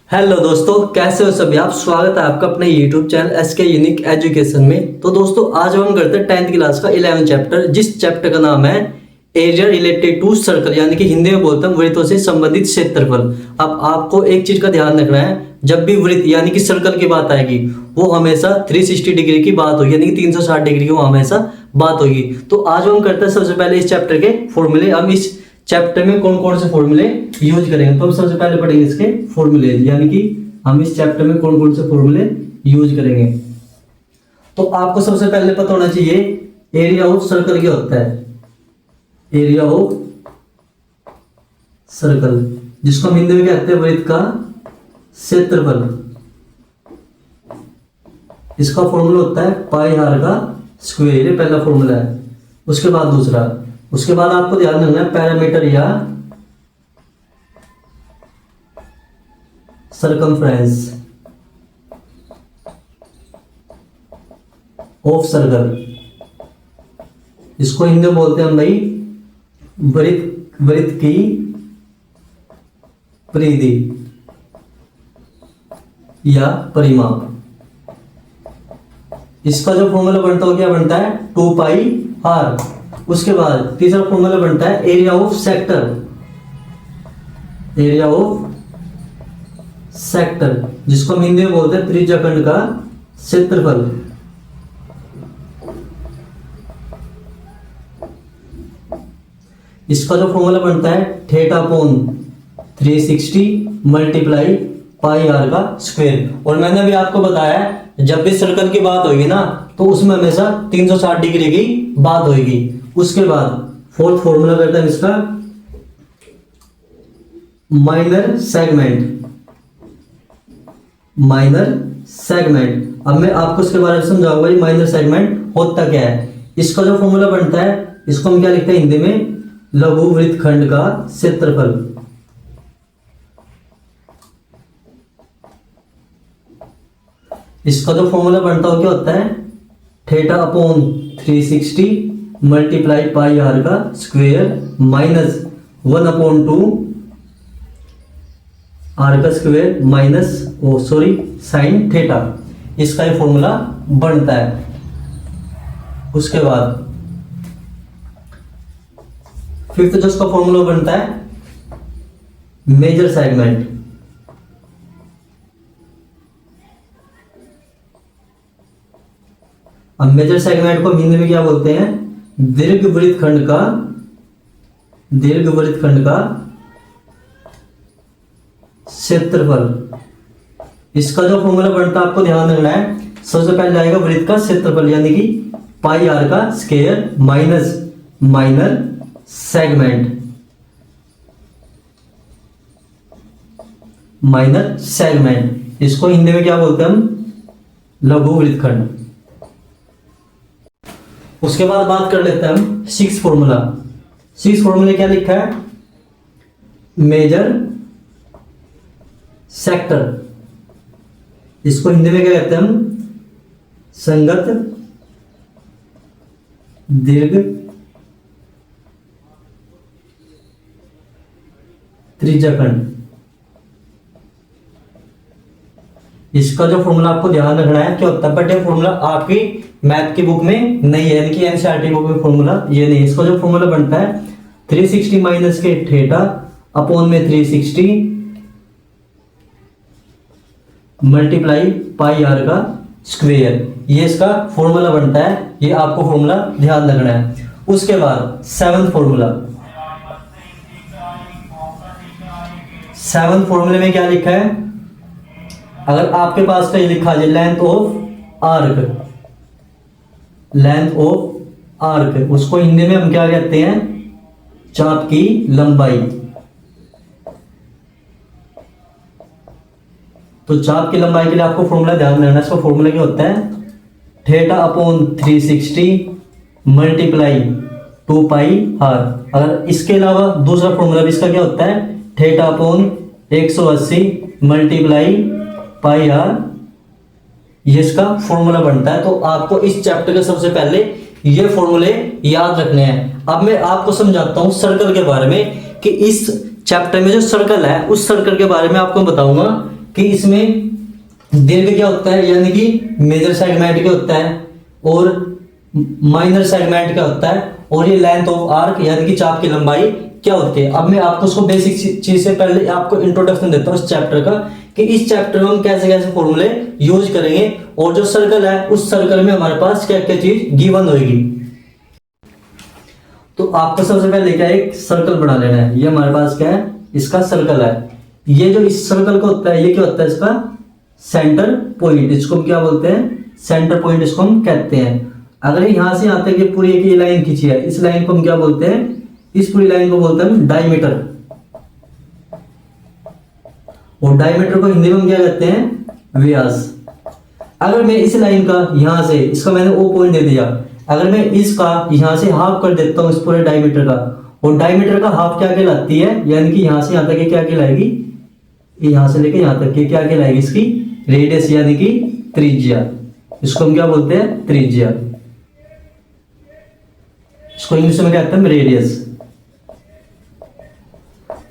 Hello दोस्तों, कैसे हो सभी आप। स्वागत है आपका अपने YouTube channel SK unique education में। तो दोस्तों आज हम करते हैं 10th क्लास का 11th चैप्टर, जिस चैप्टर का नाम है एरिया रिलेटेड टू सर्कल, यानी कि हिंदी में बोलते हैं वृत्तों से संबंधित क्षेत्रफल। अब आपको एक चीज का ध्यान रखना है, जब भी वृत्त यानी कि सर्कल की बात आएगी वो हमेशा 360 डिग्री की बात होगी, यानी कि 360 डिग्री की वो हमेशा बात होगी। तो आज हम करते हैं सबसे पहले इस चैप्टर के फॉर्मूले। हम इस चैप्टर में कौन कौन से फॉर्मूले यूज करेंगे, तो हम सबसे पहले पढ़ेंगे इसके फॉर्मूले, यानी कि हम इस चैप्टर में कौन कौन से फॉर्मूले यूज करेंगे। तो आपको सबसे पहले पता होना चाहिए एरिया ऑफ सर्कल क्या होता है। एरिया ऑफ सर्कल, जिसको हम हिंदी में कहते हैं वृत्त का क्षेत्रफल, इसका फॉर्मूला होता है पाई आर का स्क्वायर। ये पहला फॉर्मूला है। उसके बाद दूसरा, उसके बाद आपको ध्यान रखना है पैरामीटर या सरकमफ्रेंस ऑफ सर्कल, इसको हिंदी में बोलते हैं हम भाई वृत्त की परिधि या परिमाप। इसका जो फॉर्मूला बनता है क्या बनता है 2 पाई आर। उसके बाद तीसरा फॉर्मूला बनता है area of sector. Area of sector, जिसको हम हिंदी में बोलते हैं त्रिज्याखंड का क्षेत्रफल। इसका जो फॉर्मूला बनता है theta upon 360 multiply pi R का स्क्वायर। और मैंने अभी आपको बताया जब भी सर्कल की बात होगी ना तो उसमें हमेशा 360 डिग्री की बात होगी। उसके बाद फोर्थ फॉर्मूला करते हैं इसका माइनर सेगमेंट। माइनर सेगमेंट, अब मैं आपको इसके बारे में समझाऊंगा ये माइनर सेगमेंट होता क्या है। इसका जो फॉर्मूला बनता है इसको हम क्या लिखते हैं हिंदी में लघु वृत्तखंड का क्षेत्रफल। इसका जो फॉर्मूला बनता है क्या होता है theta upon 360 multiply pi R का स्क्वायर माइनस 1/2 आर का स्क्वायर माइनस साइन थीटा। इसका ये फॉर्मूला बनता है। उसके बाद फिफ्थ जो इसका फॉर्मूला बनता है मेजर सेगमेंट। अब मेजर सेगमेंट को हिंदी में क्या बोलते हैं दीर्घ वृत्तखंड का क्षेत्रफल। इसका जो फॉर्मूला बनता है आपको ध्यान रखना है, सबसे पहले आएगा वृत्त का क्षेत्रफल यानी कि पाई आर का square minus minor segment. Minor segment, इसको हिंदी में क्या बोलते हैं हम लघु वृत्तखंड। उसके बाद बात कर लेते हैं हम सिक्स फॉर्मूला। सिक्स फॉर्मूले क्या लिखा है मेजर सेक्टर, इसको हिंदी में क्या कहते हैं हम संगत दीर्घ त्रिज्याखंड। इसका जो फॉर्मूला आपको ध्यान रखना है क्या होता है, बट ये फॉर्मूला आपकी मैथ की बुक में नहीं है, यानी कि एनसीईआरटी बुक में फॉर्मूला ये नहीं है। इसका जो फॉर्मूला बनता है 360 माइनस के थीटा अपॉन में 360 मल्टीप्लाई पाई आर का स्क्वायर, ये इसका फॉर्मूला बनता है। ये आपको फॉर्मूला ध्यान रखना है। उसके बाद सेवंथ फॉर्मूला, सेवंथ फॉर्मूले में क्या लिखा है, अगर आपके पास का ये लिखा है length of arc, length of arc, उसको हिंदी में हम क्या कहते हैं चाप की लंबाई। तो चाप की लंबाई के लिए आपको फॉर्मूला ध्यान रखना है। इसका फॉर्मूला क्या होता है theta upon 360 multiply 2 pi R. अगर इसके अलावा दूसरा फॉर्मूला भी इसका क्या होता है theta upon 180 multiply pi R, ये इसका फॉर्मूला बनता है। तो आपको इस चैप्टर के सबसे पहले ये फॉर्मूले याद रखने हैं। अब मैं आपको समझाता हूं सर्कल के बारे में कि इस चैप्टर में जो सर्कल है उस सर्कल के बारे में आपको बताऊंगा कि इसमें दीर्घ क्या होता है, यानी कि मेजर सेगमेंट क्या होता है और माइनर सेगमेंट क्या होता है, और ये लेंथ ऑफ आर्क यानी कि चाप की लंबाई क्या होती है। अब मैं आपको उसको बेसिक चीज से पहले आपको इंट्रोडक्शन देता हूँ इस चैप्टर का, कि इस चैप्टर में हम कैसे कैसे फॉर्मूले यूज करेंगे, और जो सर्कल है उस सर्कल में हमारे पास क्या क्या चीज गिवन होगी। तो आपको सबसे पहले क्या एक सर्कल बना लेना है। ये हमारे पास क्या है, इसका सर्कल है। ये जो इस सर्कल का होता है ये क्या होता है, इसका सेंटर पॉइंट, इसको हम क्या बोलते हैं, सेंटर पॉइंट इसको हम कहते हैं। अगर यहां से यहां तक ये पूरी एक लाइन खींची है, इस लाइन को हम क्या बोलते हैं, इस पूरी लाइन को बोलते हैं हम डायमीटर, और डायमीटर को हिंदी में हम क्या कहते हैं, व्यास। अगर मैं इस लाइन का यहां से, इसका मैंने ओ पॉइंट दे दिया, अगर मैं इसका यहां से हाफ कर देता हूं इस पूरे डायमीटर का, और डायमीटर का हाफ क्या कहलाती है, यानी कि यहां से यहां तक ये क्या कहलाएगी, यहां से लेके यहां तक ये क्या कहलाएगी, इसकी रेडियस यानी कि त्रिज्या। इसको हम क्या बोलते हैं, त्रिज्या। इसको इंग्लिश में कहते हैं रेडियस।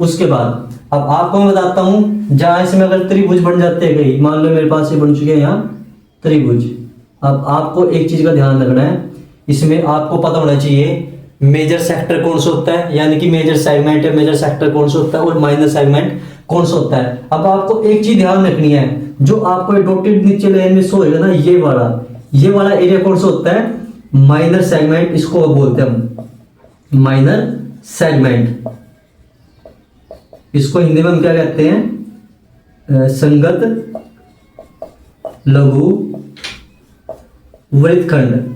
उसके बाद अब आपको मैं बताता हूं, जहां इसमें अगर त्रिभुज बन जाते हैं कहीं, मान लो मेरे पास ये बन चुके हैं यहां त्रिभुज। अब आपको एक चीज का ध्यान रखना है, इसमें आपको पता होना चाहिए मेजर सेक्टर कौन सा होता है, यानी कि मेजर सेगमेंट है, मेजर सेक्टर कौन सा होता है, और माइनर सेगमेंट कौन सा होता है। अब आपको एक चीज ध्यान रखनी है, जो आपको डॉटेड नीचे लाइन में शो होगा ना, ये वाला एरिया कौन सा होता है, माइनर सेगमेंट, इसको बोलते हैं हम माइनर सेगमेंट। इसको हिंदी में हम क्या कहते हैं, संगत लघु वृत्तखंड,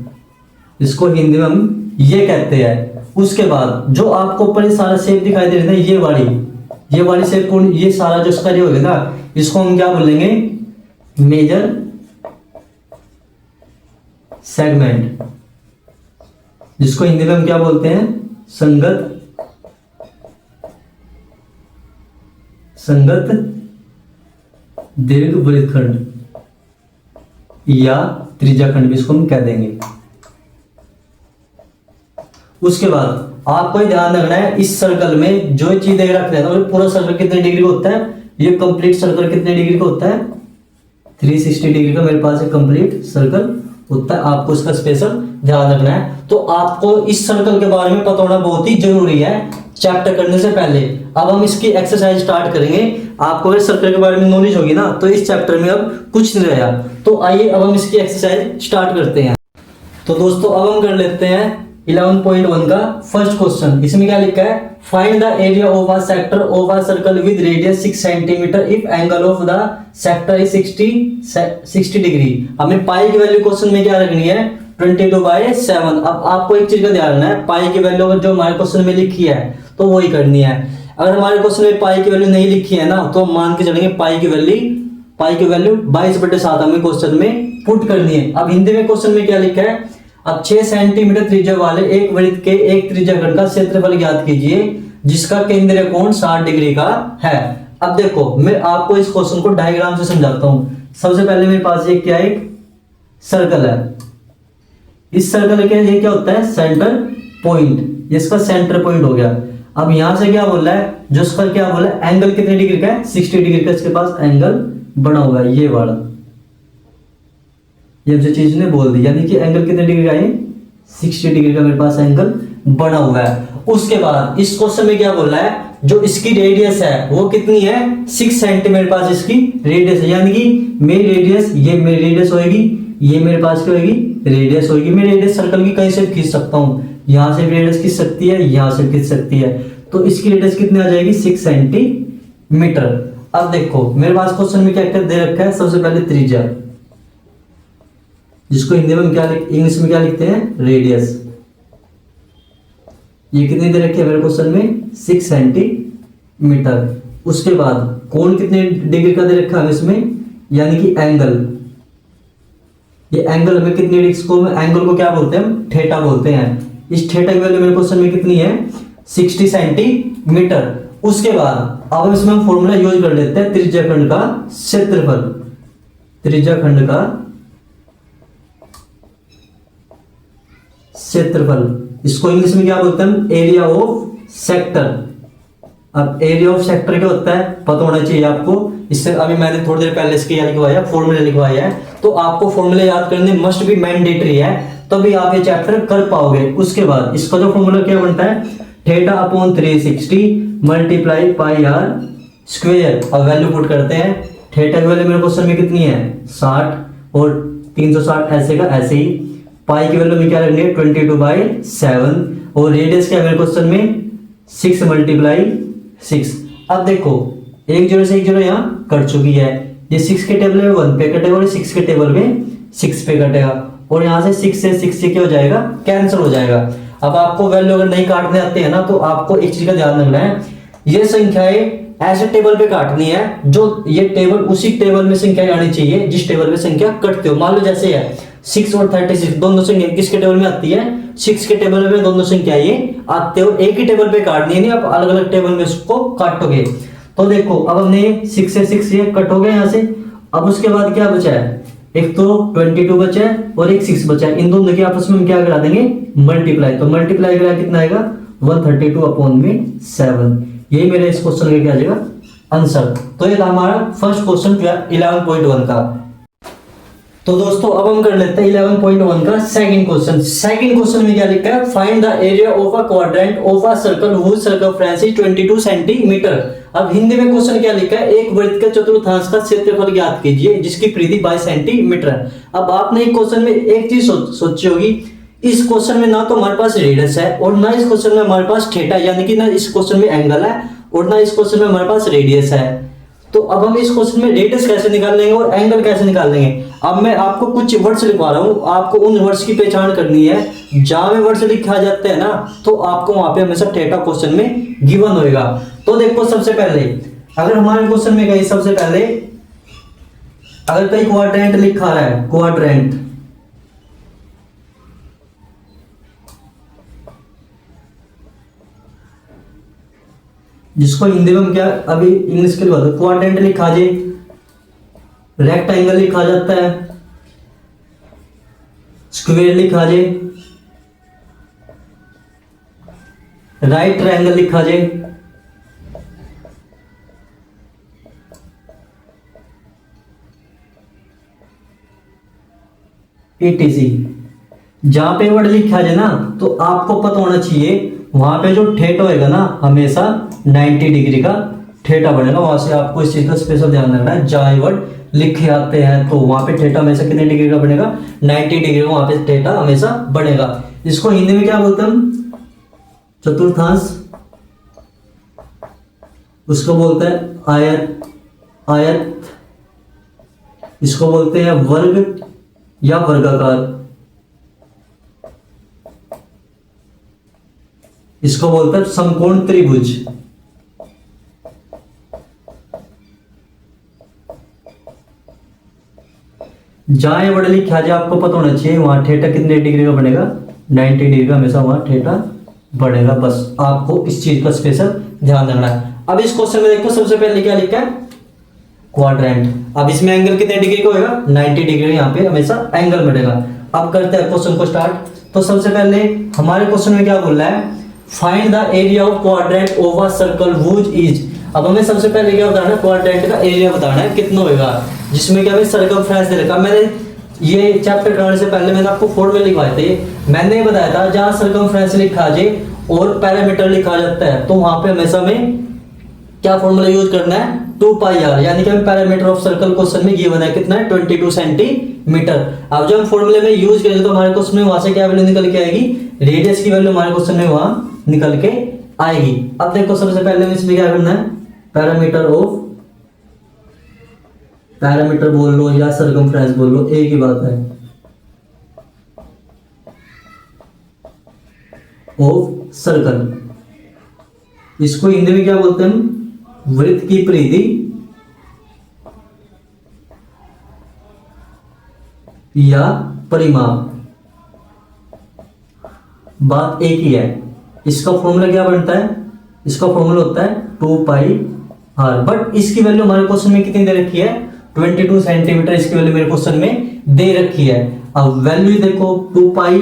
इसको हिंदी में हम ये कहते हैं। उसके बाद जो आपको ऊपर ये सारा शेप दिखाई दे रहा है, ये वाली शेप कौन, ये सारा जो इसका ये होगा ना, इसको हम क्या बोलेंगे, मेजर सेगमेंट, जिसको हिंदी में हम क्या बोलते हैं, संगत दीर्घ वृत्तखंड या त्रिज्याखंड भी इसको हम कह देंगे। उसके बाद आपको ध्यान रखना है, इस सर्कल में जो चीज रख देना, पूरा सर्कल कितने डिग्री का होता है, ये कंप्लीट सर्कल कितने डिग्री का होता है, 360 डिग्री का मेरे पास एक कंप्लीट सर्कल होता है। आपको इसका स्पेशल ध्यान रखना है। तो आपको इस सर्कल के बारे में पता होना बहुत ही जरूरी है चैप्टर करने से पहले। अब हम इसकी एक्सरसाइज स्टार्ट करेंगे। आपको अगर सर्कल के बारे में नॉलेज होगी ना, तो इस चैप्टर में अब कुछ नहीं रहा। तो आइए अब हम इसकी एक्सरसाइज स्टार्ट करते हैं। तो दोस्तों अब हम कर लेते हैं 11.1 का फर्स्ट क्वेश्चन। इसमें क्या लिखा है, find the area of a sector of a circle with radius 6 centimetre if angle of the sector is 60 degree. हमें पाई की वैल्यू क्वेश्चन में क्या रखनी है, 22/7। अब आपको एक चीज का ध्यान रखना है, पाई की वैल्यू अगर जो हमारे क्वेश्चन में लिखी है तो वही करनी है। अगर हमारे क्वेश्चन में पाई की वैल्यू नहीं लिखी है ना, तो मान के चलेंगे पाई की वैल्यू 22/7 हमें क्वेश्चन में पुट करनी है। अब हिंदी में क्वेश्चन में क्या लिखा है, अब 6 सेंटीमीटर त्रिज्या वाले एक वृत्त के एक त्रिज्याखंड का क्षेत्रफल ज्ञात कीजिए जिसका केंद्रीय कोण 60 डिग्री का है। अब देखो मैं आपको इस क्वेश्चन को डायग्राम से समझाता हूं। सबसे पहले मेरे पास ये क्या, एक सर्कल है। इस सर्कल के ये क्या होता है, सेंटर पॉइंट। इसका सेंटर पॉइंट हो गया। अब यहां से क्या बोल रहा है, जो इसका क्या बोला है, एंगल कितने डिग्री का है, 60 डिग्री का इसके पास एंगल बना हुआ है, ये वाला। ये जो चीज ने बोल दी, यानी कि एंगल कितने डिग्री का है, 60 डिग्री का मेरे पास एंगल बना हुआ है। उसके बाद इस क्वेश्चन में क्या बोल रहा है, जो इसकी रेडियस है वो कितनी है, 6 सेंटीमीटर पास इसकी रेडियस है। यानी कि मेरी रेडियस, ये मेरी रेडियस होगी, ये मेरे पास क्या होगी, रेडियस होगी। मैं रेडियस सर्कल की कहीं से खींच सकता हूं, यहां से रेडियस खींच सकती है, यहां से खींच सकती है। तो इसकी रेडियस कितनी आ जाएगी, 6 सेंटीमीटर। अब देखो मेरे पास क्वेश्चन में क्या क्या दे रखा है, सबसे पहले त्रिज्या, जिसको हिंदी में क्या इंग्लिश में क्या लिखते हैं, रेडियस। ये कितनी दे रखी है मेरे क्वेश्चन में, 6 सेंटीमीटर। उसके बाद कोण कितने डिग्री का दे रखा है इसमें, यानी कि एंगल। ये एंगल हमें कितनी डिग्री, इसको एंगल को क्या बोलते हैं, हम थीटा बोलते हैं। इस थीटा की वैल्यू मेरे क्वेश्चन में कितनी है, 60 सेंटीमीटर। उसके बाद अब इसमें हम फॉर्मूला यूज कर लेते हैं त्रिज्याखंड का क्षेत्रफल। त्रिज्याखंड का क्षेत्रफल, इसको इंग्लिश में क्या बोलते हैं, एरिया ऑफ सेक्टर। अब एरिया ऑफ सेक्टर क्या होता है पता होना चाहिए आपको। इससे अभी मैंने थोड़ी देर पहले इसके लिखवाया, फॉर्मूला लिखवाया है, तो आपको फॉर्मूला याद करने मस्ट भी मैंडेटरी है, तभी आप ये चैप्टर कर पाओगे। उसके बाद इसका जो फॉर्मूला क्या बनता है, theta upon 360 multiply pi R square. अब वैल्यू पुट करते हैं, थीटा की वैल्यू मेरे क्वेश्चन में कितनी है 60 और 360 ऐसे का ऐसे ही। पाई की वैल्यू में क्या रखनी है 22/7 और रेडियस क्या है मेरे क्वेश्चन में 6 मल्टीप्लाई 6। अब देखो एक जीरो से एक जीरो यहाँ कट चुकी है, ये 6 के टेबल में 1 पे कटेगा और 6 के टेबल में 6 पे कटेगा और यहाँ से 6 से 6 से क्या हो जाएगा कैंसिल हो जाएगा। अब आपको वैल्यू अगर नहीं काटने आते हैं ना तो आपको एक चीज का ध्यान रखना है, ये संख्याएं ऐसे टेबल पे काटनी है जो ये टेबल उसी टेबल में संख्याएं आनी चाहिए जिस टेबल में संख्या कटते हो। मान लो जैसे है 6 और 36 दोनों संख्या किसके टेबल में आती है 6 के टेबल में दोनों संख्या ये आते हो, एक ही टेबल पे काटनी है, नहीं आप अलग अलग टेबल में उसको काटोगे। तो देखो अब हमने 6 से 6 ये कट हो गए यहाँ से। अब उसके बाद क्या बचा है, एक तो 22 बचा है और एक 6 बचा है, इन दोनों के आपस में हम क्या करा देंगे मल्टीप्लाई। तो मल्टीप्लाई करा कितना आएगा 132 अपॉन में 7। यही मेरे इस क्वेश्चन का क्या आ जाएगा आंसर। तो ये था हमारा फर्स्ट क्वेश्चन 11.1 का। तो दोस्तों अब हम कर लेते हैं 11.1 का सेकंड क्वेश्चन। सेकंड क्वेश्चन में क्या लिखा है, find the area of a quadrant of a circle whose circumference is 22 centimetre. अब हिंदी में क्वेश्चन क्या लिखा है, एक वृत्त के चतुर्थांश का क्षेत्रफल ज्ञात कीजिए जिसकी परिधि 22 सेंटीमीटर है। अब आपने एक क्वेश्चन में एक चीज सोची होगी, इस क्वेश्चन में ना तो हमारे पास रेडियस है और ना इस क्वेश्चन में हमारे पास थीटा यानी कि ना इस क्वेश्चन में एंगल है और ना इस क्वेश्चन में हमारे पास रेडियस है। तो अब हम इस क्वेश्चन में रेडियस कैसे निकाल लेंगे और एंगल कैसे निकाल लेंगे। अब मैं आपको कुछ वर्ड्स लिखवा रहा हूं, आपको उन वर्ड्स की पहचान करनी है, जहां में वर्ड्स लिखा जाता है ना तो आपको वहां पे हमेशा थीटा क्वेश्चन में गिवन होएगा। तो देखो सबसे पहले अगर हमारे क्वेश्चन में कहीं सबसे पहले अगर कहीं क्वाड्रेंट लिखा रहा है, क्वाड्रेंट जिसको हिंदी में हम क्या अभी इंग्लिश के लिए बात क्वाड्रेंट लिखा जाए, रेक्टेंगल लिखा जाता है, स्क्वायर लिखा जाए, राइट ट्रायंगल लिखा जाए, ETC जहां पे वर्ड लिखा जाए ना तो आपको पता होना चाहिए वहां पे जो थीटा होएगा ना हमेशा 90 डिग्री का थीटा बनेगा। वहां से आपको इस चीज का स्पेशल ध्यान रखना है, जहां वर्ड लिखे आते हैं तो वहां पे थीटा हमेशा कितने डिग्री का बनेगा 90 डिग्री का वहां पे थीटा हमेशा बनेगा। इसको हिंदी में क्या बोलते हैं हम, चतुर्थांश, उसको बोलते हैं आयत, आयत इसको बोलते हैं वर्ग या वर्गाकार, इसको बोलते हैं समकोण त्रिभुज। जहां ये वर्ड लिखा जाए आपको पता होना चाहिए वहां थीटा कितने डिग्री का बनेगा 90 डिग्री का हमेशा वहां थीटा बढ़ेगा। बस आपको इस चीज का स्पेशल ध्यान रखना है। अब इस क्वेश्चन में देखो सबसे पहले क्या लिखा है क्वाड्रेंट। अब इसमें एंगल कितने डिग्री का होगा 90 डिग्री, यहाँ पे हमेशा एंगल बढ़ेगा। अब करते हैं क्वेश्चन को स्टार्ट। तो सबसे पहले हमारे क्वेश्चन में क्या बोल रहा है, find the area of quadrant of a circle which is. अब हमें सबसे पहले क्या बताना है, क्वाड्रेंट का एरिया बताना है कितना होगा, जिसमें क्या सर्कमफ्रेंस दे रखा। मैंने ये चैप्टर कराने से पहले मैंने आपको फॉर्मूला लिखवाए थे, मैंने बताया था जहां सर्कमफ्रेंस लिखा जाए और पैरामीटर लिखा जाता है तो वहां पे हमेशा में क्या फॉर्मूला यूज करना है 2 पाई आर, यानी कि हम पैरामीटर ऑफ सर्कल क्वेश्चन में ये बना है कितना है 22 सेंटीमीटर। अब जब हम फॉर्मूले में यूज करेंगे तो हमारे क्वेश्चन में वहां से क्या वैल्यू निकल के आएगी, रेडियस की वैल्यू हमारे क्वेश्चन में वहां निकल के आएगी। अब देखो सबसे पहले इसमें क्या करना है, पैरामीटर ऑफ, पैरामीटर बोल लो या सर्कमफ्रेंस बोल लो एक ही बात है, ऑफ सर्कल। इसको हिंदी में क्या बोलते हैं हम, वृत्त की परिधि या परिमाप। बात एक ही है। इसका फॉर्मूला क्या बनता है, इसका फॉर्मूला होता है 2 पाई आर, बट इसकी वैल्यू हमारे क्वेश्चन में कितनी दे रखी है 22 सेंटीमीटर इसकी वैल्यू मेरे क्वेश्चन में दे रखी है। अब वैल्यू देखो 2 पाई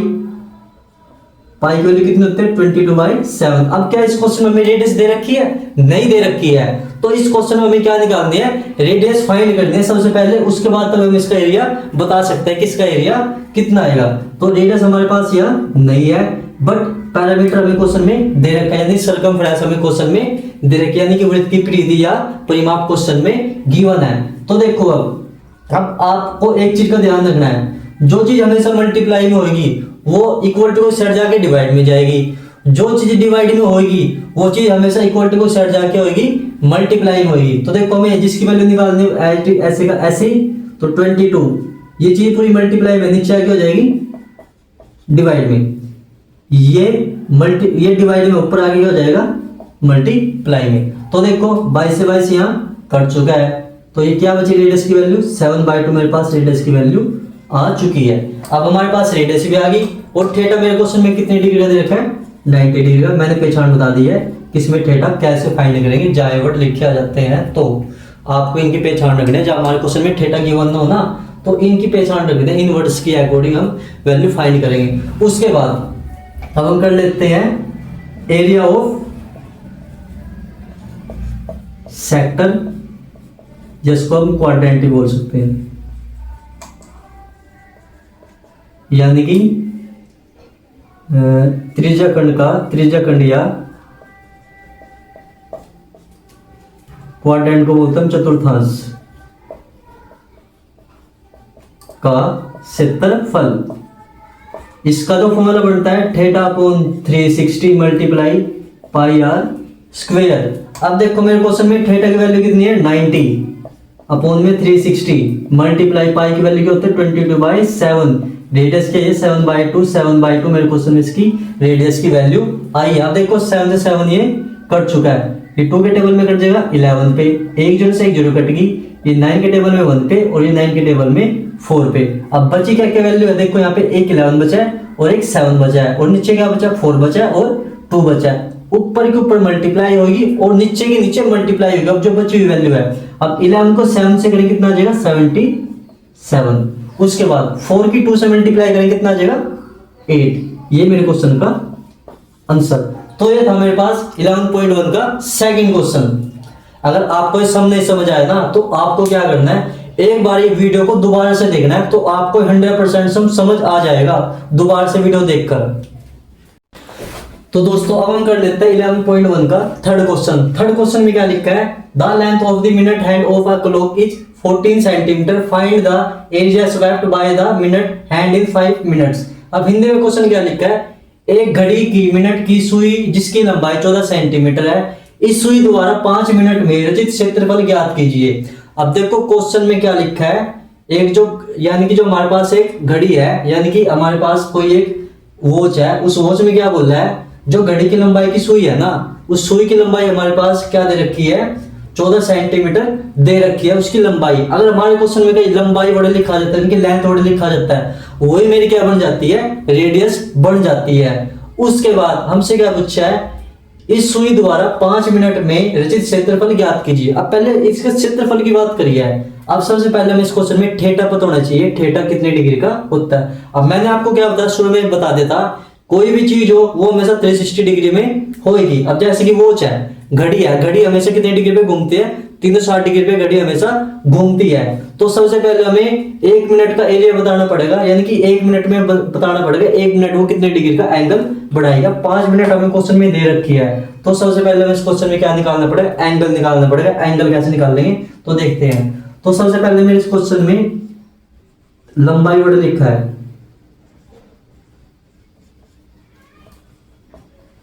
पाई की वैल्यू कितनी होती है 22/7। अब क्या इस क्वेश्चन में हमें रेडियस दे रखी है? नहीं दे रखी है। तो इस क्वेश्चन में हमें क्या निकालनी है? रेडियस फाइंड करनी है सबसे पहले, उसके बाद तब हम इसका एरिया बता सकते हैं कि इसका एरिया कितना आएगा। तो रेडियस हमारे पास यहाँ नहीं है, बट पैरामीटर हमें क्वेश्चन में दे रखा है, यानी सर्कमफ्रेंस हमें क्वेश्चन में दे रखी है, यानी कि वृत्त की परिधि या परिमाप क्वेश्चन में गिवन है। तो देखो अब आपको एक चीज का ध्यान रखना है, जो चीज हमेशा मल्टीप्लाई में होगी वो इक्वल टू को साइड जाके डिवाइड में जाएगी, जो चीज डिवाइड में होगी वो चीज हमेशा इक्वल टू को साइड जाके होगी मल्टीप्लाई में होगी। तो देखो हमें जिसकी वैल्यू निकालनी है ऐसे का ऐसे, तो 22 ये चीज पूरी मल्टीप्लाई में नीचे आके हो जाएगी डिवाइड में, ये डिवाइड में ऊपर आगे हो जाएगा मल्टीप्लाई में। तो देखो 22 से 22 यहाँ कट चुका है, तो ये क्या बची रेडियस की वैल्यू 7/2 मेरे पास रेडियस की वैल्यू आ चुकी है। अब हमारे पास रेडियस भी आ गई, और थीटा मेरे क्वेश्चन में कितने डिग्री का दे रखा है 90 डिग्री का। मैंने पहचान बता दी है किसमें थीटा कैसे फाइंड करेंगे, जाएवर्ट लिखे आ जाते हैं। तो आपको इनकी पहचान रखनी है, जब हमारे क्वेश्चन में थीटा गिवन हो ना तो इनकी पहचान रखनी है, इन वर्ड्स की अकॉर्डिंग हम वैल्यू फाइंड करेंगे। उसके बाद अब हम कर लेते हैं एरिया ऑफ सेक्टर, जिसको हम क्वाड्रेंट भी बोल सकते हैं, यानी कि त्रिज्या खंड या क्वाड्रेंट को बोलते हैं चतुर्थांश का क्षेत्रफल। इसका जो फॉर्मूला बनता है theta upon 360 multiply pi R square. अब देखो मेरे क्वेश्चन में थीटा की वैल्यू कितनी है 90 अपॉन में 360 मल्टीप्लाई पाई की वैल्यू क्या होती है 22/7, रेडियस क्या है 7/2 मेरे क्वेश्चन में इसकी रेडियस की वैल्यू आई है। अब देखो 7 से 7 ये कट चुका है, ये 2 के टेबल में कट जाएगा 11 पे, एक जीरो से एक जीरो कट गई, ये 9 के टेबल में 1 पे और ये 9 के टेबल में 4 पे। अब बची क्या क्या वैल्यू है, देखो यहाँ पे एक 11 बचा है और एक 7 बचा है, और नीचे क्या बचा 4 बचा है और 2 बचा है। ऊपर के ऊपर मल्टीप्लाई होगी और नीचे के नीचे मल्टीप्लाई होगी। अब जो बची हुई वैल्यू है, अब 11 को 7 से करें कितना आ जाएगा 77, उसके बाद 4 की 2 से मल्टीप्लाई करें कितना आ जाएगा 8। ये मेरे क्वेश्चन का आंसर। तो ये था मेरे पास 11.1 का सेकंड क्वेश्चन। अगर आपको ये सम नहीं समझ आया ना तो आपको क्या करना है, एक बार ये वीडियो को दोबारा से देखना है, तो आपको 100% सम समझ आ जाएगा दोबारा से वीडियो देखकर। तो दोस्तों अब हम कर लेते हैं 11.1 का थर्ड क्वेश्चन। थर्ड क्वेश्चन में क्या लिखा है, the length of the minute hand of a clock is 14 centimetre, find the area swept by the minute hand in 5 minutes. अब हिंदी में क्वेश्चन क्या लिखा है, एक घड़ी की मिनट की सुई जिसकी लंबाई 14 सेंटीमीटर है, इस सुई द्वारा 5 मिनट में रचित क्षेत्रफल ज्ञात कीजिए। अब देखो क्वेश्चन में क्या लिखा है, एक जो यानी कि जो हमारे पास एक घड़ी है, यानी कि हमारे पास कोई एक वॉच है, उस वॉच में क्या बोल रहा है, जो घड़ी की लंबाई की सुई है ना, उस सुई की लंबाई हमारे पास क्या दे रखी है 14 सेंटीमीटर दे रखी है उसकी लंबाई। अगर हमारे क्वेश्चन में कहीं लंबाई वर्ड लिखा जाता है, इनकी लेंथ वर्ड लिखा जाता है, वही मेरी क्या बन जाती है रेडियस बन जाती है। उसके बाद हमसे क्या पूछा है, इस सुई द्वारा 5 मिनट में रचित क्षेत्रफल ज्ञात कीजिए। अब पहले इसके क्षेत्रफल की बात करिए। अब सबसे पहले हमें इस क्वेश्चन में थीटा पता होना चाहिए, थीटा कितने डिग्री का होता है। अब मैंने आपको क्या बताया शुरू में बता देता, कोई भी चीज हो वो हमेशा 360 डिग्री में होगी। अब जैसे कि वॉच है, घड़ी है, घड़ी हमेशा कितने डिग्री पे घूमती है 360 डिग्री पे घड़ी हमेशा घूमती है। तो सबसे पहले हमें 1 मिनट का एरिया बताना पड़ेगा, यानी कि 1 मिनट में बताना पड़ेगा 1 मिनट वो कितने डिग्री का एंगल बढ़ाएगा। 5 मिनट हमें क्वेश्चन में दे रखी है, तो सबसे पहले हमें इस क्वेश्चन में क्या निकालना पड़ेगा, एंगल निकालना पड़ेगा। एंगल कैसे निकाल लेंगे तो देखते हैं। तो सबसे पहले मेरे इस क्वेश्चन में लंबाई वर्ड लिखा है,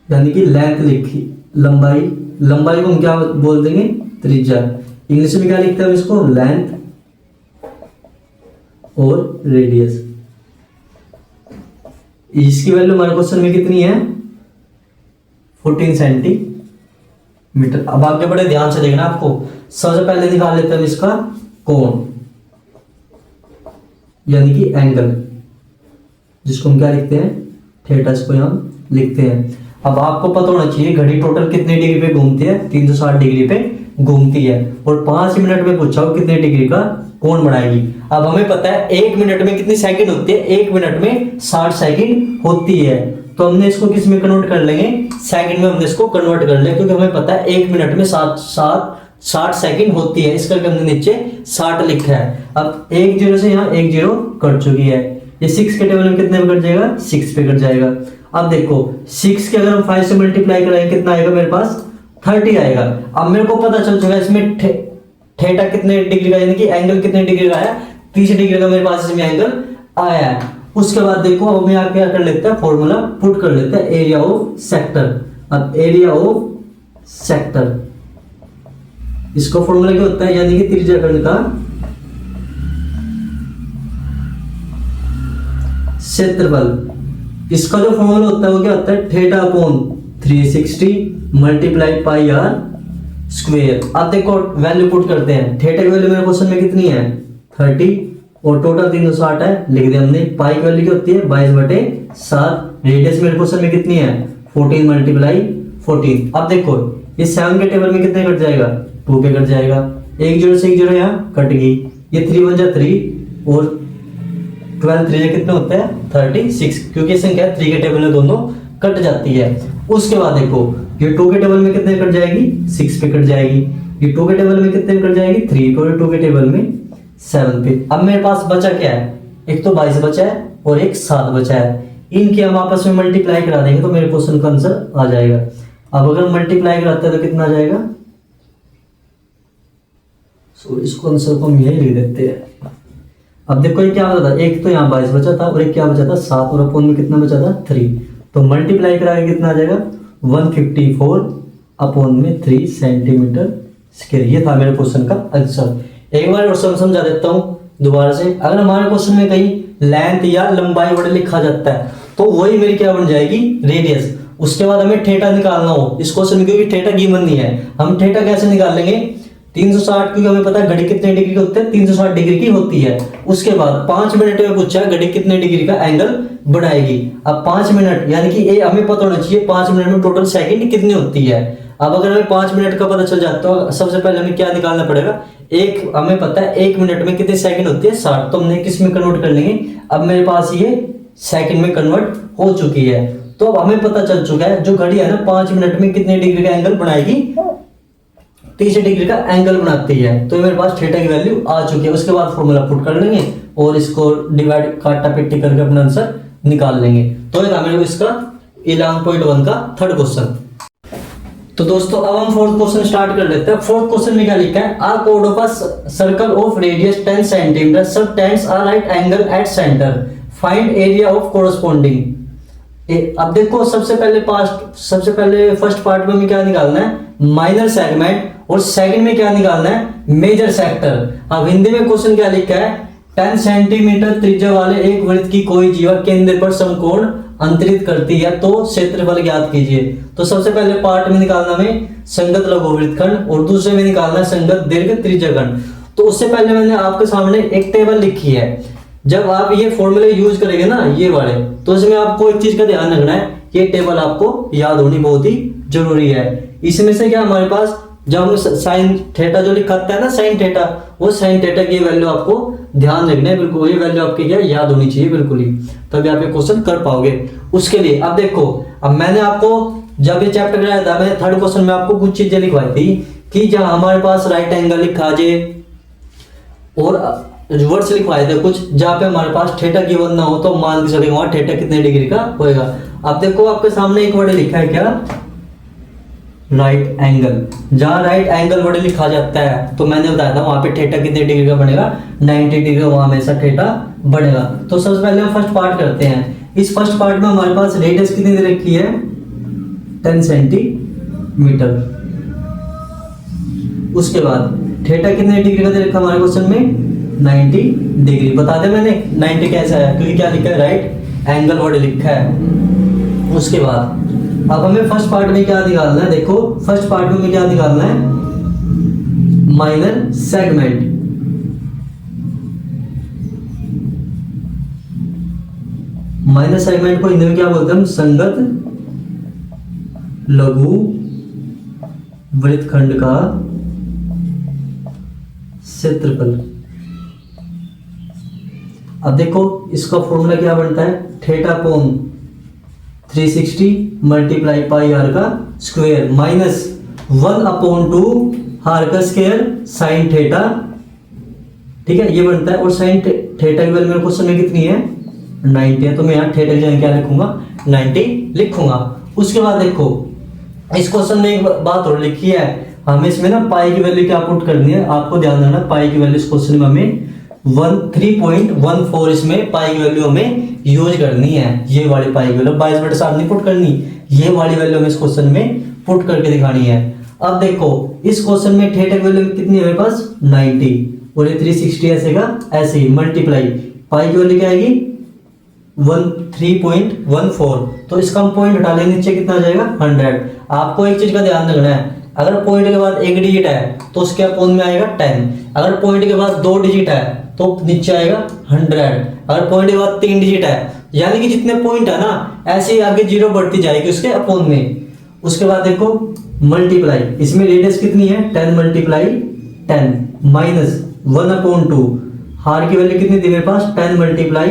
यानी कि लेंथ लिखी, लंबाई, लंबाई को हम क्या बोल देंगे त्रिज्या। इंग्लिश में क्या लिखते हैं इसको, लेंथ और रेडियस। इसकी वैल्यू हमारे क्वेश्चन में कितनी है 14 सेंटीमीटर। अब आगे बड़े ध्यान से देखना, आपको सबसे पहले निकाल लेते हैं इसका कोण, यानी कि एंगल, जिसको हम क्या लिखते हैं थीटा, इसको हम लिखते हैं। अब आपको पता होना चाहिए घड़ी टोटल कितने डिग्री पे घूमती है 360 डिग्री पे घूमती है, और 5 मिनट में पूछा हो कितने डिग्री का कोण बढ़ाएगी। अब हमें पता है 1 मिनट में कितनी सेकंड होती है, 1 मिनट में 60 सेकंड होती है। तो हमने इसको किस में कन्वर्ट कर लेंगे, सेकंड में हमने इसको कन्वर्ट कर लिया, क्योंकि हमें पता है 1 मिनट में 60 सेकंड होती है, इस करके हमने नीचे 60 लिखा है। अब 1 0 से यहाँ 1 0 कट चुकी है, ये 6 के टेबल में कितने पे कट जाएगा, 6 पे कट जाएगा। अब देखो 6 के अगर हम 5 से मल्टीप्लाई कराएंगे कितना आएगा मेरे पास, 30 आएगा। अब मेरे को पता चल चुका है इसमें थीटा कितने डिग्री का, यानी कि एंगल कितने डिग्री का है, 30 डिग्री का मेरे पास इसमें एंगल आया है। उसके बाद देखो अब हम यहाँ क्या कर लेते हैं, फॉर्मूला पुट कर लेते हैं, एरिया ऑफ सेक्टर। अब एरिया ऑफ सेक्टर, इसको फॉर्मूला क्या होता है, यानी कि त्रिज्याखंड का क्षेत्रफल। इसका जो फॉर्मूला होता है वो क्या होता है, theta upon 360 multiply pi R square. अब देखो वैल्यू पुट करते हैं, थीटा की वैल्यू मेरे क्वेश्चन में कितनी है 30 और टोटल 360 है, लिख दिया हमने। पाई की वैल्यू क्या होती है 22/7। रेडियस मेरे क्वेश्चन में कितनी है 14 मल्टीप्लाई 14। अब देखो ये 7 के टेबल में कितने कट जाएगा, 2 पे कट जाएगा। 1 0 से 1 0 यहाँ कट गई, ये 3 1 जा 3 और 12 3 कितने होते हैं 36, क्योंकि संख्या 3 के टेबल में दोनों कट जाती है। उसके बाद देखो ये 2 के टेबल में कितने कट जाएगी, 6 पे कट जाएगी। ये 2 के टेबल में कितने कट जाएगी 3 और 2 के टेबल में 7 पे। अब मेरे पास बचा क्या है, एक तो 22 बचा है और एक 7 बचा है। इनके हम आपस में मल्टीप्लाई करा देंगे तो मेरे क्वेश्चन का आंसर आ जाएगा। अब अगर मल्टीप्लाई कराते हैं तो कितना आ जाएगा, सो इसको आंसर को हम यही लिख देते हैं। अब देखो ये क्या बचा था, एक तो यहाँ 22 बचा था और एक क्या बचा था 7 और अपोन में कितना बचा था 3। तो मल्टीप्लाई कराएंगे कितना आ जाएगा 154 अपोन में 3 सेंटीमीटर स्क्वायर। ये था मेरे क्वेश्चन का आंसर। एक बार और समझा देता हूँ दोबारा से। अगर हमारे क्वेश्चन में कहीं लेंथ या लंबाई वर्ड लिखा जाता है तो वही मेरी क्या बन जाएगी रेडियस। उसके बाद हमें थीटा निकालना हो इस क्वेश्चन में, क्योंकि थीटा गिवन नहीं है, हम थीटा कैसे निकाल लेंगे 360, क्योंकि हमें पता है घड़ी कितने डिग्री की होती है 360 डिग्री की होती है। उसके बाद 5 मिनट में पूछा है घड़ी कितने डिग्री का एंगल बढ़ाएगी। अब 5 मिनट यानी कि ये हमें पता होना चाहिए 5 मिनट में टोटल सेकंड कितनी होती है। अब अगर हमें 5 मिनट का पता चल जाता है तो सबसे पहले हमें क्या निकालना पड़ेगा, एक हमें पता है 1 मिनट में कितने सेकंड होती है 60, तो हमने किस में कन्वर्ट कर लेंगे। अब मेरे पास ये सेकंड में कन्वर्ट हो चुकी है। तो अब हमें पता चल चुका है जो घड़ी है ना 5 मिनट में कितने डिग्री का एंगल बनाएगी, 30 डिग्री का एंगल बनाती है। तो मेरे पास थीटा की वैल्यू आ चुकी है। उसके बाद फॉर्मूला पुट कर लेंगे और इसको डिवाइड काटा पिट्टी करके अपना आंसर निकाल लेंगे। तो ये था मेरे को इसका 11.1 का थर्ड क्वेश्चन। तो दोस्तों अब हम फोर्थ क्वेश्चन स्टार्ट कर लेते हैं। फोर्थ क्वेश्चन में क्या लिखा है, आ कोड of a circle of radius 10 centimetre subtends a right angle at centre, find area of corresponding. अब देखो सबसे पहले फर्स्ट पार्ट में हमें क्या निकालना है माइनर सेगमेंट, और सेकंड में क्या निकालना है मेजर सेक्टर। अब हिंदी में क्वेश्चन क्या लिखा है, 10 सेंटीमीटर त्रिज्या वाले एक वृत्त की कोई जीवा केंद्र पर समकोण अंतरित करती है तो क्षेत्रफल ज्ञात कीजिए। तो सबसे पहले पार्ट में निकालना में संगत लघु वृत्तखंड और दूसरे में निकालना है संगत दीर्घ त्रिज्याखंड। तो उससे पहले मैंने आपके सामने एक टेबल लिखी है। जब आप ये फॉर्मूले यूज करेंगे ना ये वाले, तो इसमें आपको एक चीज का ध्यान रखना है, ये टेबल आपको याद होनी बहुत ही जरूरी है। इसमें से क्या हमारे पास जब हम साइन थीटा जो लिखा है ना साइन थीटा, वो साइन थीटा की वैल्यू आपको ध्यान रखना है बिल्कुल, ये वैल्यू आपकी क्या याद होनी चाहिए बिल्कुल ही, तभी आप ये क्वेश्चन कर पाओगे। उसके लिए अब देखो, अब मैंने आपको जब ये चैप्टर कराया था मैंने थर्ड क्वेश्चन में आपको कुछ चीजें लिखवाई थी कि जहां हमारे पास राइट एंगल लिखा जाए और वर्ड्स लिखवाए थे कुछ जहां पे हमारे पास थीटा गिवन ना हो तो मान के चलेंगे वहां थीटा कितने डिग्री का होएगा। अब देखो आपके सामने एक वर्ड लिखा है क्या राइट एंगल। जहां राइट एंगल वर्ड लिखा जाता है तो मैंने बताया था वहां पे थीटा कितने डिग्री का बनेगा 90 डिग्री का, वहां हमेशा थीटा बनेगा। तो सबसे पहले हम फर्स्ट पार्ट करते हैं। इस फर्स्ट पार्ट में हमारे पास रेडियस कितनी दे रखी है 10 सेंटीमीटर। उसके बाद थीटा कितने डिग्री का दे रखा हमारे क्वेश्चन में 90 डिग्री। बता दे मैंने 90 कैसा है, क्योंकि क्या लिखा है राइट एंगल वर्ड लिखा है। उसके बाद अब हमें फर्स्ट पार्ट में क्या निकालना है, देखो फर्स्ट पार्ट में क्या निकालना है माइनर सेगमेंट। माइनर सेगमेंट को हिंदी में क्या बोलते हैं हम संगत लघु वृत्तखंड का क्षेत्रफल। अब देखो इसका फॉर्मूला क्या बनता है थीटा कोण 360 मल्टीप्लाई पाई आर का स्क्वायर माइनस 1/2 आर का स्क्वायर साइन थीटा, ठीक है, ये बनता है। और साइन थीटा की वैल्यू मेरे क्वेश्चन में कितनी है 90 है, तो मैं यहाँ थीटा की जगह क्या लिखूंगा 90 लिखूंगा। उसके बाद देखो इस क्वेश्चन में एक बात और लिखी है, हमें इसमें ना पाई की वैल्यू क्या पुट करनी है, आपको ध्यान रखना पाई की वैल्यू इस क्वेश्चन में हमें 3.14 इसमें पाई की वैल्यू हमें यूज करनी है। ये वाली पाई की वैल्यू 22/7 नहीं पुट करनी, ये वाली वैल्यू हमें इस क्वेश्चन में पुट करके दिखानी है। अब देखो इस क्वेश्चन में थीटा की वैल्यू कितनी है मेरे पास 90 और ये 360 ऐसे का ऐसे ही मल्टीप्लाई पाई की वैल्यू क्या आएगी 3.14, तो इसका हम पॉइंट हटा लेंगे, नीचे कितना आ जाएगा 100। आपको एक चीज का ध्यान रखना है, अगर पॉइंट के बाद एक डिजिट है तो उसके अपोन में आएगा 10, अगर पॉइंट के बाद 2 डिजिट है तो नीचे आएगा 100, अगर पॉइंट के बाद 3 डिजिट है, यानी कि जितने पॉइंट है ना ऐसे ही आगे जीरो बढ़ती जाएगी उसके अपोन में। उसके बाद देखो मल्टीप्लाई, इसमें रेडियस कितनी है 10 मल्टीप्लाई 10 माइनस 1/2 हार की वैल्यू कितनी थी मेरे पास 10 मल्टीप्लाई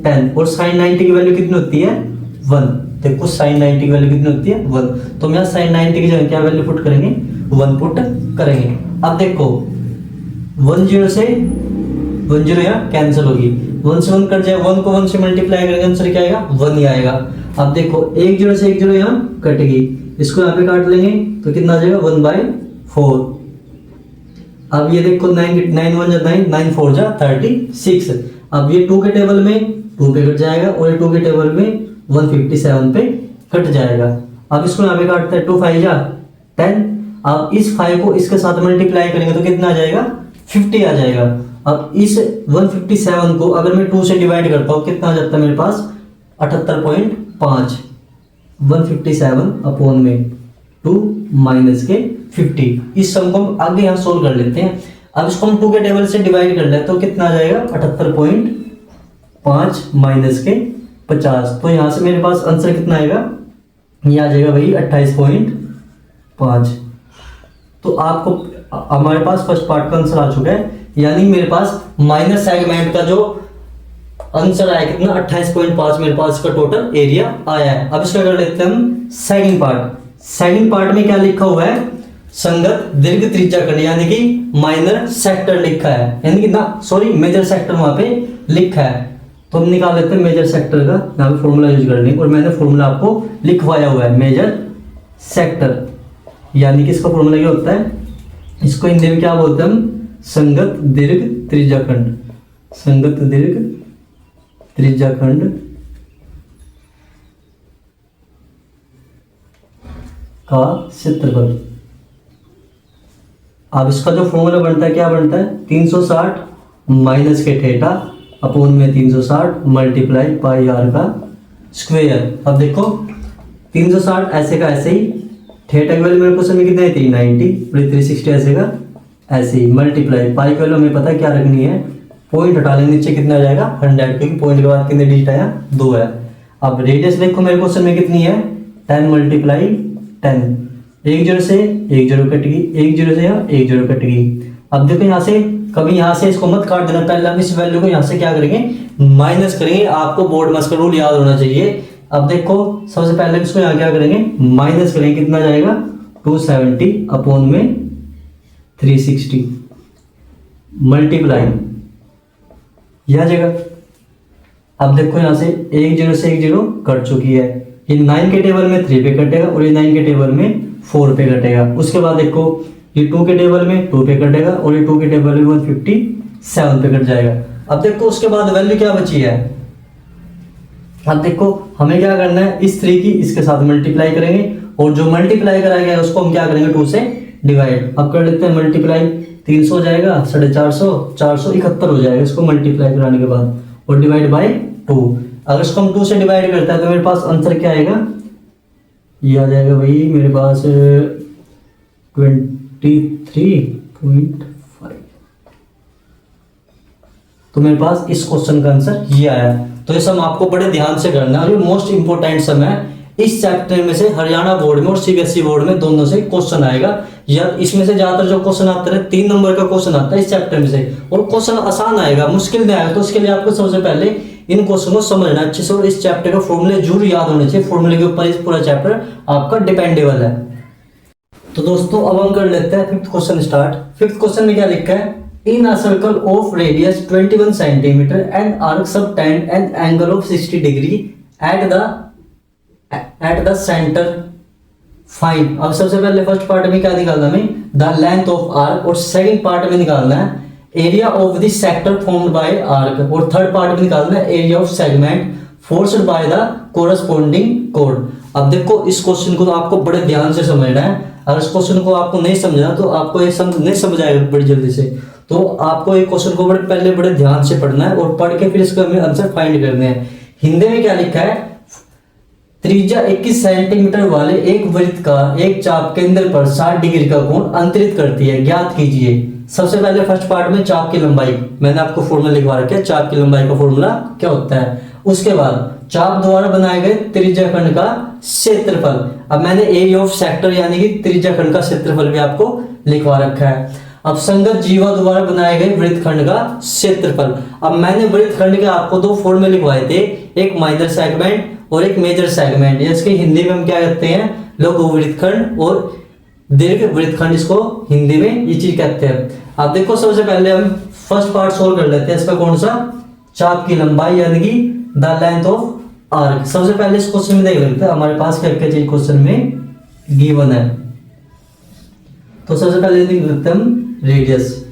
10 और साइन 90 की वैल्यू कितनी होती है 1। देखो साइन 90 की वैल्यू कितनी होती है 1, तो हम यहाँ साइन 90 की जगह क्या वैल्यू पुट करेंगे 1 पुट करेंगे। अब देखो 10 से 10 यहाँ कैंसिल होगी, 1 से 1 कट जाए, 1 को 1 से मल्टीप्लाई करेंगे आंसर क्या आएगा 1 ही आएगा। अब देखो 10 से 10 यहाँ कटेगी, इसको यहाँ पे काट लेंगे तो कितना आ जाएगा 1/4। अब ये देखो 9 1 जा 9 9 4 जा 36। अब ये 2 के टेबल में 2 पे कट जाएगा और ये 2 के टेबल में 157 पे कट जाएगा। अब इसको यहाँ पे काटते हैं 2 5 जा 10। अब इस 5 को इसके साथ मल्टीप्लाई करेंगे तो कितना आ जाएगा 50 आ जाएगा। अब इस 157 को अगर मैं 2 से डिवाइड करता हूँ कितना आ जाता है मेरे पास 78.5, 157 अपोन में 2 माइनस के 50। इस सम को हम आगे यहाँ सोल्व कर लेते हैं। अब इसको हम 2 के टेबल से डिवाइड कर लेते हैं तो कितना आ जाएगा 78.5 माइनस के 50, तो यहाँ से मेरे पास आंसर कितना आएगा, ये आ जाएगा भाई 28.5। तो आपको हमारे पास फर्स्ट पार्ट का आंसर आ चुका है, यानी मेरे पास माइनस सेगमेंट का जो आंसर आया कितना 28.5 मेरे पास इसका टोटल एरिया आया है। अब इसका कर लेते हैं हम सेकंड पार्ट। सेकंड पार्ट में क्या लिखा हुआ है संगत दीर्घ त्रिज्याखंड, यानी कि माइनर सेक्टर लिखा है, यानी कि ना सॉरी मेजर सेक्टर वहां पे लिखा है। तो हम निकाल लेते हैं मेजर सेक्टर का, यहाँ पे फॉर्मूला यूज करनी और मैंने फॉर्मूला आपको लिखवाया हुआ है मेजर सेक्टर, यानी कि इसका फॉर्मूला क्या होता है, इसको हिंदी में क्या बोलते हैं हम संगत दीर्घ त्रिज्याखंड, संगत दीर्घ त्रिज्याखंड का क्षेत्रफल। अब इसका जो फॉर्मूला बनता है क्या बनता है 360 माइनस के थीटा अपोन में 360 मल्टीप्लाई पाई आर का स्क्वायर। अब देखो 360 ऐसे का ऐसे ही, थीटा की वैल्यू मेरे क्वेश्चन में कितनी थी 90, 360 ऐसे का ऐसे ही मल्टीप्लाई पाई की वैल्यू हमें पता है क्या रखनी है, पॉइंट हटा लेंगे नीचे कितना आ जाएगा 100, क्योंकि पॉइंट के बाद कितने डिजिट आया 2 है। अब रेडियस देखो मेरे क्वेश्चन में कितनी है 10 मल्टीप्लाई 10, 10 से 10 कट गई, 10 से यहाँ 10 कट गई। अब देखो यहाँ से कभी यहाँ से इसको मत काट देना, पहले हम इस वैल्यू को यहाँ से क्या करेंगे माइनस करेंगे, आपको बोर्ड मास का रूल याद होना चाहिए। अब देखो सबसे पहले इसको यहाँ क्या करेंगे माइनस करेंगे, कितना जाएगा 270 अपोन में 360 मल्टीप्लाई यह जगह। अब देखो यहाँ से 10 से 10 कट चुकी है, ये 9 के टेबल में 3 पे कटेगा और ये 9 के टेबल में 4 पे कटेगा। उसके बाद देखो ये 2 के टेबल में 2 पे कटेगा और ये 2 के टेबल में 157 पे कट जाएगा। अब देखो उसके बाद वैल्यू क्या बची है, अब देखो हमें क्या करना है इस 3 की इसके साथ मल्टीप्लाई करेंगे और जो मल्टीप्लाई कराया गया उसको हम क्या करेंगे 2 से डिवाइड। अब कर लेते हैं मल्टीप्लाई, 300 हो जाएगा 450, 471 हो जाएगा इसको मल्टीप्लाई कराने के बाद, और डिवाइड बाय 2। अगर इसको हम 2 से डिवाइड करते हैं तो मेरे पास आंसर क्या आएगा, ये आ जाएगा भाई मेरे पास 23.5। तो मेरे पास इस क्वेश्चन का आंसर ये आया। तो ये सम आपको बड़े ध्यान से करना है और ये मोस्ट इंपोर्टेंट सम है। इस चैप्टर में से हरियाणा बोर्ड में और सीबीएसई बोर्ड में दोनों से क्वेश्चन आएगा, या इसमें से ज्यादातर जो क्वेश्चन आता है 3 नंबर का क्वेश्चन आता है इस चैप्टर में से, और क्वेश्चन आसान आएगा मुश्किल नहीं आएगा। तो उसके लिए आपको सबसे पहले इन क्वेश्चन को समझना अच्छे से और इस चैप्टर का फॉर्मूले जरूर याद होने चाहिए। फॉर्मूले के ऊपर इस पूरा चैप्टर आपका डिपेंडेबल है। तो दोस्तों अब हम कर लेते हैं fifth question start. Fifth question में क्या लिखा है, in a circle of radius 21 centimetre and arc subtend an angle of 60 degree at the centre find. अब सबसे पहले फर्स्ट पार्ट में क्या निकालना है, द लेंथ ऑफ आर्क, और सेकंड पार्ट में निकालना है area of the sector formed by arc, और थर्ड पार्ट में निकालना है area of segment formed by the corresponding code. अब देखो इस क्वेश्चन को तो आपको बड़े ध्यान से समझना है। अगर इस क्वेश्चन को आपको नहीं समझना तो आपको ये नहीं समझ आएगा बड़ी जल्दी से। तो आपको एक क्वेश्चन को बड़े ध्यान से पढ़ना है और पढ़ के फिर इसका हमें आंसर फाइंड करने हैं। हिंदी में क्या लिखा है, त्रिज्या 21 सेंटीमीटर वाले एक वृत्त का एक चाप केंद्र पर 60 डिग्री का कोण अंतरित करती है, ज्ञात कीजिए। सबसे पहले फर्स्ट पार्ट में चाप की लंबाई, मैंने आपको फॉर्मूला लिखवा रखा है, चाप की लंबाई का फॉर्मूला क्या होता है। उसके बाद चाप द्वारा बनाए गए त्रिज्या खंड का क्षेत्रफल। अब मैंने एरिया ऑफ सेक्टर यानी कि त्रिज्या खंड का क्षेत्रफल भी आपको लिखवा रखा है। अब संगत जीवा द्वारा बनाए गए वृत्तखंड का क्षेत्रफल। अब मैंने वृत्तखंड के आपको दो फॉर्मूले लिखवाए थे, एक माइनर सेगमेंट और एक मेजर सेगमेंट। इसके हिंदी में हम क्या कहते हैं, लघु वृत्तखंड और दीर्घ वृत्तखंड, इसको हिंदी में ये चीज कहते हैं। अब देखो सबसे पहले हम फर्स्ट पार्ट सोल्व कर लेते हैं। इसका कौन सा, चाप की लंबाई यानी कि द लेंथ ऑफ आर्क। सबसे पहले इस क्वेश्चन में देख लेते हैं हमारे पास क्या क्या चीज क्वेश्चन में गिवन है। तो सबसे पहले देख लेते हैं हम रेडियस,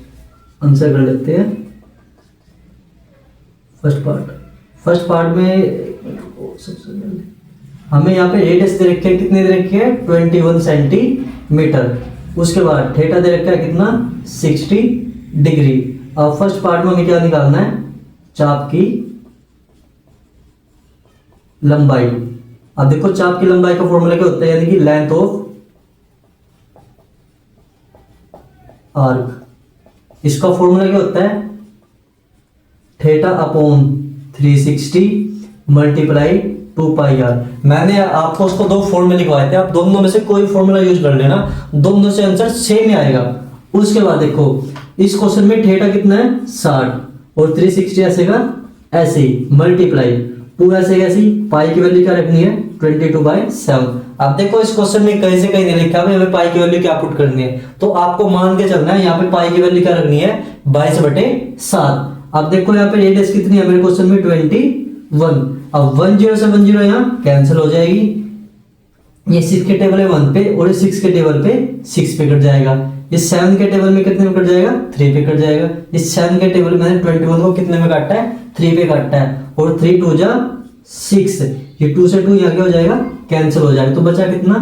आंसर कर लेते हैं फर्स्ट पार्ट में सबसे पहले हमें यहाँ पे रेडियस दे रखे है, कितने दे रखे हैं 21 सेंटीमीटर। उसके बाद थीटा दे रखा है कितना 60 डिग्री। अब फर्स्ट पार्ट में हमें क्या निकालना है, चाप की लंबाई। अब देखो चाप की लंबाई का फॉर्मूला क्या होता है, यानी कि लेंथ ऑफ आर्क। इसका फॉर्मूला क्या होता है, theta upon 360 multiply 2 pi R. मैंने आपको उसको दो फॉर्मूले लिखवाए थे, आप दोनों में से कोई फॉर्मूला यूज कर लेना, दोनों से आंसर सेम ही आएगा। उसके बाद देखो इस क्वेश्चन में थीटा कितना है 60 और 360 ऐसे का ऐसे मल्टीप्लाई 2 ऐसे कैसी, पाई की वैल्यू क्या रखनी है 22/7। अब देखो इस क्वेश्चन में कहीं से कहीं नहीं लिखा है हमें पाई की वैल्यू क्या पुट करनी है, तो आपको मान के चलना है यहाँ पे पाई की वैल्यू क्या रखनी है 22/7। अब देखो यहाँ पे रेडियस कितनी है मेरे क्वेश्चन में 21। अब 10 से 10 यहाँ कैंसिल हो जाएगी, ये 6 के टेबल है 1 पे और 6 के टेबल पे 6 पे कट जाएगा। ये 7 के टेबल में कितने में कट जाएगा 3 पे कट जाएगा। इस 7 के टेबल में मैंने 21 को कितने में काटा है 3 पे काटा है, और 3 2 जा 6, ये 2 से 2 यहाँ क्या हो जाएगा कैंसिल हो जाएगा, तो बचा कितना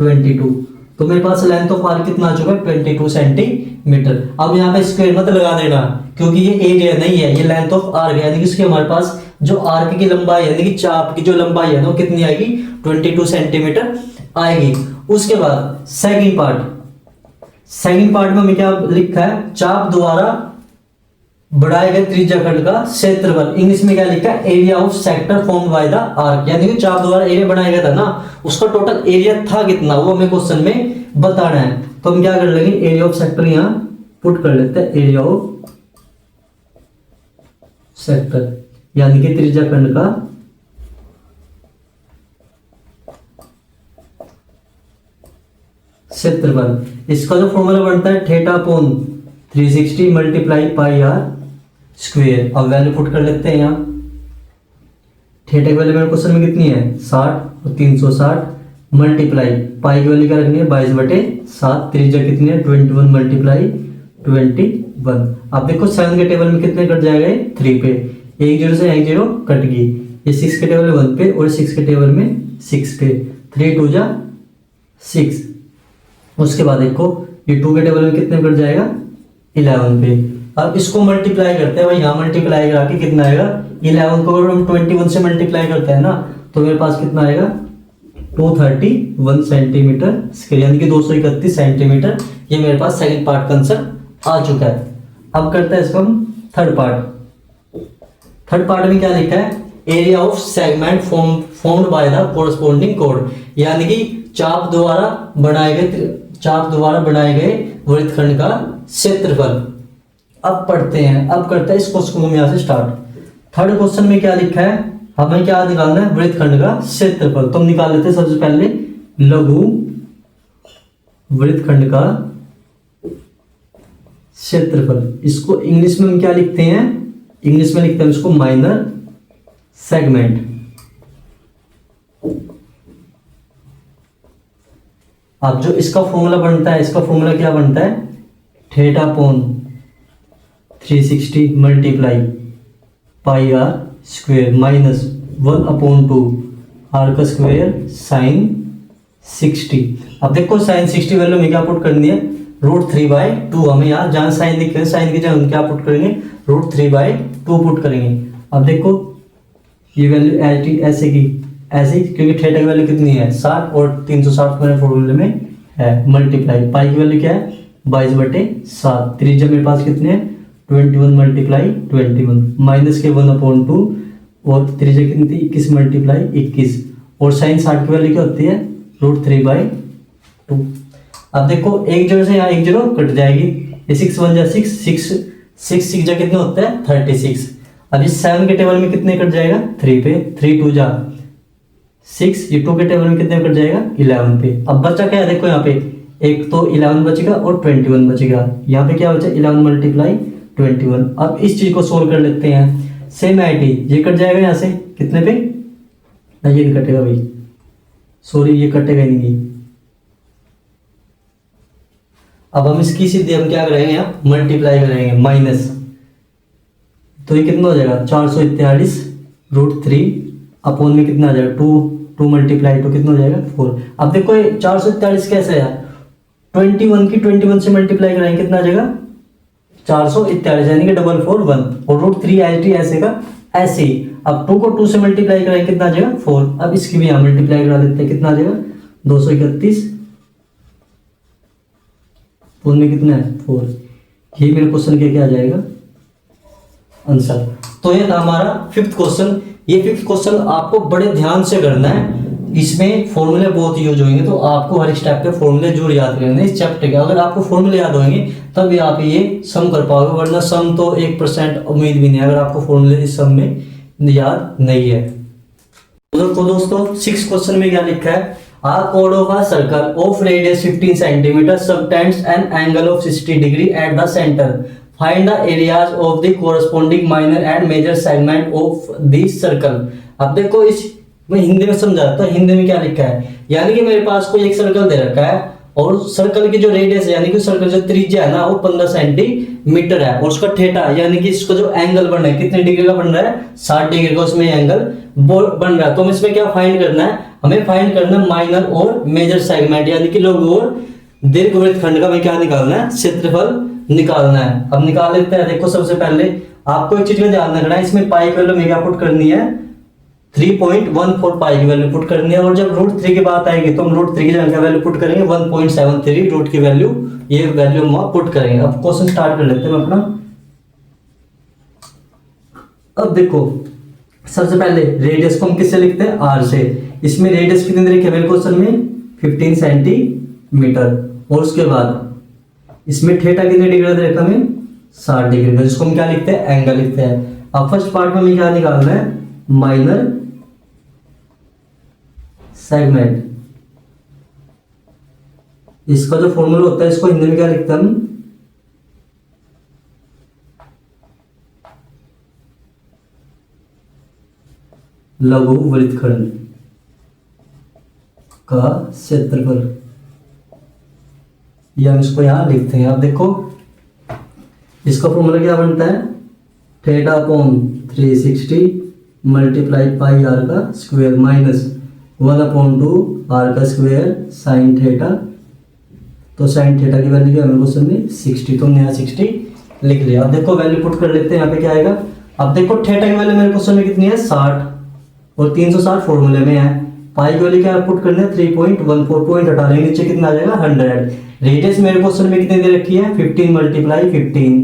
22। तो मेरे पास लेंथ ऑफ आर्क कितना आ चुका है 22 सेंटीमीटर। अब यहाँ पे स्क्वायर मत लगा देना क्योंकि ये एरिया नहीं है, ये लेंथ ऑफ आर्क है, यानी कि इसके हमारे पास जो आर्क की लंबाई यानी कि चाप की जो लंबाई है वो कितनी आएगी 22 सेंटीमीटर आएगी। उसके बाद सेकंड पार्ट में हमें क्या लिखा है, चाप द्वारा बढ़ाए गए त्रिज्या खंड का क्षेत्रफल। इंग्लिश में क्या लिखा है, area of sector formed by the arc, यानी कि चाप द्वारा एरिया बनाया गया था ना, उसका टोटल एरिया था कितना वो हमें क्वेश्चन में बताना है। तो हम क्या कर लेंगे, एरिया ऑफ सेक्टर यहां पुट कर लेते हैं, एरिया ऑफ सेक्टर यानी कि त्रिज्या खंड का क्षेत्रफल। इसका जो फॉर्मूला बनता है theta upon 360 multiply pi R square. अब वैल्यू पुट कर लेते हैं यहाँ, थीटा की वैल्यू मेरे क्वेश्चन में कितनी है 60 और 360 मल्टीप्लाई पाई की वैल्यू क्या रखनी है 22/7, त्रिज्या कितनी है 21 मल्टीप्लाई 21। अब देखो 7 के टेबल में कितने कट जाएगा 3 पे, 1 0 से 1 0 कट गई, ये 6 के टेबल में 1 पे और 6 के टेबल में 6 पे, 3 2 जा 6। उसके बाद देखो ये 2 के टेबल में कितने कट जाएगा 11 पे। अब इसको मल्टीप्लाई करते हैं भाई, यहाँ मल्टीप्लाई करा के कितना आएगा 11 को अगर हम 21 से मल्टीप्लाई करते हैं ना तो मेरे पास कितना आएगा 231 सेंटीमीटर स्क्वायर, यानी कि 231 सेंटीमीटर। ये मेरे पास सेकंड पार्ट का आंसर आ चुका है। अब करते हैं इसको हम थर्ड पार्ट में क्या लिखा है, area of segment formed by the corresponding code, यानी कि चाप द्वारा बनाए गए वृत्तखंड का क्षेत्रफल। अब करते हैं इस क्वेश्चन को हम यहाँ से स्टार्ट। थर्ड क्वेश्चन में क्या लिखा है, हमें क्या निकालना है, वृत्तखंड का क्षेत्रफल। तो हम निकाल लेते हैं सबसे पहले लघु वृत्तखंड का क्षेत्रफल। इसको इंग्लिश में हम क्या लिखते हैं, इंग्लिश में लिखते हैं इसको माइनर सेगमेंट। अब जो इसका फॉर्मूला बनता है, इसका फॉर्मूला क्या बनता है, theta upon 360 multiply pi R square minus 1/2 R का स्क्वेयर साइन 60। अब देखो साइन 60 वैल्यू में क्या पुट करनी है, √3/2। हमें यहाँ जहाँ साइन लिखे हैं, साइन की जगह हम क्या पुट करेंगे, √3/2 पुट करेंगे। अब देखो ये वैल्यू ऐसे की ऐसे, क्योंकि थीटा की वैल्यू कितनी है 60 और 360 मेरे फॉर्मूले में है मल्टीप्लाई, पाई की वैल्यू क्या है 22/7। त्रिज्या मेरे पास कितने है 21 मल्टीप्लाई 21 माइनस के 1/2 और त्रिज्या कितनी थी 21 मल्टीप्लाई 21 और साइन 60 की वैल्यू क्या होती है √3/2। अब देखो एक जीरो से यहाँ एक जीरो कट जाएगी, ये 6 बन जाए 6 जा कितने होता है 36। अब इस 7 के टेबल में कितने कट जाएगा 3 पे, 3 2 जा 6, ये 2 के टेबल में कितने कट जाएगा 11 पे। अब बचा क्या है, देखो यहाँ पे एक तो 11 बचेगा और 21 बचेगा, यहाँ पे क्या बचा 11 मल्टीप्लाई 21। अब इस चीज को सोल्व कर लेते हैं, सेम आईटी ये कट जाएगा यहाँ से कितने पे, ना ये नहीं कटेगा भाई, सॉरी ये कटेगा नहीं। अब हम इसकी सीधे हम क्या करेंगे, यहाँ मल्टीप्लाई करेंगे माइनस, तो ये कितना हो जाएगा 443 √3 अपॉन में कितना आ जाएगा 2 मल्टीप्लाई 2 कितना हो जाएगा 4। अब देखो ये 443 कैसे है, 21 की 21 से मल्टीप्लाई कराएंगे कितना आ जाएगा 441 यानी कि 441 और √3 ऐसे का ऐसे ही। अब 2 को 2 से मल्टीप्लाई कराएंगे कितना आ जाएगा 4। अब इसकी भी यहाँ मल्टीप्लाई करा लेते हैं, कितना आ जाएगा 231 पूर्ण में कितना है 4। ये मेरे क्वेश्चन के क्या आ जाएगा आंसर। तो ये था हमारा फिफ्थ क्वेश्चन। ये फिफ्थ क्वेश्चन आपको बड़े ध्यान से करना है, इसमें फॉर्मूले बहुत यूज होंगे, तो आपको हर स्टेप पे फॉर्मूले जरूर याद करने इस चैप्टर के। अगर आपको फॉर्मूले याद होंगे तभी आप ये सम कर पाओगे, वरना सम तो 1% उम्मीद भी नहीं है अगर आपको फॉर्मूले इस सम में याद नहीं है। तो दोस्तों 6 क्वेश्चन में क्या लिखा है, आ chord of a circle of radius 15 cm subtends an angle of 60 degree at the center. Find the areas of the corresponding minor and major segment of the circle. अब देखो इस मैं हिंदी में समझाता हूँ, हिंदी में क्या लिखा है, यानी कि मेरे पास कोई एक सर्कल दे रखा है और सर्कल की जो रेडियस है यानी कि सर्कल जो त्रिज्या है ना वो 15 सेंटीमीटर है और उसका थीटा यानी कि इसका जो एंगल बन रहा है कितने डिग्री का बन रहा है 60 डिग्री का उसमें एंगल बन रहा है। तो हम इसमें क्या फाइंड करना है, हमें फाइंड करना है माइनर और मेजर सेगमेंट यानी कि लघु और दीर्घवृत्तखंड का हमें क्या निकालना है, क्षेत्रफल निकालना है। अब निकाल लेते हैं। देखो सबसे पहले आपको एक चीज का ध्यान रखना है, इसमें पाई की वैल्यू में क्या पुट करनी है 3.14 पाई की वैल्यू पुट करनी है और जब √3 की बात आएगी तो हम √3 की जगह वैल्यू पुट करेंगे 1.73 रूट की वैल्यू, ये वैल्यू हम पुट करेंगे। अब क्वेश्चन स्टार्ट कर लेते हैं अपना। अब देखो सबसे पहले रेडियस को हम किससे लिखते हैं r से। इसमें रेडियस कितनी दे रखी है मेरे क्वेश्चन में 15 सेंटीमीटर और उसके बाद इसमें थीटा कितने डिग्री दे रखा हमें 60 डिग्री का, जिसको हम क्या लिखते हैं एंगल लिखते हैं। अब फर्स्ट पार्ट में हमें क्या निकालना है माइनर सेगमेंट, इसका जो फॉर्मूला होता है इसको हिंदी में क्या लिखते हैं हम लघु वृत्तखंड का क्षेत्रफल, ये हम इसको यहां लिखते हैं। अब देखो इसका फॉर्मूला क्या बनता है theta upon 360 multiply pi R का स्क्वायर माइनस 1/2 आर का स्क्वायर साइन थीटा। तो साइन थीटा की वैल्यू क्या है क्वेश्चन में 60, तो हमने यहाँ 60 लिख लिया। अब देखो वैल्यू पुट कर लेते हैं, यहाँ पे क्या आएगा। अब देखो थीटा की वैल्यू मेरे क्वेश्चन में कितनी है 60 और 360 फॉर्मूले में है। पाई की वैल्यू क्या पुट करना है 3.14 पॉइंट हटा लेंगे नीचे कितना आ जाएगा 100। रेडियस मेरे क्वेश्चन में कितनी दे रखी है 15 मल्टीप्लाई 15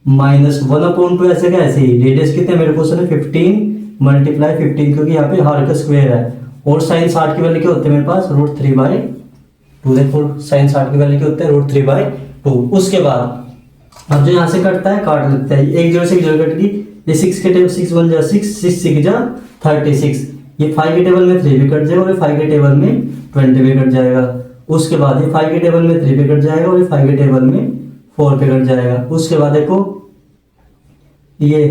माइनस 1/2 ऐसे का ऐसे ही। रेडियस कितने मेरे क्वेश्चन में 15 मल्टीप्लाई 15 क्योंकि यहाँ पे हार का स्क्वायर है और साइन 60 की वैल्यू क्या होती है मेरे पास √3/2। देखो साइन 60 की वैल्यू क्या होती है √3/2। उसके बाद अब जो यहाँ से कटता है काट लेते हैं, एक जीरो से एक जीरो कट गई, ये 6 के टेबल 6 1 जा 6, 6 6 जा 36, ये 5 के टेबल में 3 भी कट जाएगा और ये 5 के टेबल में 20 भी कट जाएगा। उसके बाद ये 5 के टेबल में 3 भी कट जाएगा और ये 5 के टेबल में 4 पे कट जाएगा। उसके बाद देखो ये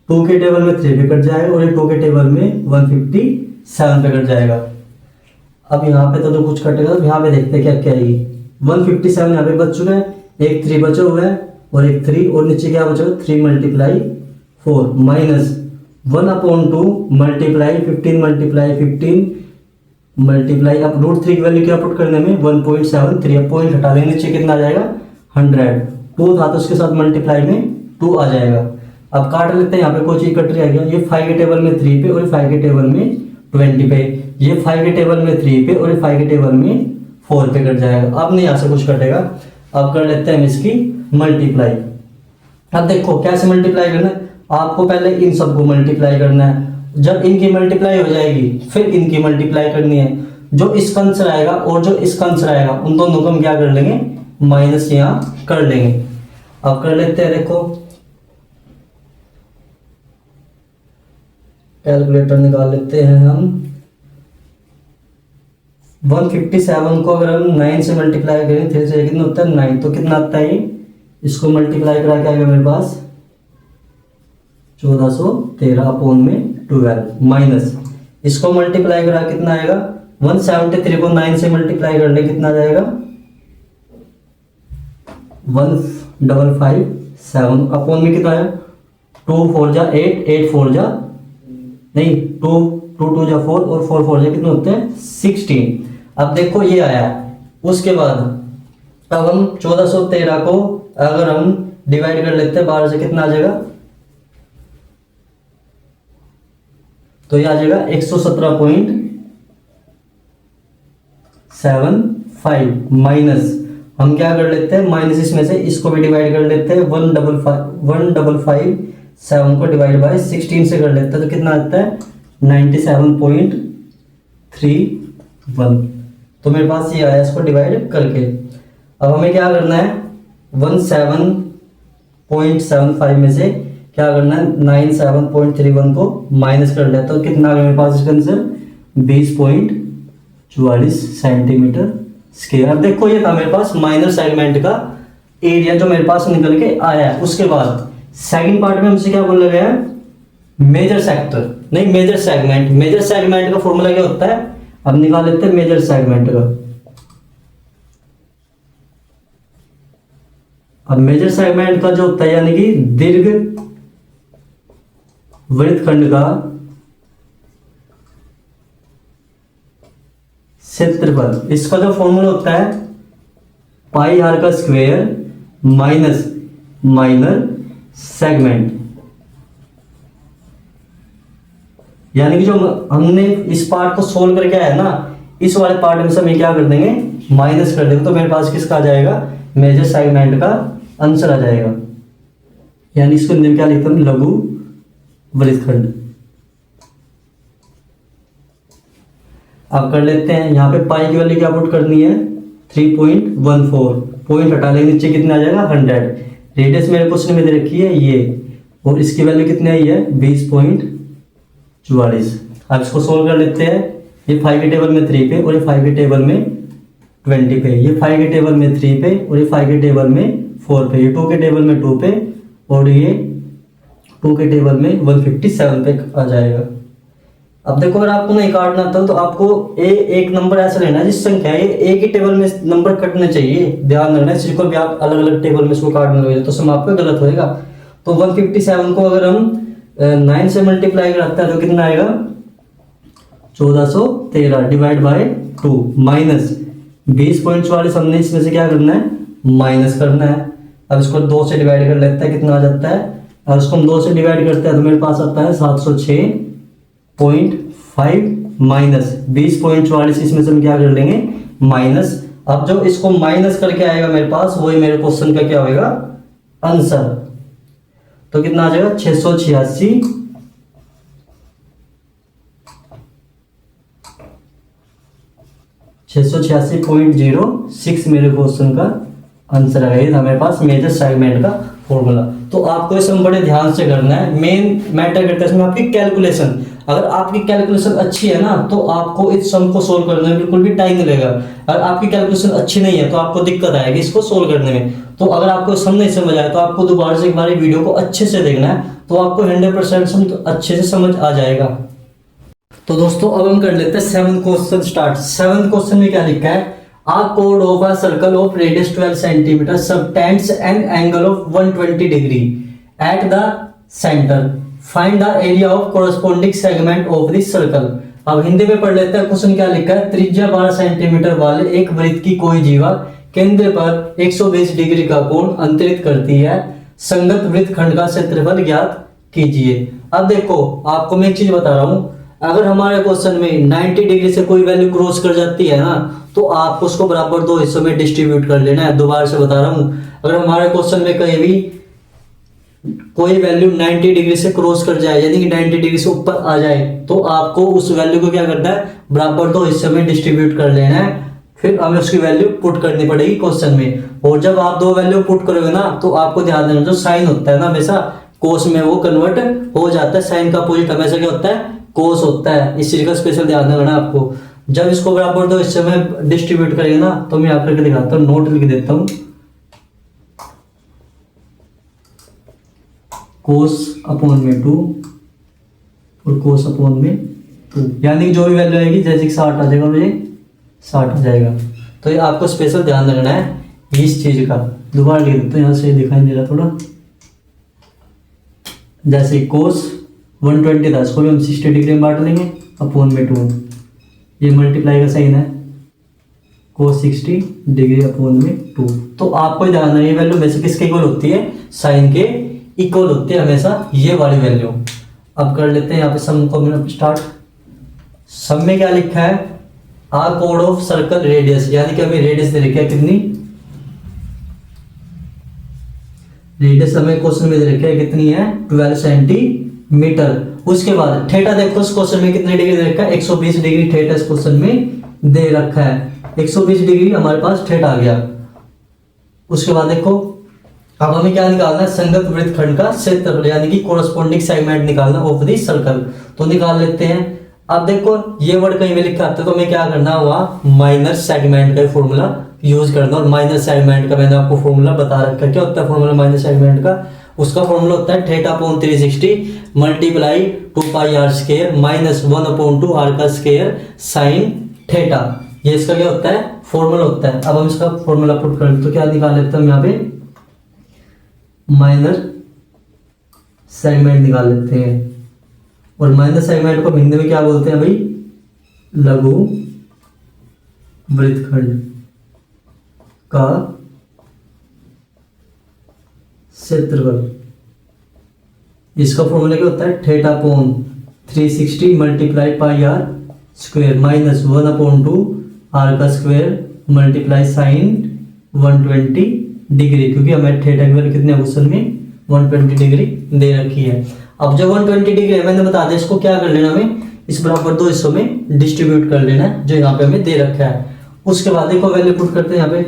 2 के टेबल में 3 भी कट जाएगा और ये 2 के टेबल में 157 पे कट जाएगा। अब यहाँ पे तो कुछ कटेगा, तो यहाँ पे देखते हैं क्या क्या है। 157 यहाँ पे बच चुका है, एक 3 बचा हुआ है और एक 3, और नीचे क्या बचा हुआ है 3 multiply 4 minus 1/2 multiply 15 multiply 15 multiply, अब √3 की वैल्यू क्या पुट करने में 1.73, अब पॉइंट हटा देंगे, नीचे कितना आ जाएगा 100, 2 था तो उसके साथ मल्टीप्लाई में 2 आ जाएगा। अब काट लेते हैं, यहाँ पे कोई चीज कट रही है, ये 5 के टेबल में 3 पे और ये 5 के टेबल में 20 पे, ये 5 के टेबल में 3 पे और ये 5 के टेबल में 4 पे कट जाएगा। अब नहीं यहाँ से कुछ कटेगा। अब कर लेते हैं इसकी मल्टीप्लाई। अब देखो कैसे मल्टीप्लाई करना है, आपको पहले इन सबको मल्टीप्लाई करना है, जब इनकी मल्टीप्लाई हो जाएगी फिर इनकी मल्टीप्लाई करनी है, जो इसका आंसर आएगा और जो इसका आंसर आएगा उन दोनों को हम क्या कर लेंगे माइनस यहाँ कर लेंगे। अब कर लेते हैं, देखो कैलकुलेटर निकाल लेते हैं हम। 157 को अगर हम 9 से मल्टीप्लाई करें 3 से कितना होता है 9, तो कितना आता है ये, इसको मल्टीप्लाई करा के आएगा मेरे पास 1413/12 माइनस इसको मल्टीप्लाई करा कितना आएगा 173 को 9 से मल्टीप्लाई कर ले कितना आ जाएगा 1557 अपॉन में कितना आया 2 4 जा 8 8 4 जा नहीं 2 2 2 जा 4 और 4 4 जा कितने होते हैं 16। अब देखो ये आया, उसके बाद अब हम 1413 को अगर हम डिवाइड कर लेते हैं 12 से कितना आ जाएगा, तो ये आ जाएगा 117.75 माइनस हम क्या कर लेते हैं माइनस इसमें से इसको भी डिवाइड कर लेते हैं 1557 को डिवाइड बाय 16 से कर लेते हैं तो कितना आता है 97.31। तो मेरे पास ये आया इसको डिवाइड करके। अब हमें क्या करना है 17.75 में से क्या करना है 97.31 को माइनस कर लेते तो कितना आ गया मेरे पास इसका आंसर 20.44 सेंटीमीटर स्क्वायर। अब देखो ये था मेरे पास माइनर सेगमेंट का एरिया जो मेरे पास निकल के आया है। उसके बाद सेकंड पार्ट में हमसे क्या बोला गया है मेजर सेक्टर नहीं मेजर सेगमेंट। मेजर सेगमेंट का फॉर्मूला क्या होता है, अब निकाल लेते हैं मेजर सेगमेंट का। अब मेजर सेगमेंट का जो होता है यानी कि दीर्घ वृत्तखंड का क्षेत्रफल, इसका जो फॉर्मूला होता है पाई आर का स्क्वायर माइनस माइनर सेगमेंट, यानी कि जो हमने इस पार्ट को सोल्व करके आया ना इस वाले पार्ट में से हम क्या कर देंगे माइनस कर देंगे तो मेरे पास किसका आ जाएगा मेजर सेगमेंट का आंसर आ जाएगा। यानी इसको हिंदी में क्या लिखते हैं लघु वृत्तखंड। अब कर लेते हैं यहाँ पे पाई की वैल्यू क्या पुट करनी है 3.14, पॉइंट हटा लेंगे नीचे कितना आ जाएगा 100। रेडियस मेरे क्वेश्चन में दे रखी है ये और इसकी वैल्यू कितनी आई है 20.44। अब इसको सोल्व कर लेते हैं, ये 5 के टेबल में 3 पे और ये 5 के टेबल में 20 पे, ये 5 के टेबल में 3 पे और ये 5 के टेबल में 4 पे, ये 2 के टेबल में 2 पे और ये 2 के टेबल में 157 पे आ जाएगा। अब देखो अगर आपको नहीं काटना था तो आपको एक नंबर ऐसा लेना है जिस संख्या है एक ही टेबल में नंबर कटने चाहिए, ध्यान रखना है। सिर्फ भी आप अलग अलग टेबल में इसको काटने लगे तो सम आपका गलत होएगा। तो 157 को अगर हम 9 से मल्टीप्लाई करते हैं तो कितना आएगा 1413 डिवाइड बाय 2 माइनस 20.44 हमने इसमें से क्या करना है माइनस करना है। अब इसको 2 से डिवाइड कर लेते हैं कितना आ जाता है, और इसको हम 2 से डिवाइड करते हैं तो मेरे पास आता है 706.5 माइनस 20.44 इसमें से हम क्या कर लेंगे माइनस। अब जो इसको माइनस करके आएगा मेरे पास वही मेरे क्वेश्चन का क्या होगा आंसर। तो कितना आ जाएगा 686.06 मेरे क्वेश्चन का आंसर आ गया हमारे पास मेजर सेगमेंट का फॉर्मूला। तो आपको इसमें बड़े ध्यान से करना है। मेन मैटर करता है इसमें आपकी कैलकुलेशन। अगर आपकी कैलकुलेशन अच्छी है ना तो आपको इस सम को सोल्व करने में बिल्कुल भी टाइम नहीं लगेगा। अगर आपकी कैलकुलेशन अच्छी नहीं है तो आपको दिक्कत आएगी इसको सोल्व करने में। तो अगर आपको सम नहीं समझ आया तो आपको दोबारा से एक बार वीडियो को अच्छे से देखना है, तो आपको 100% सम अच्छे से समझ आ जाएगा। तो दोस्तों अब हम कर लेते हैं 7th question start. 7th question में क्या लिखा है, A chord of a circle of radius 12 cm subtends an angle of 120 degree at the center. Find the area of corresponding segment of the circle. अब हिंदी में पढ़ लेते हैं। क्वेश्चन क्या लिखा है, त्रिज्या 12 सेंटीमीटर वाले एक वृत्त की कोई जीवा केंद्र पर 120 डिग्री का कोण अंतरित करती है, संगत वृत्तखंड का क्षेत्रफल ज्ञात कीजिए। अब देखो आपको मैं एक चीज बता रहा हूं, अगर हमारे क्वेश्चन में 90 डिग्री से कोई वैल्यू क्रॉस कर जाती है ना तो आपको उसको बराबर दो हिस्सों में डिस्ट्रीब्यूट कर लेना है। दोबारा से बता रहा हूं, अगर हमारे क्वेश्चन में कहीं भी कोई वैल्यू 90 डिग्री से क्रॉस कर जाए यानी कि 90 डिग्री से ऊपर आ जाए तो आपको उस वैल्यू को क्या करना है, बराबर दो हिस्सों में डिस्ट्रीब्यूट कर लेना है। फिर हमें उसकी वैल्यू पुट करनी पड़ेगी क्वेश्चन में। और जब आप दो वैल्यू पुट करोगे ना तो आपको ध्यान देना, जो साइन होता है ना हमेशा कोस में वो कन्वर्ट हो जाता है। साइन का अपोजिट हमेशा क्या होता है, कोस होता है। इस चीज का स्पेशल ध्यान रखना आपको। जब इसको बराबर दो हिस्से में डिस्ट्रीब्यूट करेंगे ना तो मैं आपको दिखाता हूँ, नोट लिख देता हूँ। कोस अपॉन में 2 और कोस अपॉन में 2, यानी कि जो भी वैल्यू आएगी जैसे कि 60 आ जाएगा, मुझे 60 आ जाएगा। तो ये आपको स्पेशल ध्यान रखना है इस चीज का। दोबारा लिख देता हूँ, यहाँ से दिखाई दे रहा थोड़ा। जैसे कोस 120 था, इसको भी हम 60 डिग्री में बांट लेंगे, अपॉन में 2, ये मल्टीप्लाई का साइन है, कोस 60 डिग्री अपॉन में 2। तो आपको ध्यान है ये वैल्यू वैसे किसके इक्वल होती है, साइन के इक्वल होती है हमेशा ये वाली वैल्यू। अब कर लेते हैं यहाँ पे सम को स्टार्ट। सम में क्या लिखा है, आ कोड ऑफ सर्कल रेडियस, यानी कि हमें रेडियस दे रखा है कितनी, रेडियस हमें क्वेश्चन में दे रखा है कितनी है, 12 सेंटीमीटर। उसके बाद थीटा देखो इस क्वेश्चन में कितने डिग्री दे रखा है, 120 डिग्री थीटा इस क्वेश्चन में दे रखा है। 120 डिग्री हमारे पास थीटा आ गया। उसके बाद देखो अब हमें क्या निकालना है, संगत वृत्तखंड का क्षेत्रफल यानी कि कोरस्पोंडिंग सेगमेंट निकालना ऑफ द सर्कल। तो निकाल लेते हैं। अब देखो ये वर्ड कहीं में लिखा आता है तो हमें क्या करना हुआ, माइनर सेगमेंट का फॉर्मूला यूज करना। और माइनर सेगमेंट का मैंने आपको फॉर्मूला बता रखा है। क्या होता है फॉर्मूला माइनर सेगमेंट का, उसका फॉर्मूला होता है theta upon 360 multiply 2 pi R square minus 1 upon 2 R का स्क्वायर साइन थीटा। ये इसका क्या होता है, फॉर्मूला होता है। अब हम इसका फॉर्मूला पुट कर तो क्या निकाल लेते हैं हम यहाँ पे, माइनर सेगमेंट निकाल लेते हैं। और माइनर सेगमेंट को हिंदी में क्या बोलते हैं भाई, लघु वृत्तखंड का क्षेत्रफल। इसका फॉर्मूला क्या होता है, theta upon 360 multiply pi R square minus 1 upon 2 R का स्क्वायर मल्टीप्लाई साइन 120 डिग्री, क्योंकि हमें थीटा की वैल्यू कितने क्वेश्चन में 120 डिग्री दे रखी है। अब जब 120 डिग्री है मैंने बता दिया, इसको क्या कर लेना, हमें इस बराबर दो हिस्सों में डिस्ट्रीब्यूट कर लेना है जो यहाँ पे हमें दे रखा है। उसके बाद देखो वैल्यू पुट करते हैं यहाँ पे,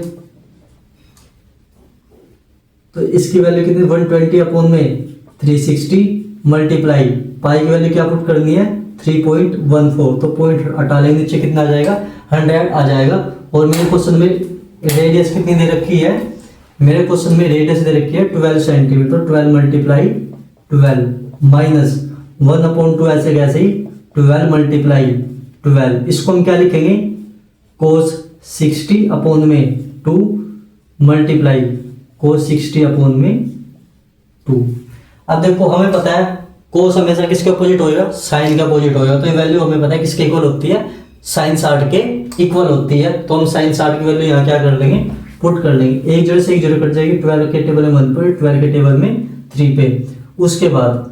तो इसकी वैल्यू कितनी 120 अपॉन में 360 मल्टीप्लाई पाई की वैल्यू क्या पुट करनी है 3.14, तो पॉइंट हटा लेंगे नीचे कितना आ जाएगा 100 आ जाएगा। और मेरे क्वेश्चन में रेडियस कितनी दे रखी है, मेरे क्वेश्चन में रेडियस दे रखी है 12 सेंटीमीटर। 12 मल्टीप्लाई 12 माइनस 1 अपॉन 2 ऐसे कैसे ही 12 मल्टीप्लाई 12, इसको हम क्या लिखेंगे कोस 60 अपॉन में 2 मल्टीप्लाई कोस 60 अपॉन में 2। अब देखो हमें पता है कोस हमेशा किसके अपोजिट होगा, साइन के अपोजिट होगा। तो ये वैल्यू हमें पता है किसके इक्वल होती है, साइन 60 के इक्वल होती है। तो हम साइन 60 की वैल्यू यहाँ क्या कर लेंगे, पुट कर लेंगे। एक जीरो से एक जीरो कट जाएगी, 12 के टेबल में 1 पे, 12 के टेबल में 3 पे। उसके बाद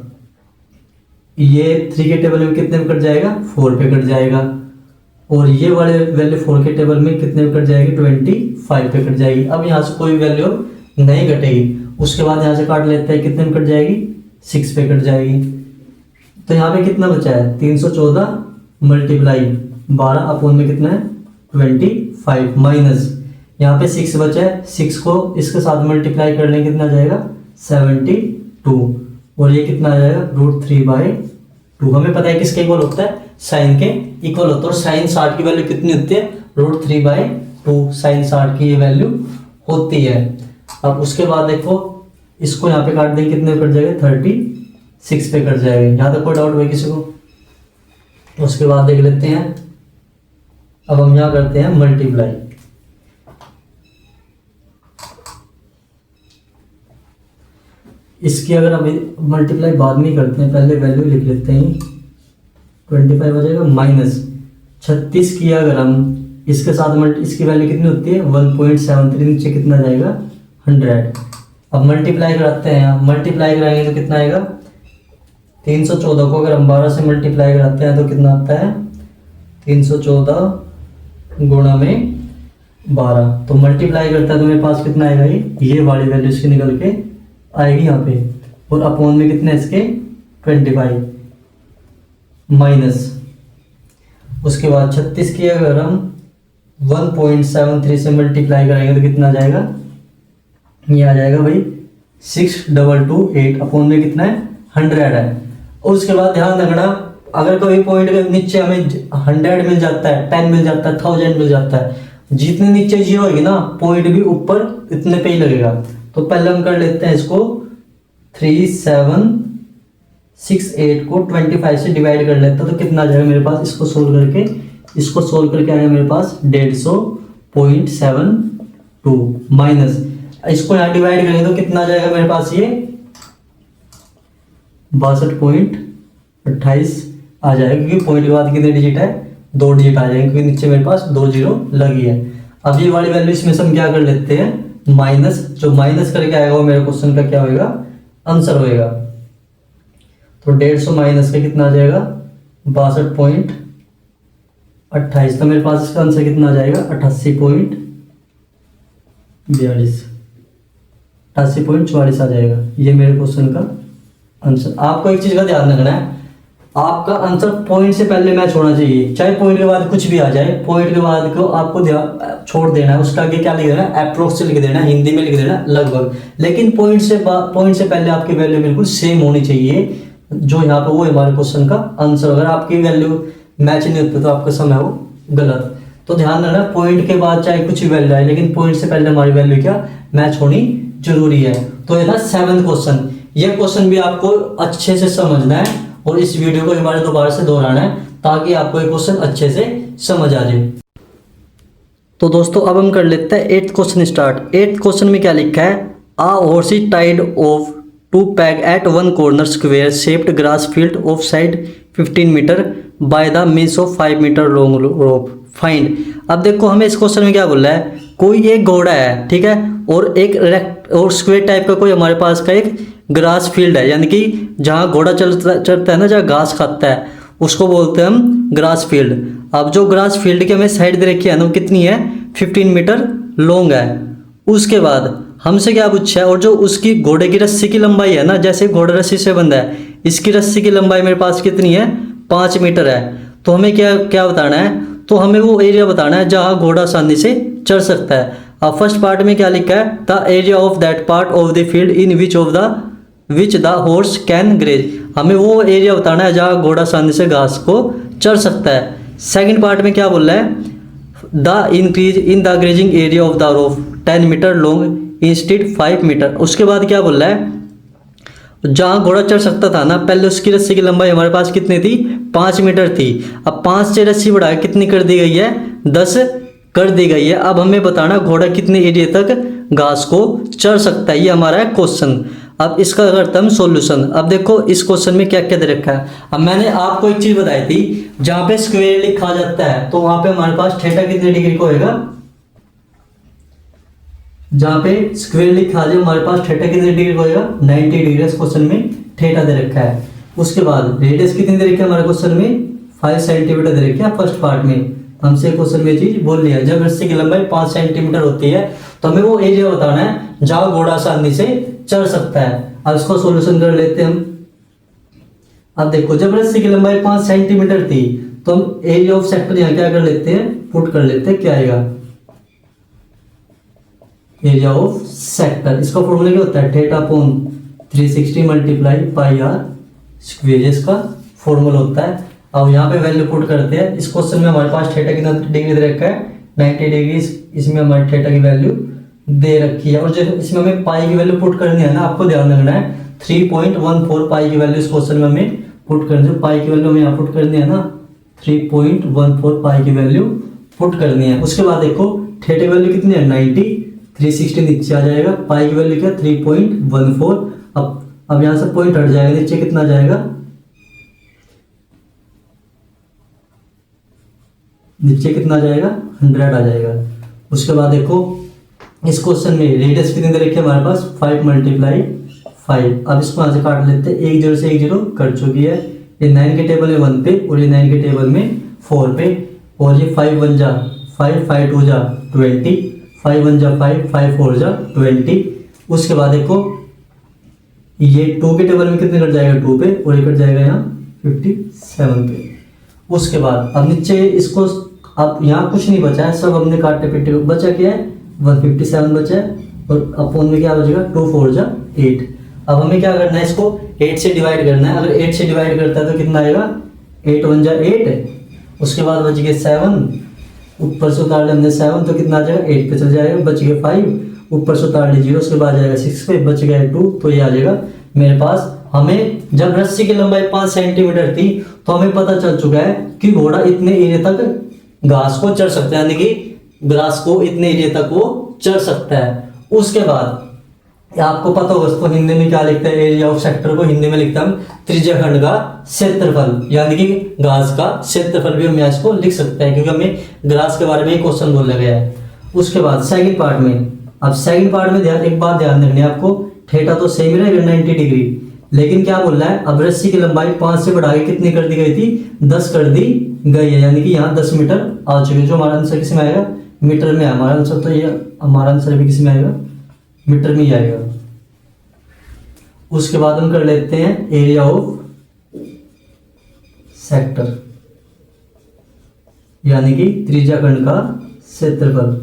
ये 3 के टेबल में कितने में कट जाएगा 4 पे कट जाएगा। और ये वाले वैल्यू 4 के टेबल में कितने में कट जाएगी 25 पे कट जाएगी। अब यहाँ से कोई वैल्यू नहीं कटेगी। उसके बाद यहाँ से काट लेते हैं, कितने में कट जाएगी 6 पे कट जाएगी। तो यहाँ पे कितना बचा है 314 मल्टीप्लाई 12 अपॉन में कितना है 25 माइनस यहाँ पे 6 बचा है, 6 को इसके साथ मल्टीप्लाई कर लेंगे कितना आ जाएगा 72, और ये कितना आ जाएगा √3/2। हमें पता है किसके इक्वल होता है, साइन के इक्वल होता है, और साइन 60 की वैल्यू कितनी होती है √3/2, साइन 60 की ये वैल्यू होती है। अब उसके बाद देखो इसको यहाँ पे काट देंगे, कितने पे कट जाएगा 36 पे कट जाएगा। यहाँ तक कोई डाउट हुआ किसी को? उसके बाद देख लेते हैं, अब हम यहाँ करते हैं मल्टीप्लाई। इसकी अगर हम मल्टीप्लाई बाद में करते हैं, पहले वैल्यू लिख लेते हैं, 25 हो जाएगा माइनस 36 की अगर हम इसके साथ इसकी वैल्यू कितनी होती है 1.73, नीचे कितना जाएगा 100। अब मल्टीप्लाई कराते हैं, मल्टीप्लाई कराएंगे तो कितना आएगा 314 को अगर हम 12 से मल्टीप्लाई कराते हैं तो कितना आता है 314 गुणा में 12, तो मल्टीप्लाई करता है तो मेरे पास कितना आएगा, ये वाली वैल्यू इसकी निकल के आएगी यहाँ पे, और अपॉन में कितने इसके 25 माइनस, उसके बाद 36 की अगर हम 1.73 से मल्टीप्लाई करेंगे तो कितना आ जाएगा, ये आ जाएगा भाई 6228, अपॉन में कितना है 100 है। और उसके बाद ध्यान रखना, अगर कोई पॉइंट के नीचे हमें 100 मिल जाता है, 10 मिल जाता है, 1000 मिल जाता है, जितने नीचे जीरो होगी ना पॉइंट भी ऊपर इतने पे ही लगेगा। तो पहले हम कर लेते हैं इसको 3768 को 25 से डिवाइड कर लेते हैं तो कितना आ जाएगा मेरे पास, इसको सोल्व करके आएगा मेरे पास 150.72 माइनस, इसको यहाँ डिवाइड करेंगे तो कितना आ जाएगा मेरे पास, ये 62.28 आ जाएगा, क्योंकि पॉइंट के बाद कितने डिजिट है 2 डिजिट आ जाएंगे, क्योंकि नीचे मेरे पास 2 जीरो लगी है। अब ये वाली वैल्यू इसमें से हम क्या कर लेते हैं माइनस, जो माइनस करके आएगा वो मेरे क्वेश्चन का क्या होएगा, आंसर होएगा। तो 150 माइनस का कितना आ जाएगा 62.28, तो मेरे पास इसका आंसर कितना आ जाएगा 88.44 आ जाएगा। ये मेरे क्वेश्चन का आंसर। आपको एक चीज का ध्यान रखना है, आपका आंसर पॉइंट से पहले मैच होना चाहिए, चाहे पॉइंट के बाद कुछ भी आ जाए, पॉइंट के बाद को आपको छोड़ देना है, उसका आगे क्या लिख देना है, अप्रोक्स लिख देना है, हिंदी में लिख देना लगभग, लेकिन पॉइंट से पहले आपकी वैल्यू बिल्कुल सेम होनी चाहिए, जो यहाँ पे वो हमारे क्वेश्चन का आंसर। अगर आपकी वैल्यू मैच नहीं होती तो आपका सम है वो गलत। तो ध्यान रखना, पॉइंट के बाद चाहे कुछ भी वैल्यू आए, लेकिन पॉइंट से पहले हमारी वैल्यू क्या मैच होनी जरूरी है। तो ये था 7वां क्वेश्चन। ये क्वेश्चन भी आपको अच्छे से समझना है और इस वीडियो को दोबारा से दोहराना है ताकि आपको ये क्वेश्चन अच्छे से समझ आ जाए। तो दोस्तों अब हम कर लेते हैं 8th question start. 8th question में क्या लिखा है, a horse is tied of 2 peg at one corner square shaped grass field of side 15 metre by the means of 5 metre long rope find. अब देखो हमें इस क्वेश्चन में क्या बोल रहा है, कोई एक घोड़ा है, ठीक है, और एक और स्क्वायर टाइप का कोई हमारे पास का एक ग्रास फील्ड है, यानी कि जहाँ घोड़ा चलता है ना, जहाँ घास खाता है, उसको बोलते हैं हम ग्रास फील्ड। अब जो ग्रास फील्ड की हमें साइड दे रखी है ना, वो कितनी है 15 मीटर लॉन्ग है। उसके बाद हमसे क्या पूछा है, और जो उसकी घोड़े की रस्सी की लंबाई है ना, जैसे घोड़ा रस्सी से बंधा है, इसकी रस्सी की लंबाई मेरे पास कितनी है 5 मीटर है। तो हमें क्या बताना है, तो हमें वो एरिया बताना है जहाँ घोड़ा आसानी से चढ़ सकता है। अब फर्स्ट पार्ट में क्या लिखा है, the area of that part of the field in which the horse can graze. हमें वो एरिया बताना है जहाँ घोड़ा आसानी से घास को चढ़ सकता है। सेकंड पार्ट में क्या बोल रहा है, the increase in the grazing area of the rope 10 metre long instead 5 metre. उसके बाद क्या बोल रहा है, जहाँ घोड़ा चढ़ सकता था ना, पहले उसकी रस्सी की लंबाई हमारे पास कितनी थी 5 मीटर थी। अब 5 से रस्सी बढ़ा कितनी कर दी गई है 10 कर दी गई है। अब हमें बताना घोड़ा कितने एरिया तक घास को चढ़ सकता है, ये हमारा है क्वेश्चन। अब इसका करते हम सॉल्यूशन। अब देखो इस क्वेश्चन में क्या क्या दे रखा है। अब मैंने आपको एक चीज बताई थी, जहाँ पे स्क्वायर लिखा जाता है तो वहां पे हमारे पास थीटा कितने डिग्री को होगा, जहाँ पे स्क्वायर लिखा जाए हमारे पास थीटा कितने डिग्री को होगा 90 डिग्री। इस क्वेश्चन में थीटा दे रखा है। उसके बाद रेडियस कितनी दे रखी है हमारे क्वेश्चन में 5 सेंटीमीटर दे रखी है। फर्स्ट पार्ट में हमसे क्वेश्चन में चीज बोल लिया, जब रस्सी की लंबाई 5 सेंटीमीटर होती है तो हमें वो एरिया बताना है जहाँ घोड़ा आसानी से चढ़ सकता है। अब इसको सॉल्यूशन कर लेते हैं हम। अब देखो जब रस्सी की लंबाई 5 सेंटीमीटर थी तो हम एरिया ऑफ सेक्टर यहाँ क्या कर लेते हैं, पुट कर लेते हैं, क्या आएगा एरिया ऑफ सेक्टर। इसका फॉर्मूला क्या होता है, theta upon 360 multiply pi R square, इसका फॉर्मूला होता है। अब यहाँ पे वैल्यू पुट करते हैं। इस क्वेश्चन में हमारे पास थीटा कितना डिग्री दे रखा है, 90 डिग्री। इसमें हमारे थीटा की वैल्यू दे रखी है और जो इसमें हमें पाई की वैल्यू पुट करनी है ना, आपको ध्यान रखना है 3.14 पाई की वैल्यू इस क्वेश्चन में हमें पुट करनी है। पाई की वैल्यू हमें यहाँ पुट करनी है ना, 3.14 पाई की वैल्यू पुट करनी है। उसके बाद देखो थीटा की वैल्यू कितनी है 90, 360 नीचे आ जाएगा, पाई की वैल्यू क्या 3.14। अब यहाँ से पॉइंट हट जाएगा, नीचे कितना जाएगा, नीचे कितना जाएगा 100 आ जाएगा। उसके बाद देखो इस क्वेश्चन में रेडियस कितनी दे रखी है हमारे पास 5 मल्टीप्लाई 5। अब इसको यहाँ से काट लेते हैं, एक जीरो से एक जीरो कट चुकी है। ये 9 के टेबल में 1 पे और ये 9 के टेबल में 4 पे, और ये 5 1 जा 5, 5 2 जा 20, 5 1 जा 5, 5 4 जा 20। उसके बाद देखो ये 2 के टेबल में कितने कट जाएगा 2 पे, और ये कट जाएगा यहाँ 57 पे। उसके बाद अब नीचे इसको, अब यहाँ कुछ नहीं बचा है, सब हमने काटे पिटे, बचा क्या है 157 बचा है, और अपोन में क्या बचेगा 2 4 जा 8। अब हमें क्या करना है, इसको 8 से डिवाइड करना है। अगर 8 से डिवाइड करता है तो कितना आएगा 8 1 जा 8। उसके बाद बच गए 7, ऊपर से उतार लेंगे 7 तो कितना आ जाएगा 8 पे चल जाएगा, बच गए 5, ऊपर से उतार लीजिए 0, उसके बाद जाएगा 6 पे, बच गया 2, तो ये आ जाएगा मेरे पास। हमें जब रस्सी की लंबाई 5 सेंटीमीटर थी तो हमें पता चल चुका है कि घोड़ा इतने एरिया तक घास को चढ़ सकता है, यानी कि ग्रास को इतने एरिया तक वो चढ़ सकता है। उसके बाद आपको पता होगा इसको हिंदी में क्या लिखते हैं, एरिया ऑफ सेक्टर को हिंदी में लिखता हम त्रिज्याखंड का क्षेत्रफल, यानी कि घास का क्षेत्रफल भी हम इसको लिख सकते हैं, क्योंकि हमें ग्रास के बारे में क्वेश्चन बोला गया है। उसके बाद सेकंड पार्ट में, अब सेकंड पार्ट में एक बात ध्यान रखनी है आपको, थीटा तो सेम ही रहेगा 90 डिग्री, लेकिन क्या बोल रहा है, अब रस्सी की लंबाई 5 से बढ़ा के कितनी कर दी गई थी 10 कर दी गई है, यानी कि यहाँ 10 मीटर आ चुके हैं। जो हमारा आंसर किस में आएगा, मीटर में है हमारा आंसर, तो ये हमारा आंसर भी किस में आएगा, मीटर में ही आएगा। उसके बाद हम कर लेते हैं एरिया ऑफ सेक्टर, यानी कि त्रिज्याखंड का क्षेत्रफल।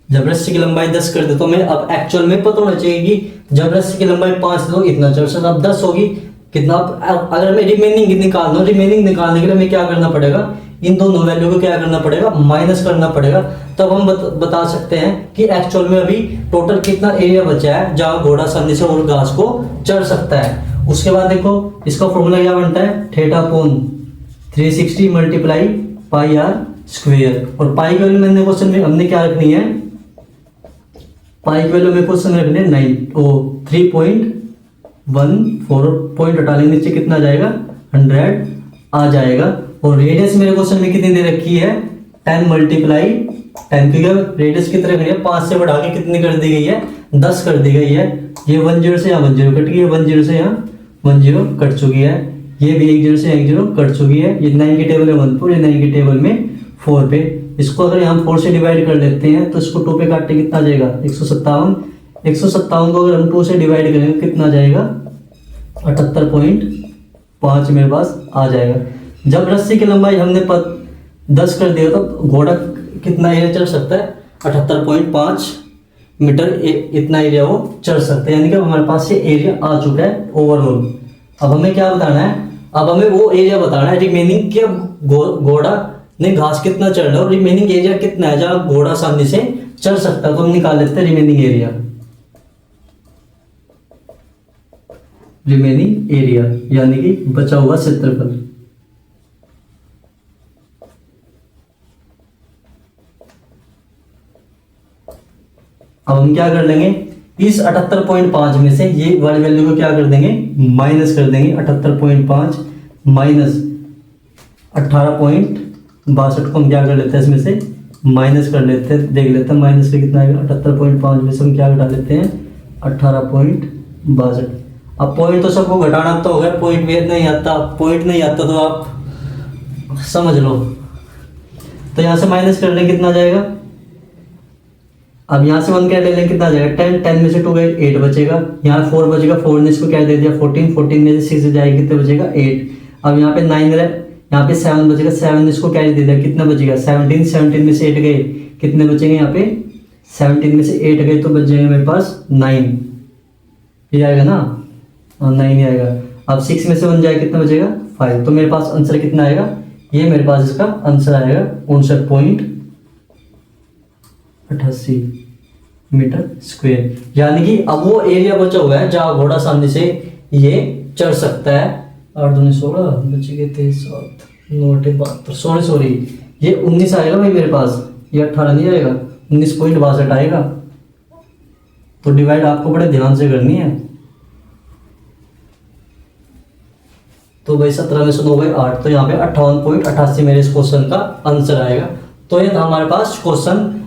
जब रस्सी की लंबाई 10 कर दे तो हमें अब एक्चुअल में पता होना चाहिए कि जब रस्सी की लंबाई 5 तो इतना चढ़ सकता, अब 10 होगी कितना। अगर हमें रिमेनिंग निकालना हो, रिमेनिंग निकालने के लिए हमें क्या करना पड़ेगा, इन दोनों वैल्यू को क्या करना पड़ेगा, माइनस करना पड़ेगा। तब हम बता सकते हैं कि एक्चुअल में अभी टोटल कितना एरिया बचा है जहां घोड़ा आसानी से और घास को चढ़ सकता है। उसके बाद देखो इसका फॉर्मूला क्या बनता है, theta upon 360 multiply pi R square. और पाई की वैल्यू मैंने क्वेश्चन में हमने क्या रखनी है, पाई की वैल्यू में क्वेश्चन रखने 3.14, पॉइंट हटा लेंगे नीचे कितना जाएगा 100 आ जाएगा। और रेडियस मेरे क्वेश्चन में कितनी दे रखी है 10 मल्टीप्लाई 10, क्योंकि रेडियस कितने रखनी है 5 से बढ़ा के कितनी कर दी गई है 10 कर दी गई है। ये 10 से यहाँ 10 कट गई है, 10 से यहाँ 10 कट चुकी है, ये भी 10 से 10 कट चुकी है। ये 9 के टेबल में 1 4, ये 9 के टेबल में 4 पे। इसको अगर यहाँ 4 से डिवाइड कर लेते हैं तो इसको 2 पे काटते कितना जाएगा 157। 157 को अगर हम 2 से डिवाइड करेंगे कितना जाएगा 78.5 मेरे पास आ जाएगा। जब रस्सी की लंबाई हमने 10 कर दिया तो घोड़ा कितना एरिया चढ़ सकता है 78.5 मीटर, इतना एरिया वो चढ़ सकता है, यानी कि हमारे पास ये एरिया आ चुका है ओवरऑल। अब हमें क्या बताना है, अब हमें वो एरिया बताना है रिमेनिंग कि घोड़ा ने घास कितना चढ़ रहा है और रिमेनिंग एरिया कितना है जहां घोड़ा आसानी से चढ़ सकता है। तो हम निकाल लेते हैं रिमेनिंग एरिया, रिमेनिंग एरिया यानी कि बचा हुआ क्षेत्रफल। अब हम क्या कर लेंगे, इस 78.5 में से ये वाली वैल्यू को क्या कर देंगे माइनस कर देंगे। 78.5 माइनस 18.62 को हम क्या कर लेते हैं इसमें से माइनस कर लेते हैं, देख लेते हैं माइनस से कितना आएगा। 78.5 में से हम क्या घटा लेते हैं 18.62। अब पॉइंट तो सबको घटाना तो होगा, पॉइंट भी नहीं आता, पॉइंट नहीं आता तो आप समझ लो। तो यहाँ से माइनस कर लें कितना जाएगा, अब यहाँ से 1 क्या ले लें कितना जाएगा 10, 10 में से 2 गए 8 बचेगा, यहाँ 4 बचेगा, 4 ने इसको क्या दे दिया 14, 14 में से 6 जाएगा कितने बचेगा 8। अब यहाँ पे 9 यहाँ पे 7 बचेगा, 7 इसको कैरी दे दिया, कितना बचेगा 17, 17 में से 8 गए, कितने बचेंगे यहाँ पे 17 में से 8 गए तो बच जाएंगे मेरे पास 9, ये आएगा ना, और 9 ही आएगा। अब 6 में से 1 जाए कितना बचेगा 5, तो मेरे पास आंसर कितना आएगा, ये मेरे पास इसका आंसर आएगा 59.88 मीटर स्क्वायर। यानी कि अब वो एरिया बचा हुआ है जहाँ घोड़ा आसानी से ये चढ़ सकता है। 8 दूनी 16 बचे गए 23 7 9 72, सॉरी ये 19 आएगा भाई मेरे पास, ये 18 नहीं आएगा, 19.62 आएगा। तो डिवाइड आपको बड़े ध्यान से करनी है। तो भाई 17 में से 9 गए 8, तो यहाँ पे 58.88 मेरे इस क्वेश्चन का आंसर आएगा। तो ये था हमारे पास क्वेश्चन।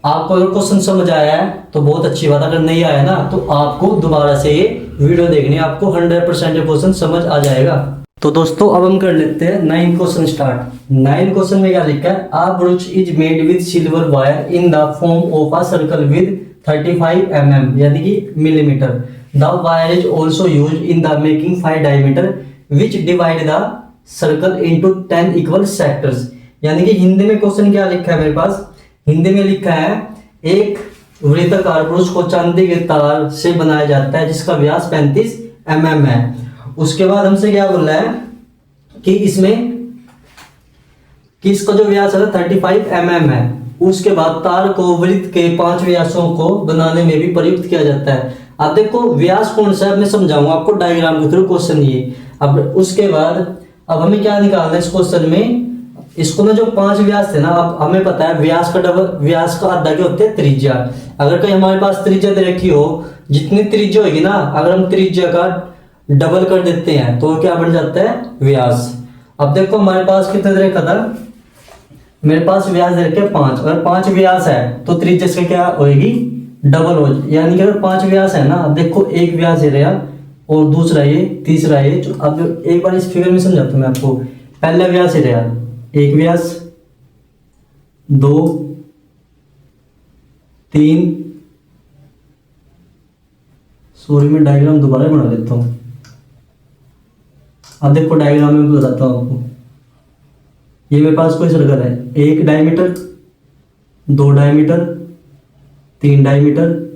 आपको अगर क्वेश्चन समझ आया है तो बहुत अच्छी बात, अगर नहीं आया ना तो आपको दोबारा से ये वीडियो देखनी है, आपको 100% ये क्वेश्चन समझ आ जाएगा। तो दोस्तों अब हम कर लेते हैं 9 क्वेश्चन स्टार्ट। 9 क्वेश्चन में क्या लिखा है, a brooch is made with silver wire in the form of a circle with 35 mm यानी कि millimetre. The wire is also use in the making 5 diameter which divide the circle into 10 equal sectors. यानी कि हिंदी में question क्या लिखा है मेरे पास, हिंदी में लिखा है एक वृत्ताकार ब्रूच को चांदी के तार से बनाया जाता है जिसका व्यास 35 mm है। उसके बाद हमसे क्या बोल रहा है कि इसका जो व्यास है 35 mm है। उसके बाद तार को वृत्त के 5 व्यासों को बनाने में भी प्रयुक्त किया जाता है। अब देखो व्यास कौन सा है मैं समझाऊंगा आपको डायग्राम के थ्रू क्वेश्चन ये। अब उसके बाद अब हमें क्या निकालना है इस क्वेश्चन में, इसको ना जो 5 व्यास थे ना, अब हमें पता है व्यास का आधा क्या होते हैं त्रिज्या। अगर कहीं हमारे पास त्रिज्या दे रखी हो, जितनी त्रिज्या होगी ना अगर हम त्रिज्या का डबल कर देते हैं तो क्या बन जाता है व्यास। अब देखो हमारे पास कितना दे रखा था, मेरे पास व्यास दे रखे 5, अगर 5 व्यास है तो त्रिज्या से क्या होगी डबल हो, यानी कि अगर 5 व्यास है ना, अब देखो एक व्यास ये रहा और दूसरा ये तीसरा ये। अब एक बार इस फिगर में समझाता हूं मैं आपको। पहला व्यास ये रहा, एक व्यास 2 3, सॉरी मैं डायग्राम दोबारा बना लेता हूं। अब देखो डायग्राम में बताता हूं आपको। ये मेरे पास कोई सर्कल है, 1 डायमीटर 2 डायमीटर 3 डायमीटर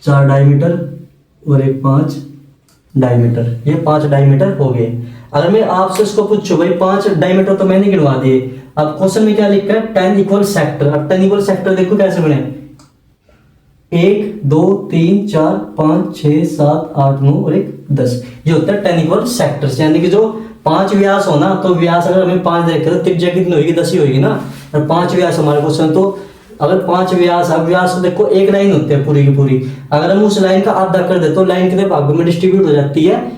4 डायमीटर और एक 5 डायमीटर। ये 5 डायमीटर हो गए। अगर मैं आपसे इसको पूछूं भाई 5 डायमीटर तो मैंने गिनवा दिए, अब क्वेश्चन में क्या लिखा है 10 इक्वल सेक्टर। अब 10 इक्वल सेक्टर देखो कैसे बने, 1 2 3 4 5 6 7 8 9 और एक 10, ये होता है 10 इक्वल सेक्टर्स। यानी कि जो 5 व्यास हो ना, तो व्यास अगर हमें 5 देखे तो त्रिज्या कितनी होगी 10 ही होगी ना। और 5 व्यास हमारे क्वेश्चन, तो अगर 5 व्यास, अब व्यास तो देखो एक लाइन होती है पूरी की पूरी, अगर हम उस लाइन का आधा कर दे तो लाइन कितने भागों में डिस्ट्रीब्यूट हो जाती है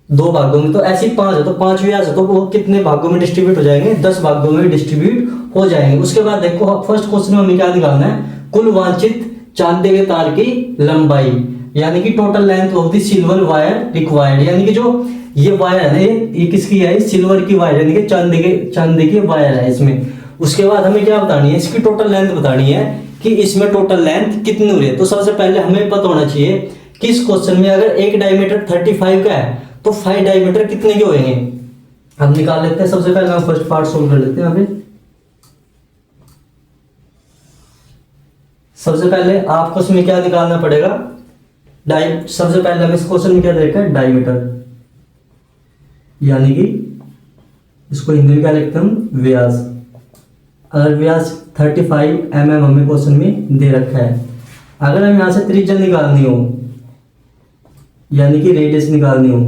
2 भागों में। तो ऐसी 5 है तो 5 व्यास है तो वो कितने भागों में डिस्ट्रीब्यूट हो जाएंगे 10 भागों में डिस्ट्रीब्यूट हो जाएंगे। उसके बाद देखो फर्स्ट क्वेश्चन में हमें क्या निकालना है, कुल वांछित चांदी के तार की लंबाई, यानी कि total length of the silver wire required. यानी कि जो ये वायर है ना, ये किसकी है, सिल्वर की वायर, यानी कि चांदी की वायर है इसमें। उसके बाद हमें क्या बतानी है, इसकी टोटल लेंथ बतानी है कि इसमें टोटल लेंथ कितनी हो रही है। तो सबसे पहले हमें पता होना चाहिए कि इस क्वेश्चन में अगर एक डायमीटर 35 का है तो 5 डायमीटर कितने के होंगे, हम निकाल लेते हैं। सबसे पहले हम फर्स्ट पार्ट सोल्व कर लेते हैं। यहाँ पे सबसे पहले आपको इसमें क्या निकालना पड़ेगा, सबसे पहले हम इस क्वेश्चन में क्या देखा है डायमीटर, यानी कि इसको हिंदी में क्या लिखते हैं हम व्यास। अगर व्यास 35 mm हमें क्वेश्चन में दे रखा है, अगर हम यहां से त्रिज्या निकालनी हो यानी कि रेडियस निकालनी हो,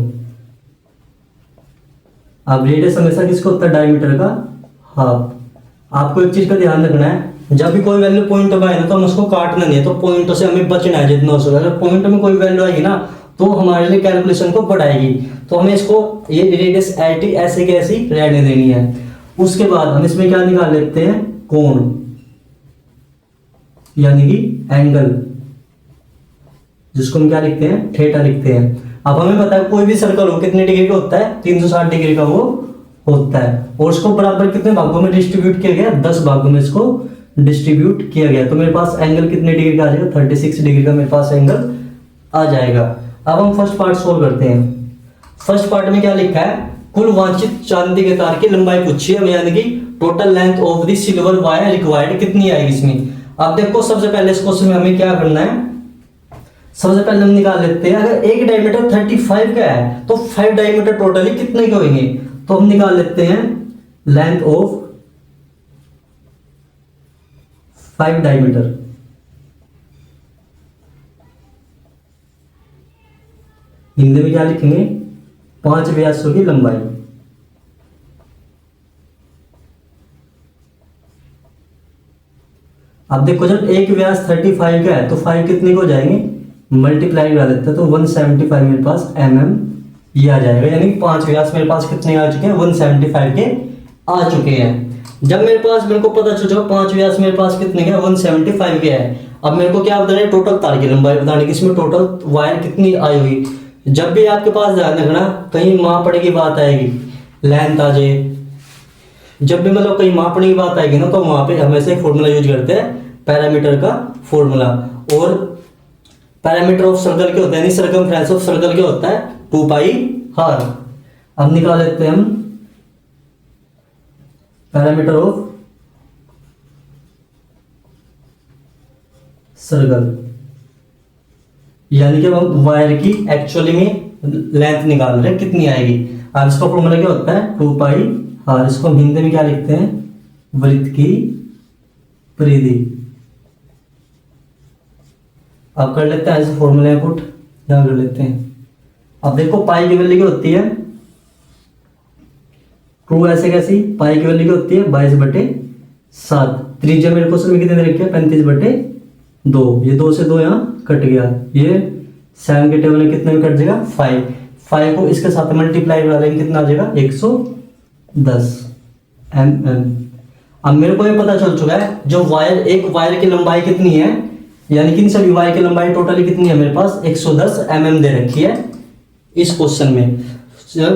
अब रेडियस हमेशा किसको होता है डायमीटर का हाफ। आपको एक चीज का ध्यान रखना है, जब भी कोई वैल्यू पॉइंट में आए ना तो हम उसको काटना नहीं है, तो पॉइंटों से हमें बचना है जितना हो सके। अगर पॉइंट में कोई वैल्यू आएगी ना तो हमारे लिए कैलकुलेशन को बढ़ाएगी, तो हमें इसको ये रेडियस ऐसे की ऐसी रहने देनी है। उसके बाद हम इसमें क्या निकाल लेते हैं कोण, यानी कि एंगल, जिसको हम क्या लिखते हैं थीटा लिखते हैं। अब हमें पता है कोई भी सर्कल हो कितने डिग्री का होता है 360 डिग्री का वो होता है, और उसको बराबर कितने भागों में डिस्ट्रीब्यूट किया गया 10 भागों में इसको डिस्ट्रीब्यूट किया गया। तो मेरे पास एंगल कितने डिग्री का आ जाएगा 36 डिग्री का मेरे पास एंगल आ जाएगा। अब हम फर्स्ट पार्ट सोल्व करते हैं। फर्स्ट पार्ट में क्या लिखा है, कुल वांछित चांदी के तार की लंबाई पूछी है, यानी कि total length of the silver wire required कितनी आएगी इसमें। अब देखो सबसे पहले इस क्वेश्चन में हमें क्या करना है, सबसे पहले हम निकाल लेते हैं अगर एक डायमीटर 35 का है तो 5 डायमीटर टोटली कितने के होंगे, तो हम निकाल लेते हैं लेंथ ऑफ 5 डायमीटर। हिंदी में क्या लिखेंगे, 5 व्यासों की लंबाई। अब देखो जब एक व्यास 35 का है तो 5 कितने को हो जाएंगे, मल्टीप्लाई करा देते हैं तो 175 मेरे पास mm ये आ जाएगा, यानी 5 व्यास मेरे पास कितने आ चुके हैं, 175 के आ चुके हैं। जब मेरे को पता चल जाएगा 5 व्यास मेरे पास कितने के 175 के है, अब मेरे को क्या बताना है, टोटल तार की लंबाई बताने की, इसमें टोटल वायर कितनी आई हुई। जब भी आपके पास ध्यान रखना कहीं मापने की बात आएगी, लेंथ आ जाए, जब भी मतलब कहीं मापने की बात आएगी ना तो वहां पे हमेशा एक फॉर्मूला यूज करते हैं, पैरामीटर का फॉर्मूला। और पैरामीटर ऑफ सर्कल के होता है, सर्कमफ्रेंस ऑफ सर्कल के होता है 2 पाई r। अब निकाल लेते हैं हम पैरामीटर ऑफ सर्कल, यानी कि हम वायर की एक्चुअली में लेंथ निकाल रहे हैं कितनी आएगी। अब इसका फॉर्मूला क्या होता है 2 पाई r, इसको हम हिंदी में क्या लिखते हैं, वृत्त की परिधि। अब कर लेते हैं ऐसे फॉर्मूले पुट, यहां कर लेते हैं। अब देखो पाई की वैल्यू क्या होती है, ट्रू ऐसे कैसी, पाई की वैल्यू क्या होती है 22/7। त्रिज्या मेरे क्वेश्चन में कितने दे रखी है 35/2, ये 2 से 2 यहाँ कट गया, ये 7 के टेबल में कितने में कट जाएगा 5 को इसके साथ मल्टीप्लाई करा लेंगे कितना आ जाएगा 110 mm। अब मेरे को ये पता चल चुका है जो वायर, एक वायर की लंबाई कितनी है, यानी कि इन सभी वायर की लंबाई टोटली कितनी है मेरे पास 110 mm दे रखी है इस क्वेश्चन में।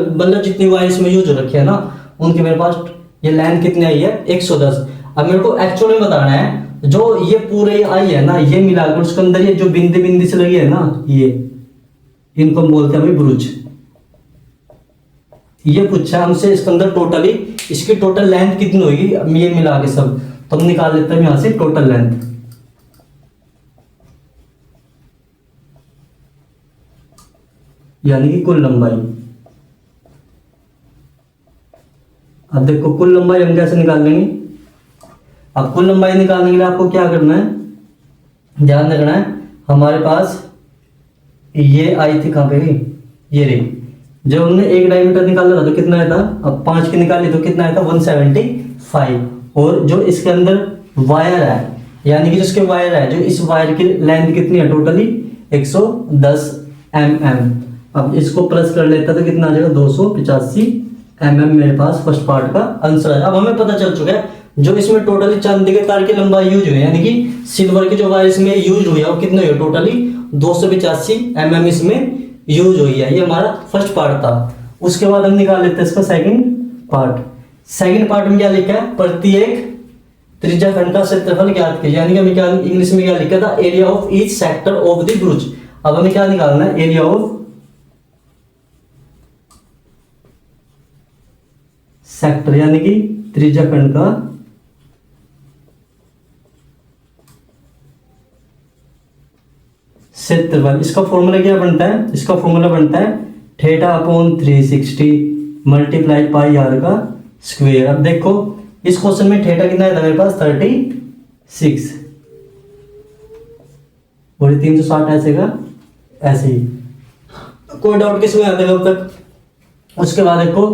मतलब जितनी वायर इसमें यूज हो रखी है ना उनकी मेरे पास ये लेंथ कितनी आई है 110। अब मेरे को एक्चुअली बताना है जो ये पूरे आई है ना, ये मिलाकर उसके अंदर ये जो बिंदी बिंदी से लगी है ना, ये इनको हम बोलते हैं अभी ब्रूच। ये पूछा हमसे इसके अंदर टोटली इसकी टोटल लेंथ कितनी होगी, अब ये मिला के सब तो हम निकाल लेते हैं यहां से टोटल लेंथ। यानी कि कुल लंबाई। अब देखो कुल लंबाई हम कैसे निकाल लेंगे, अब कुल लंबाई निकालने के लिए आपको क्या करना है, ध्यान रखना है हमारे पास ये आई थी कहां पे गई, ये रही। जब हमने एक डायमीटर निकाला था तो कितना आया था, अब 5 की निकाली तो कितना आया था 175। और जो इसके अंदर वायर है, यानी कि जिसके वायर है, जो इस वायर की लेंथ कितनी है टोटली 110 mm। अब इसको प्लस कर लेता तो कितना आ जाएगा 285 mm मेरे पास फर्स्ट पार्ट का आंसर है। अब हमें पता चल चुका है जो इसमें टोटली चांदी के तार की लंबाई यूज हुई है, यानी कि सिल्वर की जो वायर इसमें यूज हुई है वो कितने हुई टोटली 285 mm इसमें यूज हुई है। ये हमारा फर्स्ट पार्ट था। उसके बाद हम निकाल लेते हैं इसका सेकंड पार्ट। सेकंड पार्ट में क्या लिखा है, प्रत्येक त्रिज्या खंड का क्षेत्रफल ज्ञात कीजिए, यानी कि हमें क्या इंग्लिश में क्या लिखा था, area of each sector of the ब्रूच। अब हमें क्या निकालना है, एरिया ऑफ सेक्टर, यानी कि त्रिज्या खंड का क्षेत्रफल। इसका फॉर्मूला क्या बनता है, इसका फॉर्मूला बनता है θ/360 मल्टीप्लाई पाई r का स्क्वायर। अब देखो इस क्वेश्चन में थीटा कितना है था मेरे पास 36 और 360 ऐसे का ऐसे ही, कोई डाउट किसमें आता है अब तक। उसके बाद देखो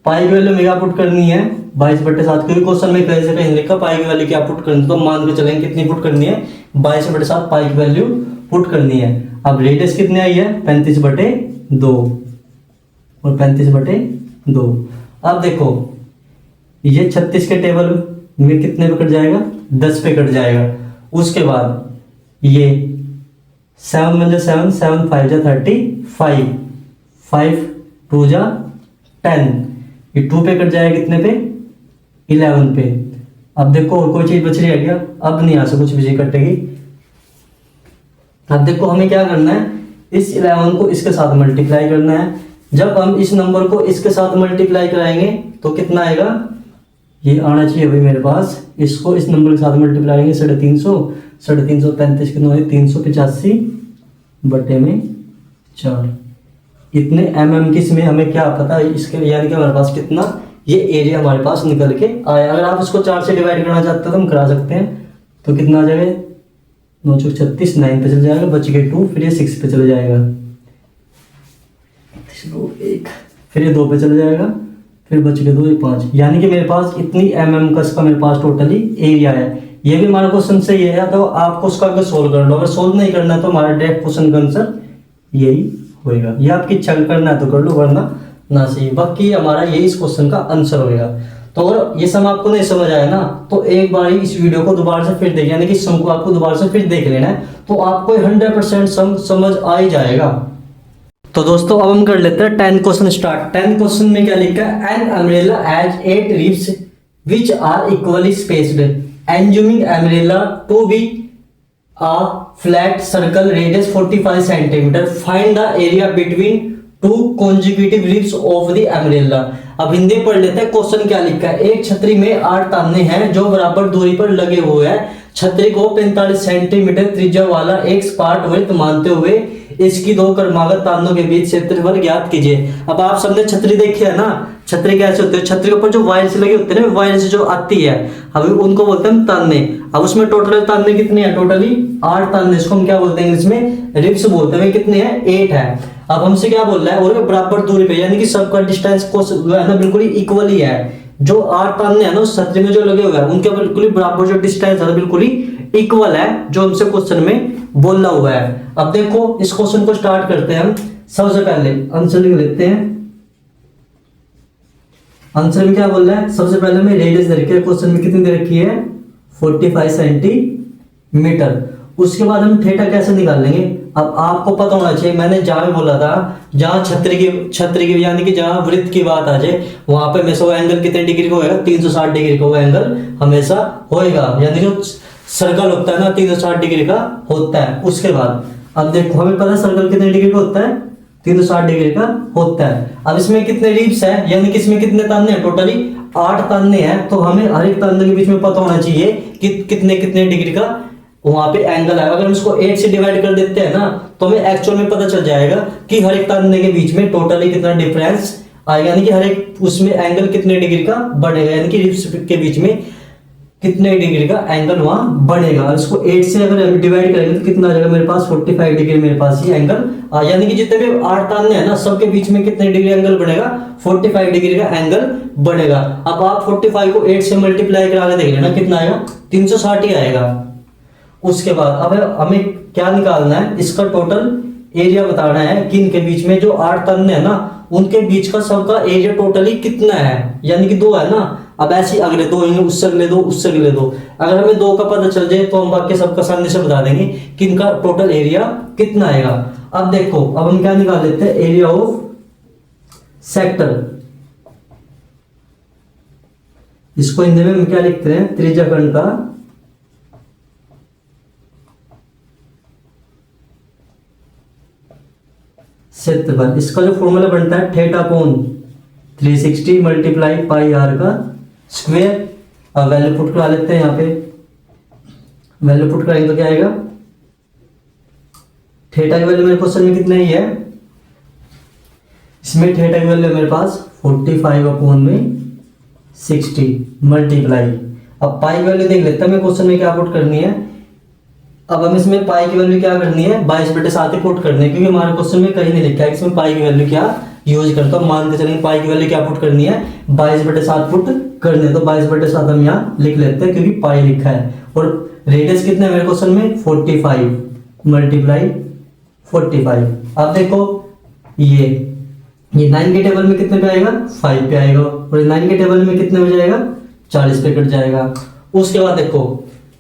पाई की वैल्यू मेगा पुट करनी है 22/7, क्योंकि क्वेश्चन में कहीं से कहीं लिखा पाई की वैल्यू क्या पुट करनी, तो मान के चलेंगे कितनी पुट करनी है 22/7 पाई की वैल्यू पुट करनी है। अब रेडियस कितनी आई है 35/2 और 35/2। अब देखो ये 36 के टेबल में कितने पे कट जाएगा 10 पे कट जाएगा। उसके बाद ये 7 × 7 7 5 35 5 2 10, ये 2 पे कट जाएगा कितने पे 11 पे। अब देखो और कोई चीज बच रही है क्या, अब नहीं आ सकता कुछ भी चीज कटेगी। अब देखो हमें क्या करना है, इस 11 को इसके साथ मल्टीप्लाई करना है, जब हम इस नंबर को इसके साथ मल्टीप्लाई कराएंगे तो कितना आएगा, ये आना चाहिए भाई मेरे पास, इसको इस नंबर के साथ मल्टीप्लाई करेंगे 350, 335 कितना है 385 बटे में 4। इतने mm की इसमें हमें क्या पता है इसके, यानी कि हमारे पास कितना ये एरिया हमारे पास निकल के आया। अगर आप इसको 4 से डिवाइड करना चाहते हो तो हम करा सकते हैं, तो कितना आ जाएगा 9 चौक 36, 9 पे चल जाएगा, बच गए 2, फिर ये 6 पे चले जाएगा, 1, फिर ये 2 पे चले जाएगा, फिर बच गए 2, ये 5। यानी कि मेरे पास इतनी mm का इसका मेरे पास टोटली एरिया है। ये भी हमारा क्वेश्चन से ये है, तो आपको उसका अगर सोल्व कर लो, अगर सोल्व नहीं करना है तो हमारा डायरेक्ट क्वेश्चन का आंसर यही होएगा। ये आपकी इच्छा करना है तो कर लो, वरना ना सही। बाकी हमारा यही इस क्वेश्चन का आंसर होएगा। तो अगर ये सम आपको नहीं समझ आया ना तो एक बार ही इस वीडियो को दोबारा से फिर देखिए, यानी कि सम को आपको दोबारा से फिर देख लेना है, तो आपको 100% सम समझ आ ही जाएगा। तो दोस्तों अब हम कर लेते हैं 10 क्वेश्चन स्टार्ट। 10 क्वेश्चन में क्या लिखा है, an umbrella has 8 ribs which are equally spaced, assuming umbrella to be a flat circle radius 45 centimeter, find the area between two consecutive ribs of the umbrella। अब हिंदी पढ़ लेते हैं। क्वेश्चन क्या लिखा है, एक छतरी में 8 ताने हैं जो बराबर दूरी पर लगे हुए हैं। छतरी को 45 सेंटीमीटर त्रिज्या वाला एक सपाट वृत्त मानते हुए इसकी 2 क्रमागत तानों के बीच क्षेत्रफल ज्ञात कीजिए। अब आप सबने छतरी देखी है ना, छतरी कैसे होती है, छतरी के ऊपर जो वायर से लगे होते हैं ना, वायर से जो आती है, अभी उनको बोलते हैं ताने। अब उसमें टोटल ताने कितने हैं, टोटली 8 ताने, इसको हम क्या बोलते हैं इंग्लिश में रिब्स बोलते हैं। कितने हैं, 8 है। अब हमसे क्या बोल रहा है, और बराबर दूरी पे, यानी कि सबका डिस्टेंस को है ना बिल्कुल इक्वल ही है। जो 8 ताने हैं ना उस छतरी में जो लगे हुए हैं उनके बिल्कुल ही बराबर जो डिस्टेंस है बिल्कुल ही इक्वल है, जो हमसे क्वेश्चन में बोला हुआ है। अब देखो इस क्वेश्चन को स्टार्ट करते हैं हम। सबसे पहले आंसर लिख लेते हैं। आंसर में क्या बोल रहा है, सबसे पहले मैं रेडियस दे रखी है, क्वेश्चन में कितनी दे रखी है 45 सेंटीमीटर। उसके बाद हम थीटा कैसे निकाल लेंगे। अब आपको पता होना चाहिए, मैंने जहां भी बोला था, जहां छतरी की यानी कि जहां वृत्त की बात आ जाए वहां पे हमेशा वो एंगल कितने डिग्री का होगा, 360 डिग्री का वो एंगल हमेशा होएगा। यानी जो सर्कल होता है ना 360 डिग्री का होता है। उसके बाद अब देखो हमें पता है सर्कल कितने डिग्री का होता है, 360 डिग्री का होता है। अब इसमें कितने रिब्स है, यानी कि इसमें कितने ताने हैं, टोटली 8 ताने हैं। तो हमें हर एक ताने के बीच में पता होना चाहिए कि कितने कितने डिग्री का वहां पे एंगल है। अगर हम इसको 8 से डिवाइड कर देते हैं ना तो हमें एक्चुअल में पता चल जाएगा कि हर एक ताने के बीच में टोटली कितना डिफरेंस आएगा, यानी कि हर एक उसमें एंगल कितने डिग्री का बढ़ेगा, यानी कि रिब्स के बीच में कितने डिग्री का एंगल वहां बढ़ेगा। और इसको 8 से अगर डिवाइड करेंगे तो कितना आ जाएगा मेरे पास 45 डिग्री मेरे पास ये एंगल, यानी कि जितने भी 8 ताने हैं ना सबके बीच में कितने डिग्री एंगल बढ़ेगा, 45 डिग्री का एंगल बढ़ेगा। अब आप 45 को 8 से मल्टीप्लाई करा के देख लेना कितना आएगा, 360 ही आएगा। उसके बाद अब हमें क्या निकालना है, इसका टोटल एरिया बताना है कि इनके बीच में जो 8 ताने हैं ना उनके बीच का सबका एरिया टोटली कितना है, यानी कि 2 है ना। अब ऐसे अगले 2 होंगे, उससे अगले 2, उससे अगले 2। अगर हमें 2 का पता चल जाए तो हम बाकी सबका आसानी से बता देंगे कि इनका टोटल एरिया कितना आएगा। अब देखो अब हम क्या निकाल लेते हैं, एरिया ऑफ सेक्टर। इसको हिंदी में हम क्या लिखते हैं, त्रिज्याखंड का क्षेत्रफल। इसका जो फॉर्मूला बनता है theta upon 360 multiply pi R का स्क्वायर। अब वैल्यू पुट करा लेते हैं, यहाँ पे वैल्यू पुट करेंगे तो क्या आएगा, थीटा की वैल्यू मेरे क्वेश्चन में कितने ही है, इसमें थीटा की वैल्यू मेरे पास 45 अपॉन में 60 मल्टीप्लाई। अब पाई की वैल्यू देख लेते हैं मैं क्वेश्चन में क्या पुट करनी है। अब हम इसमें पाई की वैल्यू क्या करनी है, 22/7 ही पुट करनी है, क्योंकि हमारे क्वेश्चन में कहीं नहीं लिखा है इसमें पाई की वैल्यू क्या यूज करता हूं। मान के चलेंगे पाई की वैल्यू क्या पुट करनी है, 22/7 पुट करनी है। तो 22/7 हम यहाँ लिख लेते हैं क्योंकि पाई लिखा है। और रेडियस कितने है मेरे क्वेश्चन में 45 मल्टीप्लाई 45। अब देखो ये 9 के टेबल में कितने पे आएगा, 5 पे आएगा, और 9 के टेबल में कितने पे जाएगा, 40 पे कट जाएगा। उसके बाद देखो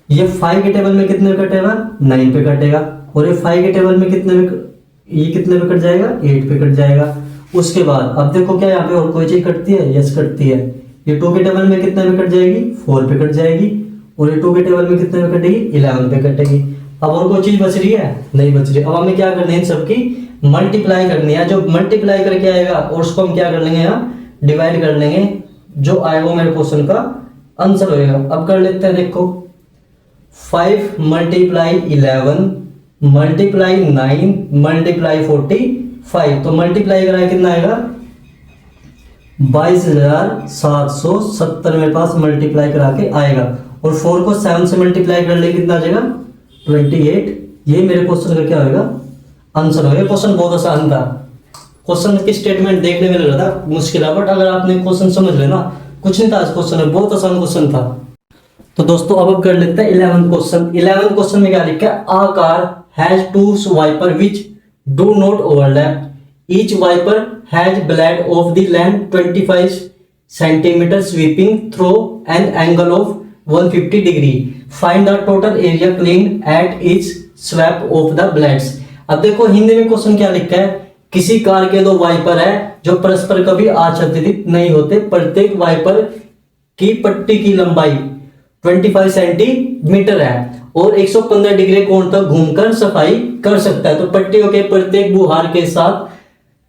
ये 5 के टेबल में कितने पे कटेगा, 9 पे कटेगा, और ये 5 के टेबल में कितने पे कट जाएगा, 8 पे कट जाएगा। उसके बाद अब देखो क्या यहाँ पे और कोई चीज कटती है, यस कटती है। ये 2 के टेबल में कितने पे कट जाएगी, 4 पे कट जाएगी, और ये 2 के टेबल में कितने पे कटेगी, 11 पे कटेगी। अब और कोई चीज बच रही है? नहीं बच रही। अब हमें क्या करनी है, इन सबकी मल्टीप्लाई करनी है। जो मल्टीप्लाई करके आएगा और उसको हम क्या कर लेंगे, यहाँ डिवाइड कर लेंगे, जो आएगा वो मेरे क्वेश्चन का आंसर होएगा। अब कर लेते हैं, देखो 5 मल्टीप्लाई 11 मल्टीप्लाई 9 मल्टीप्लाई 45, तो मल्टीप्लाई कराए कितना आएगा 22,770 मेरे पास मल्टीप्लाई करा के आएगा। और 4 को 7 से मल्टीप्लाई कर ले कितना आ जाएगा 28। ये मेरे क्वेश्चन का क्या होगा आंसर होगा। क्वेश्चन बहुत आसान था। क्वेश्चन की स्टेटमेंट देखने में लग रहा था मुश्किल है, बट अगर आपने क्वेश्चन समझ लेना, कुछ नहीं था इस क्वेश्चन में, बहुत आसान क्वेश्चन था। तो दोस्तों अब कर लेते हैं 11th क्वेश्चन। 11th क्वेश्चन में क्या लिखा है, a car has 2 wiper which do not overlap, each wiper has blade of the length 25 centimetre sweeping through an angle of 150 degree, find the total area clean at each sweep of the blades. अब देखो हिंदी में question क्या लिखा है, किसी car के 2 wiper है जो परस्पर कभी आच्छादित नहीं होते, प्रत्येक वाइपर की पट्टी की लंबाई 25 सेंटीमीटर है और 115 डिग्री कोण तक घूमकर सफाई कर सकता है। तो पट्टियों के प्रत्येक बुहार के साथ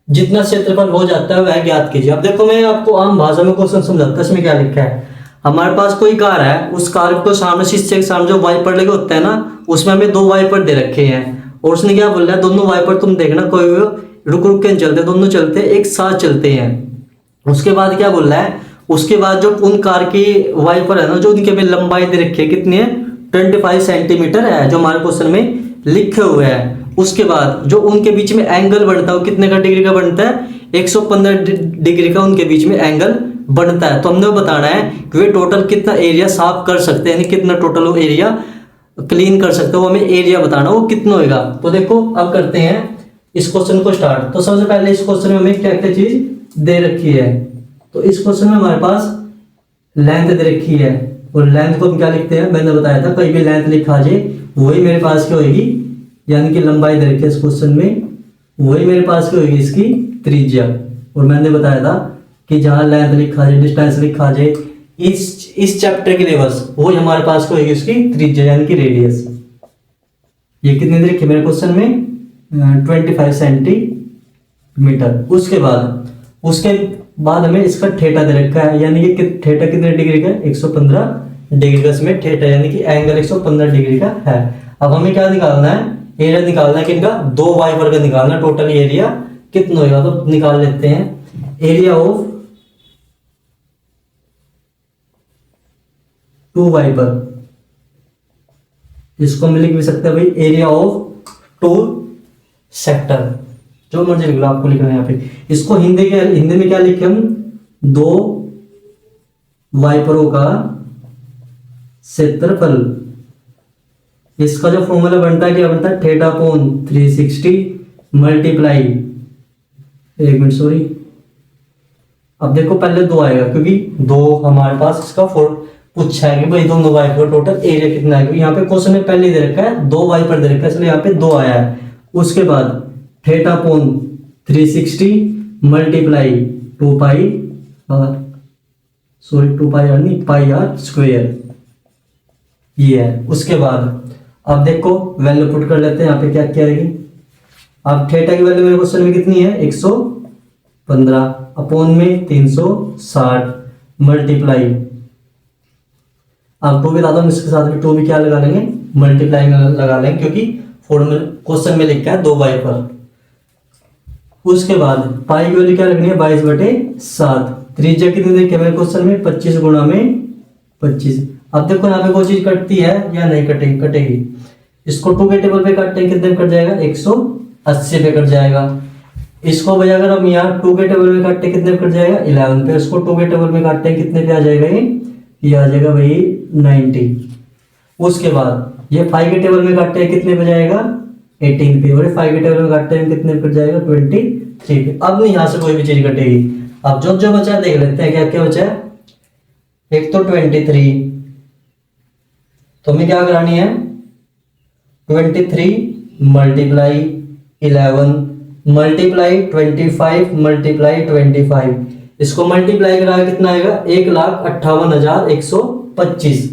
जितना क्षेत्रफल हो जाता है वह ज्ञात कीजिए। अब देखो मैं आपको आम भाषा में क्वेश्चन समझाता हूं। इसमें क्या लिखा है, हमारे पास कोई कार है, उस कार को सामने शीशे के सामने जो वाइपर लगे होते हैं ना, उसमें हमें 2 वाइपर दे रखे हैं और उसने क्या बोल रहा है, दोनों वाइपर तुम देखना कोई रुक रुक के चलते, दोनों चलते एक साथ चलते हैं। उसके बाद क्या बोल रहा है, उसके बाद जो उन कार की वाइपर है ना, जो उनके में लंबाई दे रखी है कितनी है 25 सेंटीमीटर है, जो हमारे क्वेश्चन में लिखे हुए हैं। उसके बाद जो उनके बीच में एंगल बनता है वो कितने का डिग्री का बनता है 115 डिग्री का उनके बीच में एंगल बनता है। तो हमने बताना है कि वे टोटल कितना एरिया साफ कर सकते हैं, यानी कितना टोटल वो एरिया क्लीन कर सकते हो, हमें एरिया बताना वो कितना होगा। तो देखो अब करते हैं इस क्वेश्चन को स्टार्ट। तो सबसे पहले इस क्वेश्चन में हमें क्या क्या चीज दे रखी है, तो इस क्वेश्चन में हमारे पास लेंथ दे रखी है और लेंथ को हम क्या लिखते हैं, मैंने बताया था कहीं भी लेंथ लिखा जाए वही मेरे पास क्या होगी, यानी कि लंबाई दे रखी है इस क्वेश्चन में, वही मेरे पास क्या होगी इसकी त्रिज्या। और मैंने बताया था कि जहां लेंथ लिखा जाए डिस्टेंस लिखा जाए इस चैप्टर के लिए बस वही हमारे पास क्या होगी उसकी त्रिज्या यानी कि रेडियस। ये कितनी दे रखी है मेरे क्वेश्चन में 25 सेंटीमीटर। उसके बाद हमें इसका थीटा दे रखा है, यानी कि थीटा कितने डिग्री का 115 डिग्री का, इसमें थीटा यानी कि एंगल 115 डिग्री का है। अब हमें क्या निकालना है, एरिया निकालना है किनका, 2 वाइपर का निकालना, टोटल एरिया कितना होगा। तो निकाल लेते हैं एरिया ऑफ 2 वाइपर, इसको हम लिख भी सकते हैं भाई एरिया ऑफ 2 सेक्टर, जो मर्जी लिख लो, आपको लिखना है यहाँ पे। इसको हिंदी में क्या लिखे हम, 2 वाइपरों का क्षेत्रफल। इसका जो फॉर्मूला बनता है क्या बनता है, थीटा अपॉन 360 मल्टीप्लाई, एक मिनट सॉरी, अब देखो पहले 2 आएगा क्योंकि 2 हमारे पास इसका पूछा है कि भाई दोनों वाइपर टोटल एरिया कितना है, क्योंकि यहाँ पे क्वेश्चन में पहले दे रखा है 2 वाइपर दे रखा है, इसलिए यहाँ पे 2 आया है। उसके बाद theta upon 360 multiply 2 pi R, sorry 2 pi R नहीं, पाई आर स्क्वायर, ये है। उसके बाद अब देखो वैल्यू पुट कर लेते हैं यहाँ पे क्या क्या आएगी। अब थीटा की वैल्यू मेरे क्वेश्चन में कितनी है 115 अपॉन में 360 मल्टीप्लाई, अब 2 बता दो, इसके साथ में 2 भी क्या लगा लेंगे मल्टीप्लाई में लगा लेंगे, क्योंकि फॉर्मूला क्वेश्चन में लिखा है 2 वाइपर। उसके बाद पाई की वैल्यू क्या रखनी है 22/7, त्रिज्या कितनी देखिए मेरे क्वेश्चन में 25 गुणा में 25। अब देखो यहाँ पे कोई चीज कटती है या नहीं कटेगी, इसको 2 के टेबल पे काटते हैं कितने पे कट जाएगा 180 पे कट जाएगा। इसको भाई अगर हम यहाँ 2 के टेबल में काटते हैं कितने पे कट जाएगा 11 पे, इसको 2 के टेबल में काटते हैं कितने पे आ जाएगा, ये आ जाएगा भाई 90। उसके बाद ये 5 के टेबल में काटते हैं कितने पे जाएगा 18 पे, और 5 के टेबल में काटते हैं कितने पे जाएगा 23 पे। अब नहीं यहाँ से कोई भी चीज कटेगी। अब जो जो बचा देख लेते हैं क्या क्या बचा है, एक तो 23, तो हमें क्या करानी है 23 मल्टीप्लाई 11 मल्टीप्लाई 25 मल्टीप्लाई 25, इसको मल्टीप्लाई करा कितना आएगा 1,58,125।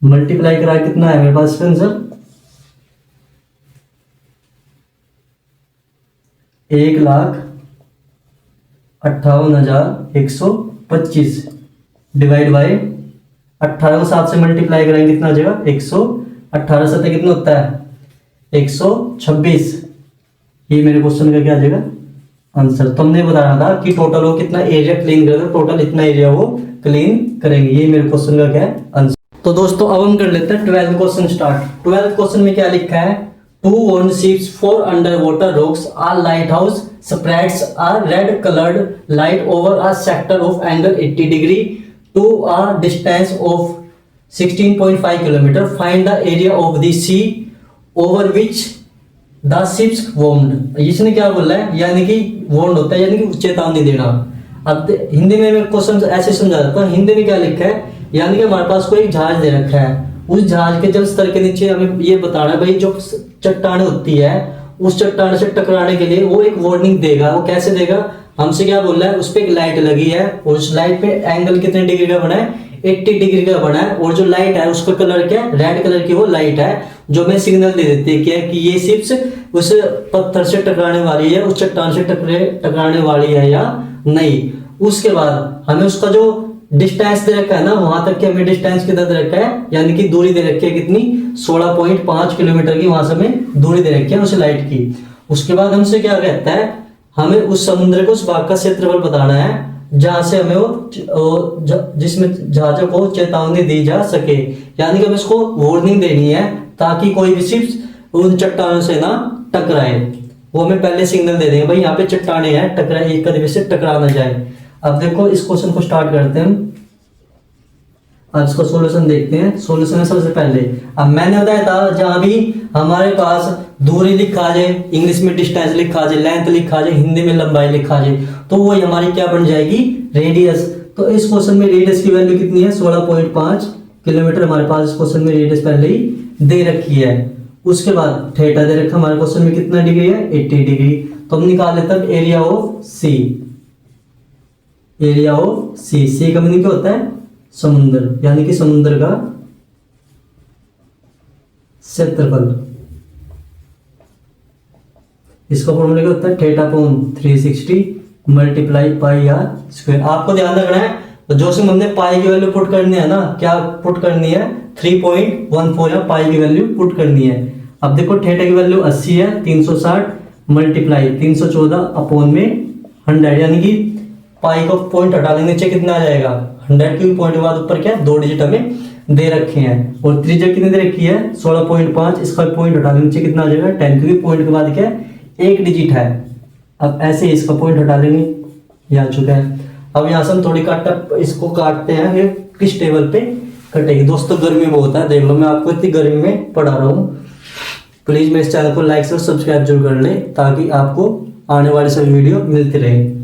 मल्टीप्लाई करा कितना है मेरे पास इसका आंसर 1,58,125 डिवाइड बाई 18 को 7 से मल्टीप्लाई करेंगे कितना आ जाएगा 118 सतह कितना होता है 126। ये मेरे क्वेश्चन का क्या आ जाएगा आंसर। तो हमने बताया था कि टोटल वो कितना एरिया क्लीन करेगा, टोटल इतना एरिया वो क्लीन करेंगे। ये मेरे क्वेश्चन का क्या है आंसर। तो दोस्तों अब हम कर लेते हैं 12th question start. 12th question में क्या लिखा है, 2 warn ships for underwater rocks are lighthouse spreads a red colored light over a sector of angle 80 degree to a distance of 16.5 kilometer. Find the area of the sea over which the ships warned। इसने क्या बोला है, यानी कि warn होता है यानी कि चेतावनी देना। अब हिंदी में मैं क्वेश्चन ऐसे समझा देता हूँ। हिंदी में क्या लिखा है, यानी कि हमारे पास कोई जहाज दे रखा है, उस जहाज के जल स्तर के नीचे हमें ये बताना है भाई जो चट्टान होती है उस चट्टान से टकराने के लिए वो एक वार्निंग देगा। वो कैसे देगा, हमसे क्या बोल रहा है, उस पे एक लाइट लगी है और उस लाइट पे एंगल कितने डिग्री का बना है 80 डिग्री का बना है, और जो लाइट है उसका कलर क्या है रेड कलर की वो लाइट है जो हमें सिग्नल दे देती है क्या कि ये शिप्स उस पत्थर से टकराने वाली है, उस चट्टान से टकराने वाली है या नहीं। उसके बाद हमें उसका जो डिस्टेंस दे रखा है ना, वहां तक की हमें डिस्टेंस कितना दे रखा है, यानी कि दूरी दे रखी है कितनी 16.5 किलोमीटर की वहां से हमें दूरी दे रखी है उस लाइट की। उसके बाद हमसे क्या कहता है, हमें उस समुद्र को उस भाग का क्षेत्रफल बताना है जहां से हमें वो जिसमें जहाजों को चेतावनी दी जा सके, यानी कि हमें इसको वार्निंग देनी है ताकि कोई भी शिप उन चट्टानों से ना टकराए। वो हमें पहले सिग्नल दे देंगे भाई यहाँ पे चट्टाने हैं, टकराए एक कदम से टकरा ना जाए। अब देखो इस क्वेश्चन को स्टार्ट करते हैं हम। अब इसका सॉल्यूशन देखते हैं। सॉल्यूशन है सबसे पहले, अब मैंने बताया था जहां भी हमारे पास दूरी लिखा जाए, इंग्लिश में डिस्टेंस लिखा जाए, लेंथ लिखा जाए, हिंदी में लंबाई लिखा जाए, तो वो हमारी क्या बन जाएगी रेडियस। तो इस क्वेश्चन में रेडियस की वैल्यू कितनी है 16.5 किलोमीटर हमारे पास इस क्वेश्चन में रेडियस पहले ही दे रखी है। उसके बाद थीटा दे रखा हमारे क्वेश्चन में कितना डिग्री है 80 डिग्री। तो हम निकाल लेते हैं area of C. Area of C, C का मीनिंग क्या होता है समुद्र, यानी कि समुद्र का क्षेत्रफल। इसका फॉर्मूला क्या होता है theta upon 360 multiply pi R square. आपको ध्यान रखना है तो जो से हमने पाई की वैल्यू पुट करनी है ना, क्या पुट करनी है 3.14 या पाई की वैल्यू पुट करनी है। अब देखो थीटा की वैल्यू 80 है, 360 मल्टीप्लाई 314 अपॉन में 100, यानी कि पाई को पॉइंट हटा लेने नीचे कितना आ जाएगा 100 की पॉइंट के बाद ऊपर क्या 2 डिजिट हमें दे रखे हैं, और त्रिज्या कितनी दे रखी है 16.5, इसका पॉइंट हटा लेने नीचे कितना आ जाएगा 10, क्योंकि पॉइंट के बाद क्या एक डिजिट है। अब ऐसे इसका पॉइंट हटा लेंगे, ये आ चुका है। अब यहाँ से हम थोड़ी इसको काटते हैं, फिर किस टेबल पे कटेगी। दोस्तों गर्मी बहुत है, देख लो मैं आपको इतनी गर्मी में पढ़ा रहा हूँ। प्लीज मेरे चैनल को लाइक और सब्सक्राइब जरूर कर ले ताकि आपको आने वाली सभी वीडियो मिलती रहे।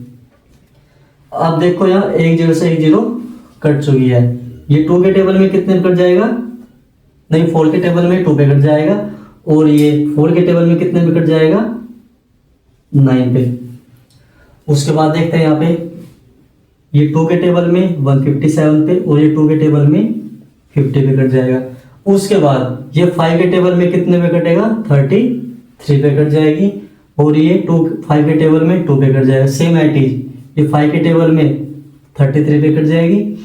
अब देखो यहाँ 1 0 से 1 0 कट चुकी है। ये 2 के टेबल में कितने पे कट जाएगा, नहीं 4 के टेबल में 2 पे कट जाएगा, और ये 4 के टेबल में कितने पे कट जाएगा 9 पे। उसके बाद देखते हैं यहाँ पे ये 2 के टेबल में 157 पे, और ये 2 के टेबल में 50 पे कट जाएगा। उसके बाद ये 5 के टेबल में कितने पे कटेगा 33 पे कट जाएगी, और ये 5 के टेबल में 2 पे कट जाएगा। सेम एट इज ये 5 के टेबल में 33 पे कट जाएगी,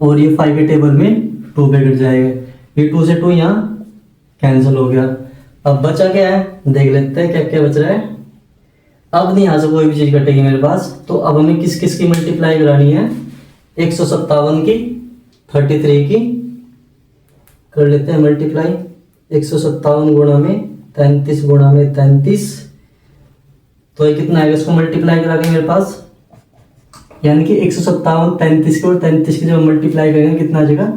और ये 5 के टेबल में 2 पे कट जाएगा। ये 2 से 2 यहाँ कैंसिल हो गया। अब बचा क्या है देख लेते हैं क्या क्या बच रहा है। अब नहीं यहाँ से कोई भी चीज कटेगी मेरे पास, तो अब हमें किस किस की मल्टीप्लाई करानी है 157 की 33 की कर लेते हैं मल्टीप्लाई। 157 गुणा में 33 गुणा में 33, तो ये कितना आएगा इसको मल्टीप्लाई करा के मेरे पास, यानी कि 157 33 के और 33 की जब मल्टीप्लाई करेंगे कितना आ जाएगा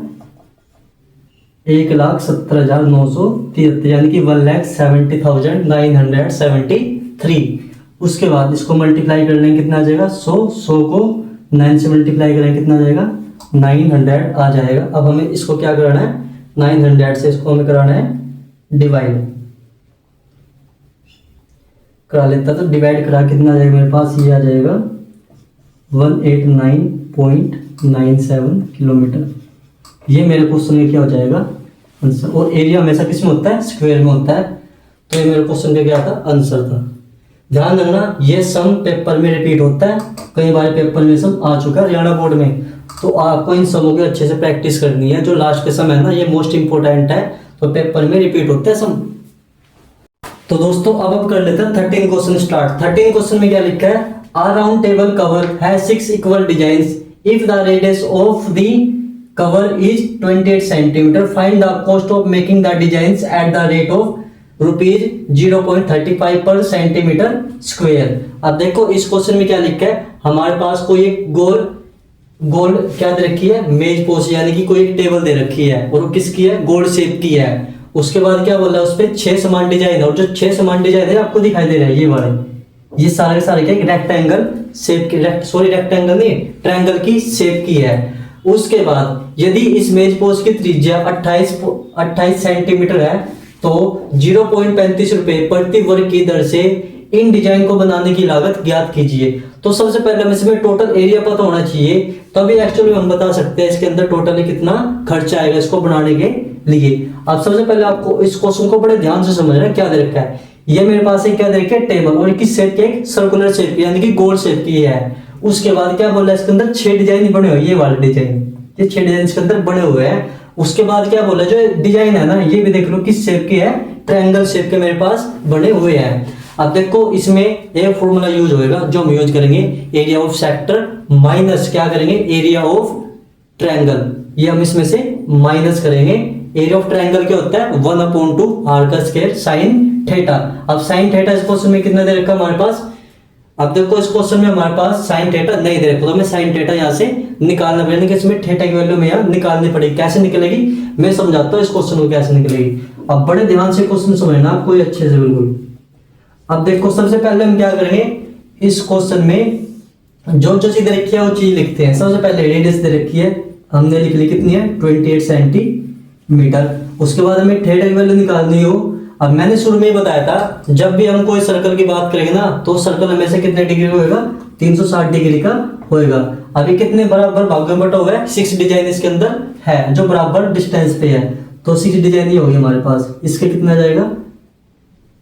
1,70,973, यानी कि 1,70,973। उसके बाद इसको मल्टीप्लाई करने कितना आ जाएगा 100 को 9 से मल्टीप्लाई करेंगे कितना आ जाएगा 900 आ जाएगा। अब हमें इसको क्या कराना है 900 से इसको हमें कराना है डिवाइड करा लेता, तो डिवाइड करा कितना आ जाएगा मेरे पास, ये आ जाएगा 189.97 किलोमीटर। ये मेरे क्वेश्चन में क्या हो जाएगा आंसर। और एरिया हमेशा किस में होता है, स्क्वायर में होता है। तो ये मेरे क्वेश्चन का क्या था, आंसर था। ध्यान रखना ये सम पेपर में रिपीट होता है, कई बार पेपर में सम आ चुका है हरियाणा बोर्ड में, तो आपको इन समों की अच्छे से प्रैक्टिस करनी है। जो लास्ट के सम है ना, ये मोस्ट इंपोर्टेंट है, तो पेपर में रिपीट होता है सम। तो दोस्तों अब कर लेते हैं 13 क्वेश्चन स्टार्ट। 13 क्वेश्चन में क्या लिखा है, अ round table cover has 6 equal designs if the radius of the cover is 28 centimetre, find the cost of making the designs at the rate of ₹0.35 पर सेंटीमीटर स्क्वायर। अब देखो इस क्वेश्चन में क्या लिखा है, हमारे पास कोई एक गोल क्या दे रखी है, मेज पोस्ट, यानी कि कोई एक टेबल दे रखी है और वो किसकी है, गोल शेप की है। उसके बाद क्या बोला है, उस पर 6 समान डिजाइन है, और जो 6 समान डिजाइन है आपको दिखाई दे रहा है, ये वाले, ये सारे के सारे क्या रेक्टेंगल शेप के, रेक्टेंगल नहीं, ट्रायंगल की शेप की है। उसके बाद यदि इस मेज पोस्ट की त्रिज्या 28 सेंटीमीटर है तो 0.35 रुपए प्रति वर्ग की दर से इन डिजाइन को बनाने की लागत ज्ञात कीजिए। तो सबसे पहले हमें इसमें टोटल एरिया पता होना चाहिए, तभी एक्चुअली हम बता सकते हैं इसके अंदर टोटली कितना खर्चा आएगा इसको बनाने के लिए। अब सबसे पहले आपको इस क्वेश्चन को बड़े ध्यान से समझना है। क्या दे रखा है, ये मेरे पास एक क्या दे रखा है, टेबल, और किस शेप के, सर्कुलर शेप यानी कि गोल शेप की है। उसके बाद क्या बोला, इसके अंदर 6 डिजाइन बने हुए, ये वाले डिजाइन, ये 6 डिजाइन इसके अंदर बने हुए हैं। उसके बाद क्या बोला, जो डिजाइन है ना, ये भी देख लो किस शेप की है, ट्रायंगल शेप के मेरे पास बने हुए हैं। अब देखो इसमें एक फॉर्मूला यूज होएगा जो हम यूज करेंगे, एरिया ऑफ सेक्टर माइनस क्या करेंगे, एरिया ऑफ ट्रायंगल, ये हम इसमें से माइनस करेंगे। एरिया ऑफ ट्रायंगल क्या होता है, 1/2 आर का स्क्वायर साइन थीटा। अब साइन थीटा इस क्वेश्चन में कितना दे रखा है हमारे पास, अब देखो इस क्वेश्चन में हमारे पास साइन थीटा नहीं दे रखा, तो हमें साइन थीटा यहाँ से निकालना पड़ेगा, कि इसमें थीटा की वैल्यू में यहाँ निकालनी पड़ेगी। कैसे निकलेगी मैं समझाता हूँ इस क्वेश्चन को कैसे निकलेगी। अब बड़े ध्यान से क्वेश्चन समझना आपको अच्छे से बिल्कुल। अब देखो सबसे पहले हम क्या करेंगे, इस क्वेश्चन में जो जो चीज दे रखी है वो चीज लिखते हैं। सबसे पहले रेडियस दे रखी है, हमने लिख ली कितनी है, 28 सेंटीमीटर। उसके बाद हमें थीटा की वैल्यू निकालनी हो। अब मैंने शुरू में ही बताया था, जब भी हम कोई सर्कल की बात करेंगे ना, तो सर्कल हमेशा कितने डिग्री का होगा, 360 डिग्री का होएगा। अभी कितने बराबर भागों में बटा हुआ है, 6 डिजाइन इसके अंदर है जो बराबर डिस्टेंस पे है, तो 6 डिजाइन ही होगी हमारे पास। इसके कितना जाएगा,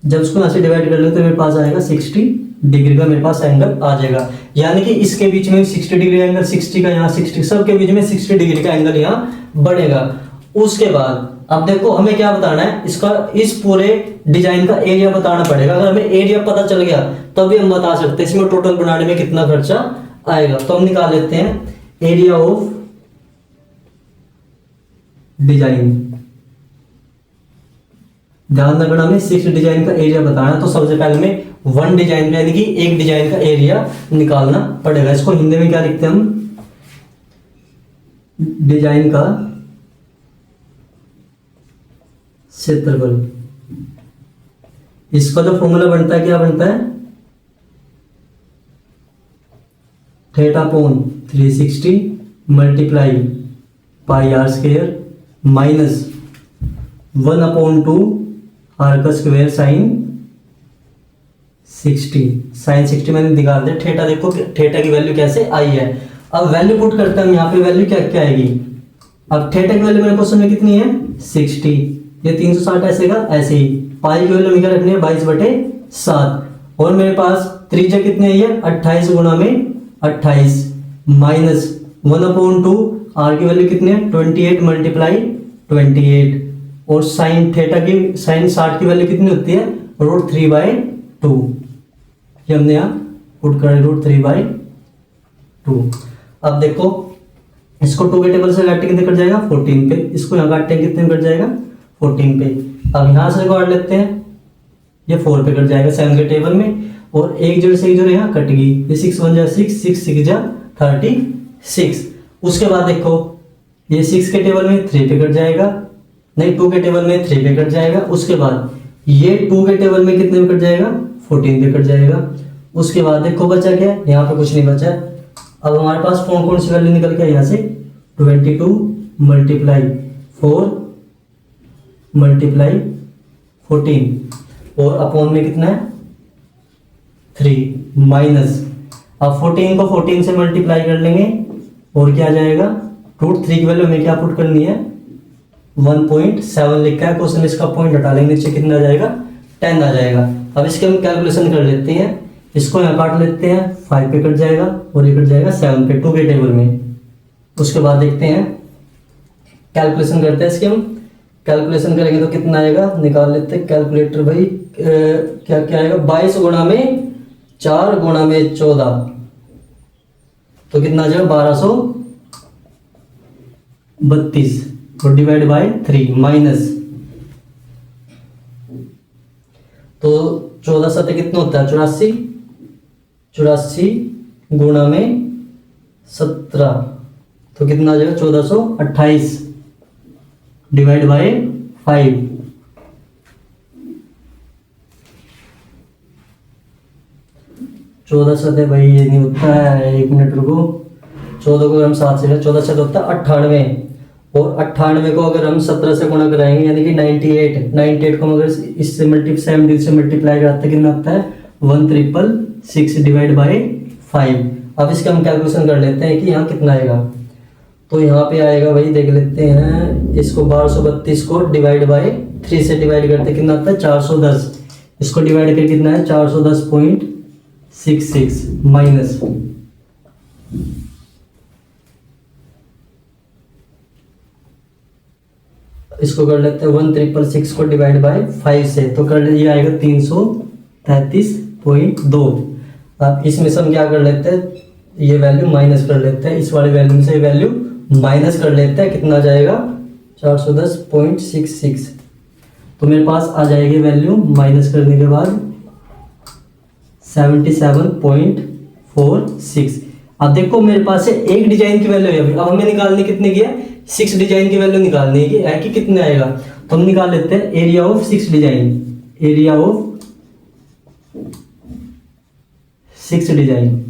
जब उसको यहाँ से डिवाइड कर लो तो मेरे पास आएगा 60 डिग्री का मेरे पास एंगल आ जाएगा। यानी कि इसके बीच में 60 डिग्री एंगल, 60 का यहाँ 60, सबके बीच में 60 डिग्री का एंगल यहाँ बढ़ेगा। उसके बाद अब देखो हमें क्या बताना है, इसका इस पूरे डिजाइन का एरिया बताना पड़ेगा। अगर हमें एरिया पता चल गया तभी हम बता सकते हैं इसमें टोटल बनाने में कितना खर्चा आएगा। तो हम निकाल लेते हैं एरिया ऑफ डिजाइन। ध्यान रखना हमें 6 डिजाइन का एरिया बताना है, तो सबसे पहले हमें 1 डिजाइन यानी कि एक डिजाइन का एरिया निकालना पड़ेगा। इसको हिंदी में क्या लिखते हैं हम, डिजाइन का क्षेत्रफल। इसका जो फॉर्मूला बनता है क्या बनता है, theta upon 360 multiply pi R square minus 1/2 R का स्क्वायर साइन 60। साइन 60 मैंने निकाल दिया। थीटा देखो थीटा की वैल्यू कैसे आई है। अब वैल्यू पुट करते हैं यहाँ पे, वैल्यू क्या क्या आएगी। अब थीटा की वैल्यू मेरे क्वेश्चन में कितनी है, 60। ये 360 ऐसे का ऐसे ही। पाई की वैल्यू क्या रखनी है, 22/7। और मेरे पास त्रिज्या कितनी आई है, 28 गुणा में 28 माइनस 1/2 आर की वैल्यू कितनी है, 28 मल्टीप्लाई 28। और साइन थीटा की, साइन 60 की वैल्यू कितनी होती है, √3/2। ये हमने यहाँ पुट कर √3/2। अब देखो इसको 2 के टेबल से काट के कितने कट जाएगा, 14 पे। इसको यहाँ काटते हैं कितने कट जाएगा, 14 पे। अब यहाँ से काट लेते हैं, ये 4 पे कट जाएगा 7 के टेबल में। और एक जोड़ से एक जोड़ यहाँ कट गई, ये 6 1 जा 6, 6 6 जा 36। उसके बाद देखो ये 6 के टेबल में 3 पे कट जाएगा, नहीं 2 के टेबल में 3 पे कट जाएगा। उसके बाद ये 2 के टेबल में कितने पे कट जाएगा, 14 पे कट जाएगा। उसके बाद देखो बचा क्या, यहाँ पे कुछ नहीं बचा। अब हमारे पास कौन कौन सी वैल्यू निकल के यहाँ से, 22 मल्टीप्लाई 4 मल्टीप्लाई 14 और अपॉन में कितना है 3 माइनस। अब 14 को 14 से मल्टीप्लाई कर लेंगे और क्या आ जाएगा रूट 3 की वैल्यू हमें क्या पुट करनी है, 1.7 लिखा है क्वेश्चन, इसका पॉइंट हटा लेंगे, नीचे कितना आ जाएगा, 10 आ जाएगा। अब इसके हम कैलकुलेशन कर लेते हैं, इसको यहाँ काट लेते हैं, 5 पे कट जाएगा और ये कट जाएगा 7 पे, 2 के टेबल में। उसके बाद देखते हैं, कैलकुलेशन करते हैं इसके हम, कैलकुलेशन करेंगे तो कितना आएगा, निकाल लेते हैं कैलकुलेटर भाई। क्या क्या आएगा, 22 गुणा में 4 गुणा में 14, तो कितना आ जाएगा 1232 और डिवाइड बाय 3 माइनस, तो 14 सत्ते कितना होता है 84, 84 गुणा में 17, तो कितना आ जाएगा 1428 डिवाइड बाय 5। 14 सत्ते भाई ये नहीं होता है, 1 मिनट रुको, 14 को अगर हम 7 से 14 से होता है 98, और 98 को अगर हम 17 से गुणा कराएंगे यानी कि 98 को हम अगर इससे 70 से मल्टीप्लाई कराते हैं कितना आता है 1666 डिवाइड बाय 5। अब इसका हम कैलकुलेशन कर लेते हैं कि यहाँ कितना आएगा, तो यहाँ पे आएगा भाई, देख लेते हैं इसको, 1232 को डिवाइड बाय 3 से डिवाइड करते कितना आता है 410, इसको डिवाइड करके कितना है 410.66 माइनस, इसको कर लेते हैं 1666 को डिवाइड बाय 5 से, तो कर ले, ये आएगा 333.2। अब इसमें से हम क्या कर लेते हैं, ये वैल्यू माइनस कर लेते हैं, इस वाली वैल्यू से वैल्यू माइनस कर लेते हैं, कितना आ जाएगा 410.66, तो मेरे पास आ जाएगी वैल्यू माइनस करने के बाद 77.46। अब देखो मेरे पास है एक डिजाइन की वैल्यू है, अब हमें निकालनी कितने की है, 6 डिजाइन की वैल्यू निकालनी है कि कितने आएगा, तो हम निकाल लेते हैं area of 6 design, area of 6 design.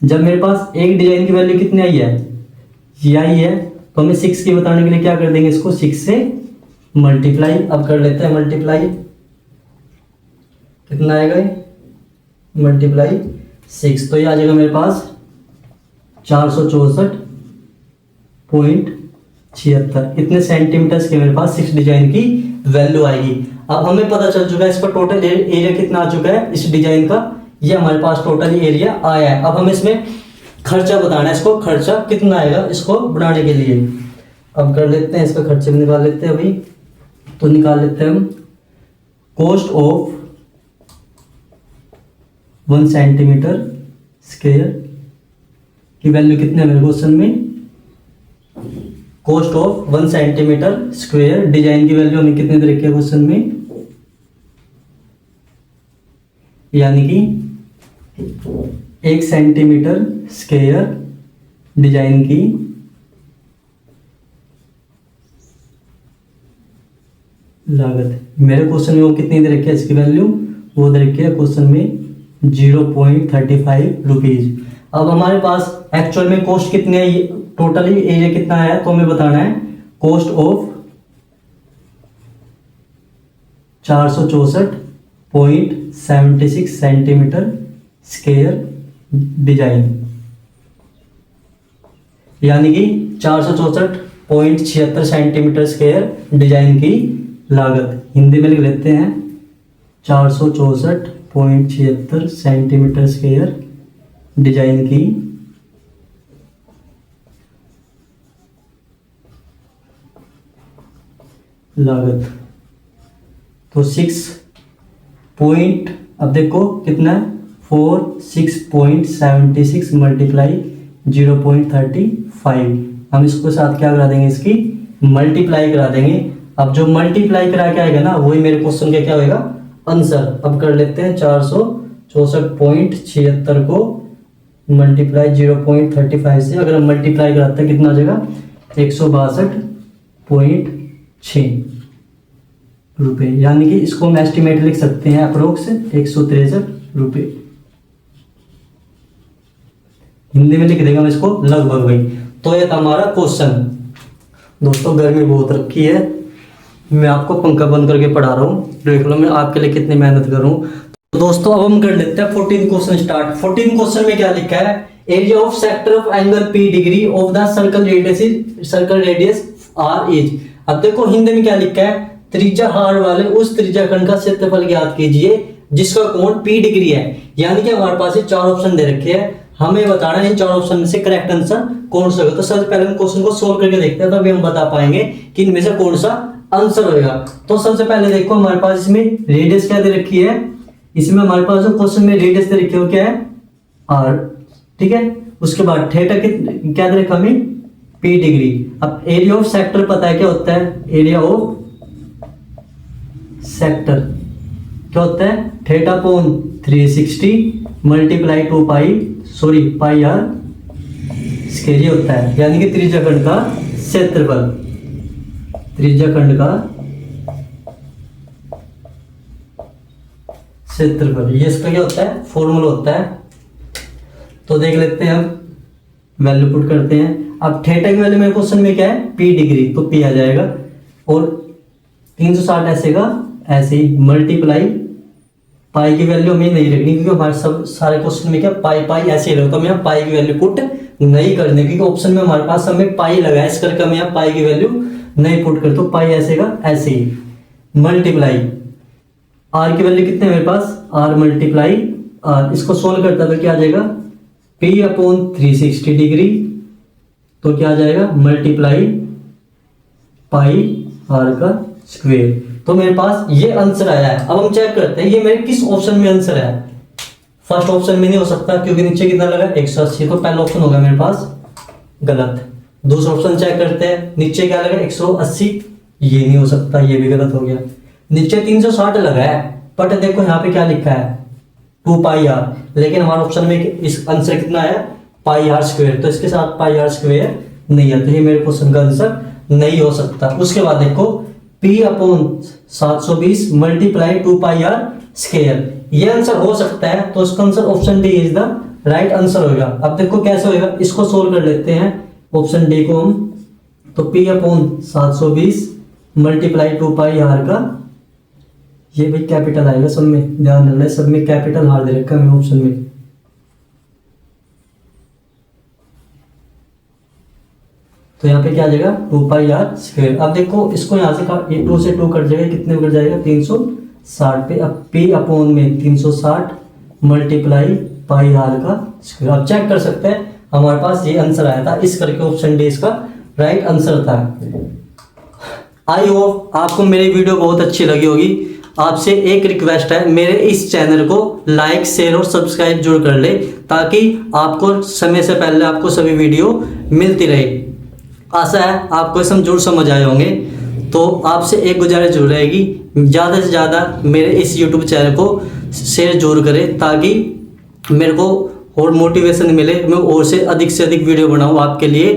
जब मेरे पास एक डिजाइन की वैल्यू कितनी आई है, ये आई है, तो हमें 6 की बताने के लिए क्या कर देंगे, इसको 6 से मल्टीप्लाई। अब कर लेते हैं मल्टीप्लाई, कितना आएगा मल्टीप्लाई 6, तो ये आ जाएगा मेरे पास 464.76, इतने सेंटीमीटर्स के मेरे पास 6 डिजाइन की वैल्यू आएगी। अब हमें पता चल चुका है इसका टोटल एरिया कितना आ चुका है इस डिजाइन का, ये हमारे पास टोटल एरिया आया है। अब हम इसमें खर्चा बताना है, इसको खर्चा कितना आएगा इसको बनाने के लिए। अब कर लेते हैं, इसका खर्चे भी निकाल लेते हैं अभी, तो निकाल लेते हैं हम कॉस्ट ऑफ 1 सेंटीमीटर स्क्वायर की वैल्यू कितने है मेरे क्वेश्चन में, cost of 1 centimetre square design की वैल्यू हमें कितने दे रखी है क्वेश्चन में, यानी कि 1 सेंटीमीटर स्क्वायर डिजाइन की लागत मेरे क्वेश्चन में वो कितनी दे रखी है, इसकी वैल्यू वो दे रखी है क्वेश्चन में 0.35 रुपीज। अब हमारे पास एक्चुअल में कॉस्ट कितनी है, टोटली एरिया कितना है, तो हमें बताना है cost of 464.76 centimetre square design, यानी कि 464.76 सेंटीमीटर स्क्वायर डिजाइन की लागत, हिंदी में लिख लेते हैं 464.76 सेंटीमीटर स्क्वायर डिजाइन की लागत। तो 6 अब देखो कितना है 6.76 मल्टीप्लाई 0.35, हम इसको साथ क्या करा देंगे, इसकी मल्टीप्लाई करा देंगे। अब जो मल्टीप्लाई करा के आएगा ना वही मेरे क्वेश्चन का क्या होगा आंसर। अब कर लेते हैं 464.76 को मल्टीप्लाई 0.35 से, अगर हम मल्टीप्लाई कराते हैं कितना आ जाएगा 162.6 रुपये, यानी कि इसको हम एस्टिमेट लिख सकते हैं अप्रोक्स 163 रुपये, हिंदी में लिख देंगे हम इसको लगभग भाई। तो ये था हमारा क्वेश्चन। दोस्तों गर्मी बहुत रखी है, मैं आपको पंखा बंद करके पढ़ा रहा हूँ, देख लो मैं आपके लिए कितनी मेहनत कर रहा हूँ। तो दोस्तों अब हम कर लेते हैं 14 क्वेश्चन स्टार्ट। 14 क्वेश्चन में क्या लिखा है, area of sector of angle P degree of the circle radius R is. अब देखो हिंदी में क्या लिखा है, त्रिज्या आर वाले उस त्रिज्या खंड का क्षेत्रफल ज्ञात कीजिए जिसका कोण पी डिग्री है। यानी कि हमारे पास ये 4 ऑप्शन दे रखे हैं, हमें बताना है इन 4 ऑप्शन में से करेक्ट आंसर कौन सा होगा। तो सबसे पहले हम क्वेश्चन को सोल्व करके देखते हैं, तभी हम बता पाएंगे कि इनमें से कौन सा आंसर होगा। तो सबसे पहले देखो हमारे पास इसमें रेडियस क्या दे रखी है, इसमें हमारे पास क्वेश्चन में रेडियस दे रखी है क्या है आर, ठीक है। उसके बाद थीटा क्या दे रखा हमें पी डिग्री। अब एरिया ऑफ सेक्टर पता है क्या होता है, एरिया ऑफ सेक्टर क्या होता है theta upon 360 multiply 2 pi R square होता है। यानी कि त्रिज्या खंड का क्षेत्रफल, त्रिज्या खंड का क्षेत्रफल, ये इसका क्या होता है फॉर्मूला होता है। तो देख लेते हैं, हम वैल्यू पुट करते हैं। अब थीटा की वैल्यू मेरे क्वेश्चन में क्या है पी डिग्री, तो पी आ जाएगा और 360 ऐसे का ऐसे ही मल्टीप्लाई पाई की वैल्यू हमें नहीं रखनी क्योंकि हमारे सब सारे क्वेश्चन में क्या पाई ऐसे ही रहो, तो हम यहाँ पाई की वैल्यू पुट नहीं करने क्योंकि ऑप्शन में हमारे पास हमें पाई लगा है, इस करके हम यहाँ पाई की वैल्यू नहीं पुट करते। तो पाई ऐसे का ऐसे ही मल्टीप्लाई आर की वैल्यू कितने मेरे पास आर मल्टीप्लाई आर, इसको सोल्व करता तो क्या आ जाएगा पी अपॉन 360 डिग्री, तो क्या आ जाएगा मल्टीप्लाई पाई आर का स्क्वायर। तो मेरे पास ये आंसर आया है। अब हम चेक करते हैं ये मेरे किस ऑप्शन में आंसर है। फर्स्ट ऑप्शन में नहीं हो सकता क्योंकि नीचे कितना लगा 180, तो पहला ऑप्शन होगा मेरे पास गलत। दूसरा ऑप्शन चेक करते हैं, नीचे क्या लगा 180, ये नहीं हो सकता, ये भी गलत हो गया। नीचे 360 लगा है बट देखो यहाँ पे क्या लिखा है 2 पाई आर, लेकिन हमारे ऑप्शन में इस आंसर कितना है पाई आर स्क्वायर, तो इसके साथ पाई आर स्क्वायर नहीं है, तो ये मेरे क्वेश्चन का आंसर नहीं हो सकता। उसके बाद देखो P upon 720 multiply 2 pi R square, ये आंसर हो सकता है, तो इसका answer option D is the right answer होगा। अब देखो कैसे होगा, इसको सोल्व कर लेते हैं ऑप्शन डी को हम। तो P upon 720 multiply 2 pi R का, ये भी कैपिटल आएगा सब में, ध्यान रखना सब में कैपिटल आर दे रखा है ऑप्शन में। तो यहाँ पे क्या आ जाएगा 2 पाई आर स्क्वायर। अब देखो इसको यहाँ से 2 से 2 कट जाएगा, कितने कट जाएगा 360 पे। अब P अपॉन में 360 मल्टीप्लाई पाई आर का स्क्वायर। अब चेक कर सकते हैं हमारे पास ये आंसर आया था, इस करके ऑप्शन डी इसका राइट आंसर था। आई होप आपको मेरी वीडियो बहुत अच्छी लगी होगी। आपसे एक रिक्वेस्ट है, मेरे इस चैनल को लाइक शेयर और सब्सक्राइब जरूर कर ले ताकि आपको समय से पहले आपको सभी वीडियो मिलती रहे। आशा है आपको जरूर समझ आए होंगे। तो आपसे एक गुजारिश जरूर रहेगी, ज़्यादा से ज़्यादा मेरे इस YouTube चैनल को शेयर जरूर करें ताकि मेरे को और मोटिवेशन मिले, मैं और से अधिक वीडियो बनाऊँ आपके लिए।